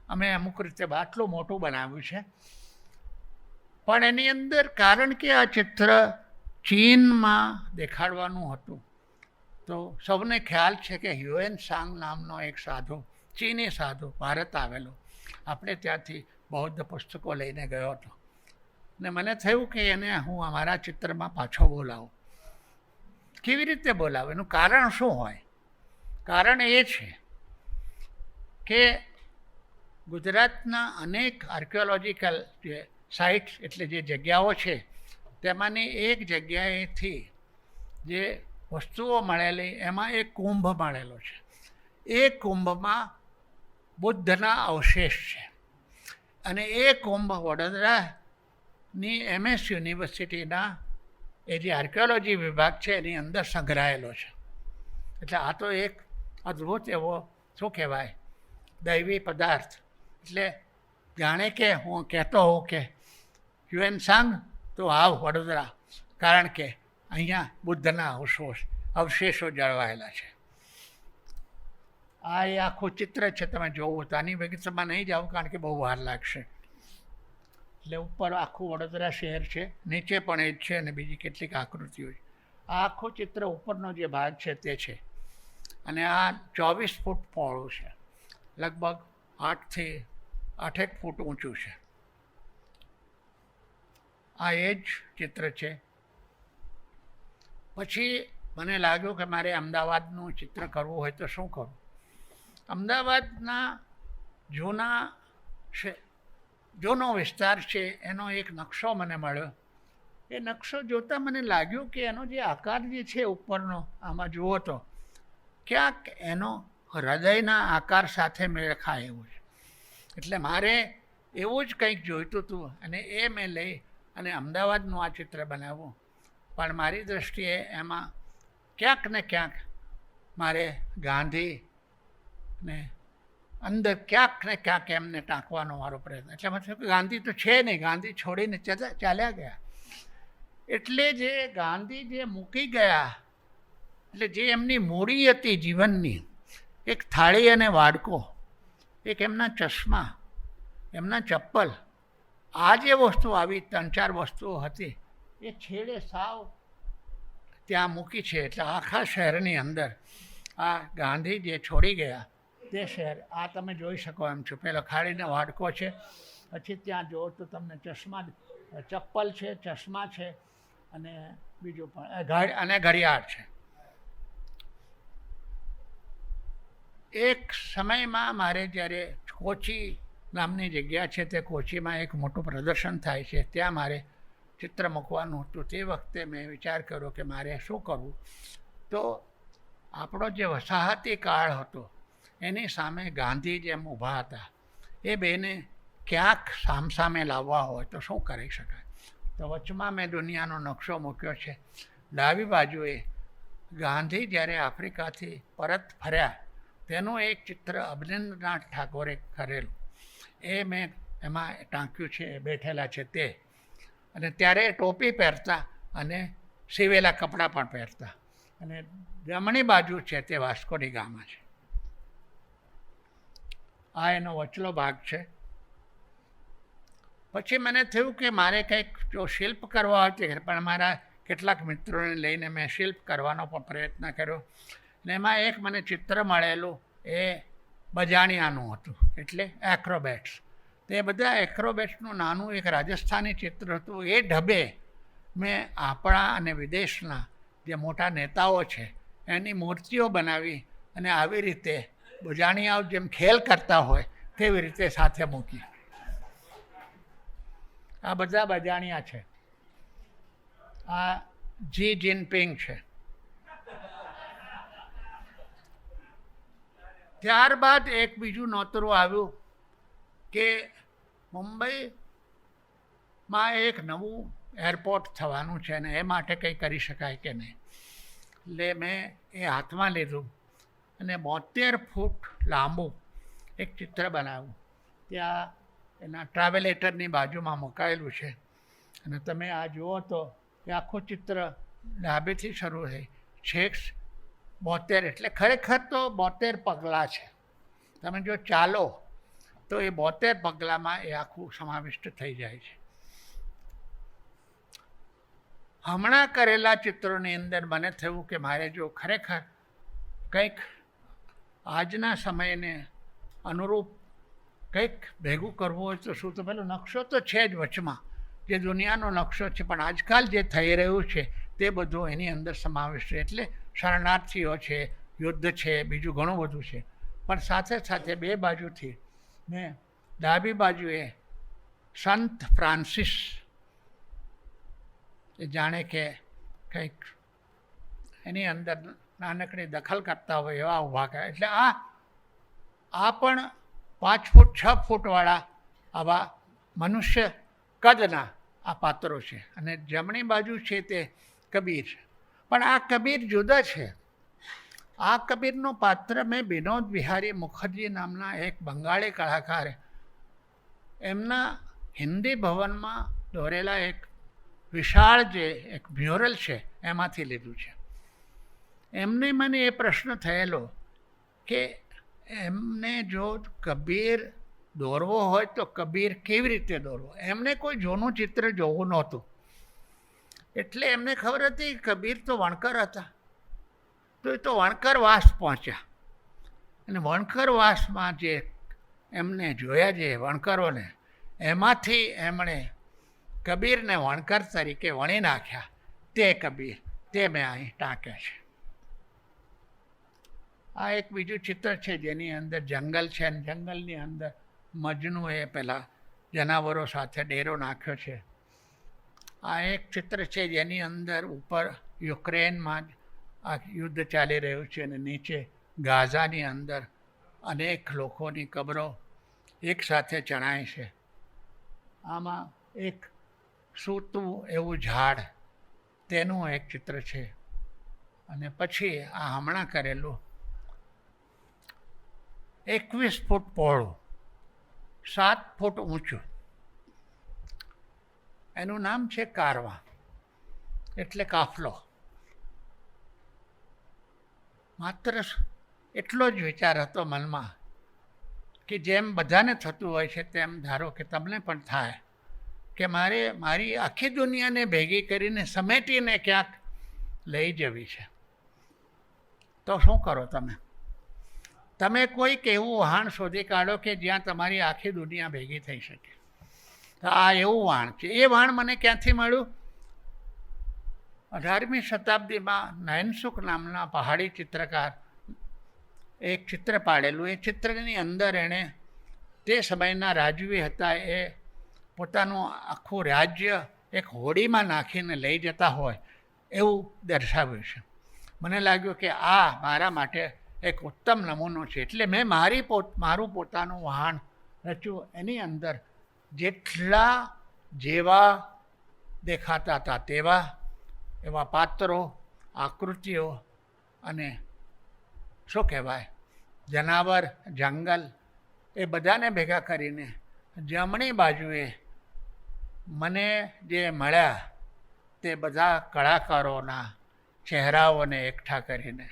અમે અમુક રીતે આટલું મોટું બનાવ્યું છે. પણ એની અંદર કારણ કે આ ચિત્ર ચીનમાં દેખાડવાનું હતું તો સૌને ખ્યાલ છે કે હ્યુએન સાંગ નામનો એક સાધુ, ચીની સાધુ ભારત આવેલો, આપણે ત્યાંથી બૌદ્ધ પુસ્તકો લઈને ગયો હતો. ને મને થયું કે એને હું અમારા ચિત્રમાં પાછો બોલાવું. કેવી રીતે બોલાવું, એનું કારણ શું હોય? કારણ એ છે કે ગુજરાતના અનેક આર્કિયોલોજીકલ જે સાઇટ્સ એટલે જે જગ્યાઓ છે તેમાંની એક જગ્યાએથી જે વસ્તુઓ મળેલી એમાં એક કુંભ મળેલો છે. એ કુંભમાં બુદ્ધના અવશેષ છે અને એ કુંભ વડોદરાની MS યુનિવર્સિટીના એ જે આર્કિયોલોજી વિભાગ છે એની અંદર સંગ્રહાયેલો છે. એટલે આ તો એક અદ્ભુત એવો શું કહેવાય દૈવી પદાર્થ. એટલે જાણે કે હું કહેતો હોઉં કે હ્યુએન સાંગ તો આવ વડોદરા, કારણ કે અહીંયા બુદ્ધના અવશેષો જળવાયેલા છે. આ એ આખું ચિત્ર છે, તમે જોવું તો આની વિગતમાં નહીં જાઓ કારણ કે બહુ વાર લાગશે. એટલે ઉપર આખું વડોદરા શહેર છે, નીચે પણ એ જ છે અને બીજી કેટલીક આકૃતિઓ છે. આ આખું ચિત્ર ઉપરનો જે ભાગ છે તે છે અને આ 24 ફૂટ પહોળું છે, લગભગ 8 ફૂટ ઊંચું છે. આ એ જ ચિત્ર છે. પછી મને લાગ્યું કે મારે અમદાવાદનું ચિત્ર કરવું હોય તો શું કરું. અમદાવાદના જૂનો વિસ્તાર છે એનો એક નકશો મને મળ્યો. એ નકશો જોતાં મને લાગ્યું કે એનો જે આકાર જે છે ઉપરનો, આમાં જુઓ તો ક્યાંક એનો હૃદયના આકાર સાથે મેળ ખાય એવું છે. એટલે મારે એવું જ કંઈક જોઈતું હતું અને એ મેં લઈ અને અમદાવાદનું આ ચિત્ર બનાવવું. પણ મારી દૃષ્ટિએ એમાં ક્યાંક ને ક્યાંક મારે ગાંધી ને અંદર ક્યાંક ને ક્યાંક એમને ટાંકવાનો મારો પ્રયત્ન. એટલે મતલબ કે ગાંધી તો છે નહીં, ગાંધી છોડીને ચાલ્યા ગયા. એટલે જે ગાંધી જે મૂકી ગયા, એટલે જે એમની મૂડી હતી જીવનની, એક થાળી અને વાડકો, એક એમના ચશ્મા, એમના ચપ્પલ, આ જે વસ્તુ આવી 3-4 વસ્તુઓ હતી એ છેડે સાવ ત્યાં મૂકી છે. એટલે આખા શહેરની અંદર આ ગાંધી જે છોડી ગયા તે શહેર આ તમે જોઈ શકો એમ છો. પેલો ખાડીનો વાડકો છે, પછી ત્યાં જુઓ તો તમને ચશ્મા, ચપ્પલ છે, ચશ્મા છે અને બીજું પણ અને ઘડિયાળ છે. એક સમયમાં મારે જ્યારે કોચી નામની જગ્યા છે તે કોચીમાં એક મોટું પ્રદર્શન થાય છે, ત્યાં મારે ચિત્ર મૂકવાનું હતું. તે વખતે મેં વિચાર કર્યો કે મારે શું કરવું. તો આપણો જે વસાહતી કાળ હતો એની સામે ગાંધી જેમ ઊભા હતા, એ બેને ક્યાંક સામસામે લાવવા હોય તો શું કરી શકાય. તો વચમાં મેં દુનિયાનો નકશો મૂક્યો છે. ડાબી બાજુએ ગાંધી જ્યારે આફ્રિકાથી પરત ફર્યા તેનું એક ચિત્ર અબનિન્દ્રનાથ ઠાકોરે કરેલું, એ મેં એમાં ટાંક્યું છે, બેઠેલા છે તે. અને ત્યારે ટોપી પહેરતા અને સીવેલા કપડાં પણ પહેરતા. અને જમણી બાજુ છે તે વાસ્કો ડી ગામા છે. આ એનો વચલો ભાગ છે. પછી મને થયું કે મારે કંઈક જો શિલ્પ કરવા હોય પણ મારા કેટલાક મિત્રોને લઈને મેં શિલ્પ કરવાનો પણ પ્રયત્ન કર્યો. ને એમાં એક મને ચિત્ર મળેલું એ બજાણિયાનું હતું, એટલે એક્રોબેટ્સ. તે બધા એક્રોબેટ્સનું નાનું એક રાજસ્થાની ચિત્ર હતું. એ ઢબે મેં આપણા અને વિદેશના જે મોટા નેતાઓ છે એની મૂર્તિઓ બનાવી અને આવી રીતે બજાણિયાઓ જેમ ખેલ કરતા હોય તેવી રીતે સાથે મૂકી. આ બધા બજાણિયા છે. આ જી જિનપિંગ છે. ત્યારબાદ એક બીજું નોતરું આવ્યું કે મુંબઈમાં એક નવું એરપોર્ટ થવાનું છે અને એ માટે કંઈ કરી શકાય કે નહીં. એટલે મેં એ હાથમાં લીધું અને 72 ફૂટ લાંબુ એક ચિત્ર બનાવ્યું. ત્યાં એના ટ્રાવેલેટરની બાજુમાં મુકાયેલું છે. અને તમે આ જુઓ તો એ આખું ચિત્ર ડાબેથી શરૂ થઈ છેક 72, એટલે ખરેખર તો 72 પગલાં છે. તમે જો ચાલો તો એ 72 પગલામાં એ આખું સમાવિષ્ટ થઈ જાય છે. હમણાં કરેલા ચિત્રોની અંદર મને થયું કે મારે જો ખરેખર કંઈક આજના સમયને અનુરૂપ કંઈક ભેગું કરવું હોય તો શું? તો પેલો નકશો તો છે જ વચમાં, જે દુનિયાનો નકશો છે, પણ આજકાલ જે થઈ રહ્યું છે તે બધું એની અંદર સમાવેશ છે. એટલે શરણાર્થીઓ છે, યુદ્ધ છે, બીજું ઘણું બધું છે. પણ સાથે સાથે બે બાજુથી ને ડાબી બાજુએ સંત ફ્રાન્સિસ, એ જાણે કે કંઈક એની અંદર નાનકડી દખલ કરતા હોય એવા ઊભા કરે. એટલે આ પણ 5 ફૂટ 6 ફૂટવાળા આવા મનુષ્ય કદના આ પાત્રો છે. અને જમણી બાજુ છે તે કબીર. પણ આ કબીર જુદા છે. આ કબીરનું પાત્ર મેં વિનોદ વિહારી મુખર્જી નામના એક બંગાળી કલાકાર એમના હિન્દી ભવનમાં દોરેલા એક વિશાળ જે એક મ્યુરલ છે એમાંથી લીધું છે. એમને મને એ પ્રશ્ન થયેલો કે એમને જો કબીર દોરવો હોય તો કબીર કેવી રીતે દોરવો? એમને કોઈ જૂનું ચિત્ર જોવું નહોતું. એટલે એમને ખબર હતી કબીર તો વણકર હતા. તો એ તો વણકરવાસ પહોંચ્યા અને વણકરવાસમાં જે એમને જોયા જે વણકરોને, એમાંથી એમણે કબીરને વણકર તરીકે વણી નાખ્યા. તે કબીર તે મેં અહીં ટાંક્યા છે. આ એક બીજું ચિત્ર છે જેની અંદર જંગલ છે અને જંગલની અંદર મજનુએ પેલા જનાવરો સાથે ડેરો નાખ્યો છે. આ એક ચિત્ર છે જેની અંદર ઉપર યુક્રેનમાં જ આ યુદ્ધ ચાલી રહ્યું છે અને નીચે ગાઝાની અંદર અનેક લોકોની કબરો એકસાથે ચણાય છે. આમાં એક સૂતું એવું ઝાડ, તેનું એક ચિત્ર છે. અને પછી આ હમણાં કરેલું 21 ફૂટ પહોળું, 7 ફૂટ ઊંચું, એનું નામ છે કારવા, એટલે કાફલો. માત્ર એટલો જ વિચાર હતો મનમાં કે જેમ બધાને થતું હોય છે તેમ ધારો કે તમને પણ થાય કે મારે મારી આખી દુનિયાને ભેગી કરીને સમેટીને ક્યાંક લઈ જવી છે. તો શું કરો તમે? તમે કોઈક એવું વહાણ શોધી કાઢો કે જ્યાં તમારી આખી દુનિયા ભેગી થઈ શકે. તો આ એવું વહાણ છે. એ વહાણ મને ક્યાંથી મળ્યું? 18મી શતાબ્દીમાં નયનસુખ નામના પહાડી ચિત્રકાર એક ચિત્ર પાડેલું. એ ચિત્રની અંદર એણે તે સમયના રાજવી હતા એ પોતાનું આખું રાજ્ય એક હોડીમાં નાખીને લઈ જતા હોય એવું દર્શાવ્યું છે. મને લાગ્યું કે આ મારા માટે એક ઉત્તમ નમૂનો છે. એટલે મેં મારું પોતાનું વહાણ રચ્યું. એની અંદર જેટલા જેવા દેખાતા હતા તેવા એવા પાત્રો, આકૃતિઓ અને શું કહેવાય જનાવર, જંગલ, એ બધાને ભેગા કરીને જમણી બાજુએ મને જે મળ્યા તે બધા કલાકારોના ચહેરાઓને એકઠા કરીને,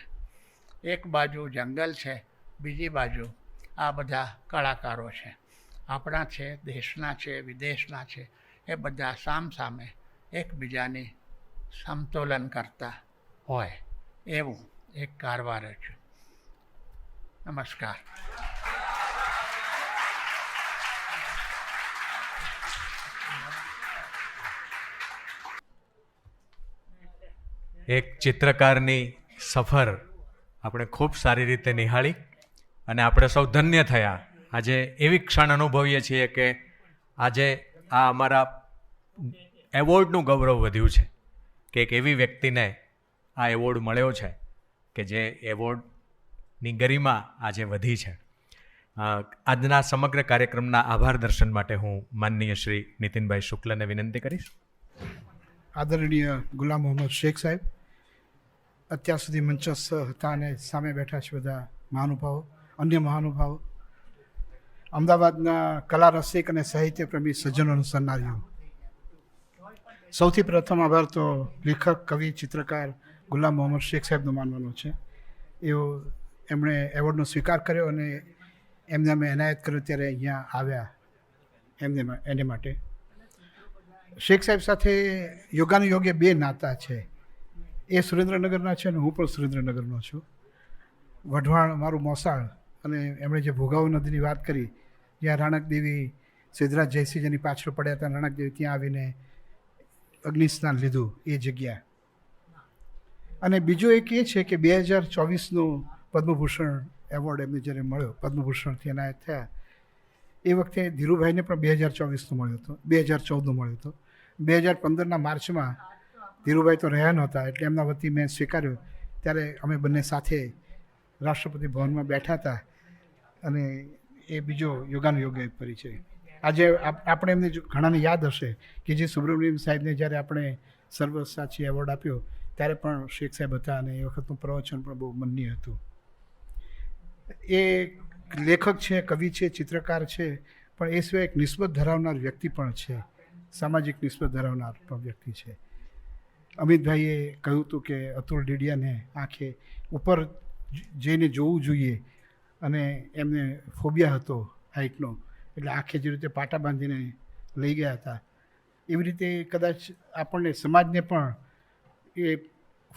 એક બાજુ જંગલ છે, બીજી બાજુ આ બધા કલાકારો છે. આપણા છે, દેશના છે, વિદેશના છે. એ બધા સામસામે એકબીજાની સમતોલન કરતા હોય એવું એક કારવાર છે. નમસ્કાર. એક ચિત્રકારની સફર આપણે ખૂબ સારી રીતે નિહાળી અને આપણે સૌ ધન્ય થયા. આજે એવી ક્ષણ અનુભવીએ છીએ કે આજે આ અમારા એવોર્ડનું ગૌરવ વધ્યું છે કે એક એવી વ્યક્તિને આ એવોર્ડ મળ્યો છે કે જે એવોર્ડની ગરિમા આજે વધી છે. આજના સમગ્ર કાર્યક્રમના આભાર દર્શન માટે હું માનનીય શ્રી નીતિનભાઈ શુક્લને વિનંતી કરીશ. આદરણીય ગુલામ મોહમ્મદ શેખ સાહેબ, અત્યાર સુધી મંચસ્થ હતા અને સામે બેઠા છે બધા મહાનુભાવો, અન્ય મહાનુભાવો, અમદાવાદના કલા રસિક અને સાહિત્ય પ્રેમી સજ્જનો સન્નારીઓ, સૌથી પ્રથમ આભાર તો લેખક, કવિ, ચિત્રકાર ગુલામ મોહમ્મદ શેખ સાહેબનો માનવાનો છે. એમણે એવોર્ડનો સ્વીકાર કર્યો અને એમને અમે એનાયત કર્યો ત્યારે અહીંયા આવ્યા એને માટે. શેખ સાહેબ સાથે યોગાનુયોગે બે નાતા છે. એ સુરેન્દ્રનગરના છે અને હું પણ સુરેન્દ્રનગરનો છું. વઢવાણ મારું મોસાળ અને એમણે જે ભોગાવો નદીની વાત કરી, જ્યાં રાણક દેવી સિદ્ધરાજ જયસિંહ જેની પાછળ પડ્યા હતા, રાણક દેવી ત્યાં આવીને અગ્નિ સ્નાન લીધું એ જગ્યા. અને બીજું એક એ છે કે 2024નો પદ્મભૂષણ એવોર્ડ એમને જ્યારે મળ્યો, પદ્મભૂષણથી એનાયત થયા, એ વખતે ધીરુભાઈને પણ 2024નો મળ્યો હતો, 2014નો મળ્યો હતો. 2015ના માર્ચમાં ધીરુભાઈ તો રહ્યા નહોતા, એટલે એમના વતી મેં સ્વીકાર્યો. ત્યારે અમે બંને સાથે રાષ્ટ્રપતિ ભવનમાં બેઠા હતા અને એ બીજો યોગાનુયોગ પરિચય. આજે આપણે એમને ઘણાને યાદ હશે કે જે સુબ્રમણ્યમ સાહેબને જ્યારે આપણે સર્વસાચી એવોર્ડ આપ્યો ત્યારે પણ શેખ સાહેબ હતા અને એ વખતનું પ્રવચન પણ બહુ મનનીય હતું. એ લેખક છે, કવિ છે, ચિત્રકાર છે, પણ એ સિવાય એક નિસ્બત ધરાવનાર વ્યક્તિ પણ છે, સામાજિક નિસ્બત ધરાવનાર પણ વ્યક્તિ છે. અમિતભાઈએ કહ્યું હતું કે અતુલ ડીડિયાને આંખે ઉપર જઈને જોવું જોઈએ અને એમને ફોબિયા હતો હાઇટનો, એટલે આંખે જે રીતે પાટા બાંધીને લઈ ગયા હતા, એવી રીતે કદાચ આપણને સમાજને પણ એ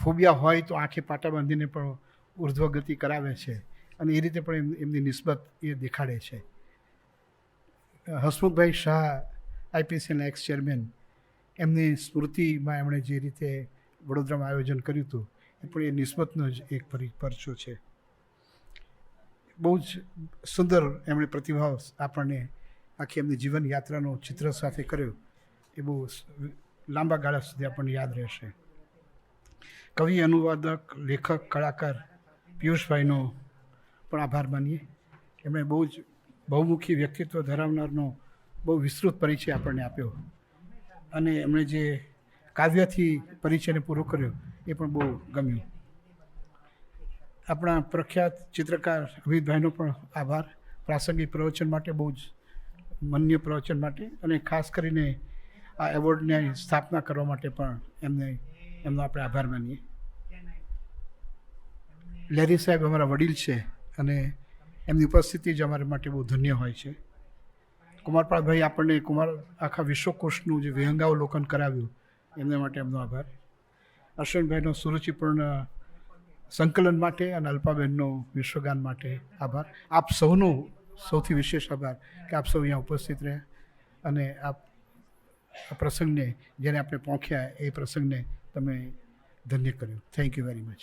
ફોબિયા હોય તો આંખે પાટા બાંધીને પણ ઉર્ધ્વગતિ કરાવે છે અને એ રીતે પણ એમની નિસ્બત એ દેખાડે છે. હસમુખભાઈ શાહ આઈપીસીના એક્સ ચેરમેન, એમની સ્મૃતિમાં એમણે જે રીતે વડોદરામાં આયોજન કર્યું હતું એ પણ એ નિસ્બતનો જ એક પરચો છે. બહુ જ સુંદર એમણે પ્રતિભાવ આપણને આખી એમની જીવન યાત્રાનો ચિત્ર સાથે કર્યો, એ બહુ લાંબા ગાળા સુધી આપણને યાદ રહેશે. કવિ, અનુવાદક, લેખક, કલાકાર પિયુષભાઈનો પણ આભાર માનીએ. એમણે બહુ જ બહુમુખી વ્યક્તિત્વ ધરાવનારનો બહુ વિસ્તૃત પરિચય આપણને આપ્યો અને એમણે જે કાવ્યથી પરિચયને પૂરો કર્યો એ પણ બહુ ગમ્યું. આપણા પ્રખ્યાત ચિત્રકાર અમિતભાઈનો પણ આભાર પ્રાસંગિક પ્રવચન માટે, બહુ જ માન્ય પ્રવચન માટે, અને ખાસ કરીને આ એવોર્ડની સ્થાપના કરવા માટે પણ એમનો આપણે આભાર માનીએ. લેરી સાહેબ અમારા વડીલ છે અને એમની ઉપસ્થિતિ જ અમારા માટે બહુ ધન્ય હોય છે. કુમારપાળભાઈ આપણને આખા વિશ્વકોશનું જે વિહંગાવલોકન કરાવ્યું એમના માટે એમનો આભાર. અશ્વિનભાઈનો સુરુચિપૂર્ણ સંકલન માટે અને અલ્પાબેનનો વિશ્વગાન માટે આભાર. આપ સૌનો સૌથી વિશેષ આભાર કે આપ સૌ અહીંયા ઉપસ્થિત રહ્યા અને આ પ્રસંગને જેને આપણે પહોંચ્યા એ પ્રસંગને તમે ધન્ય કર્યો. Thank you very much.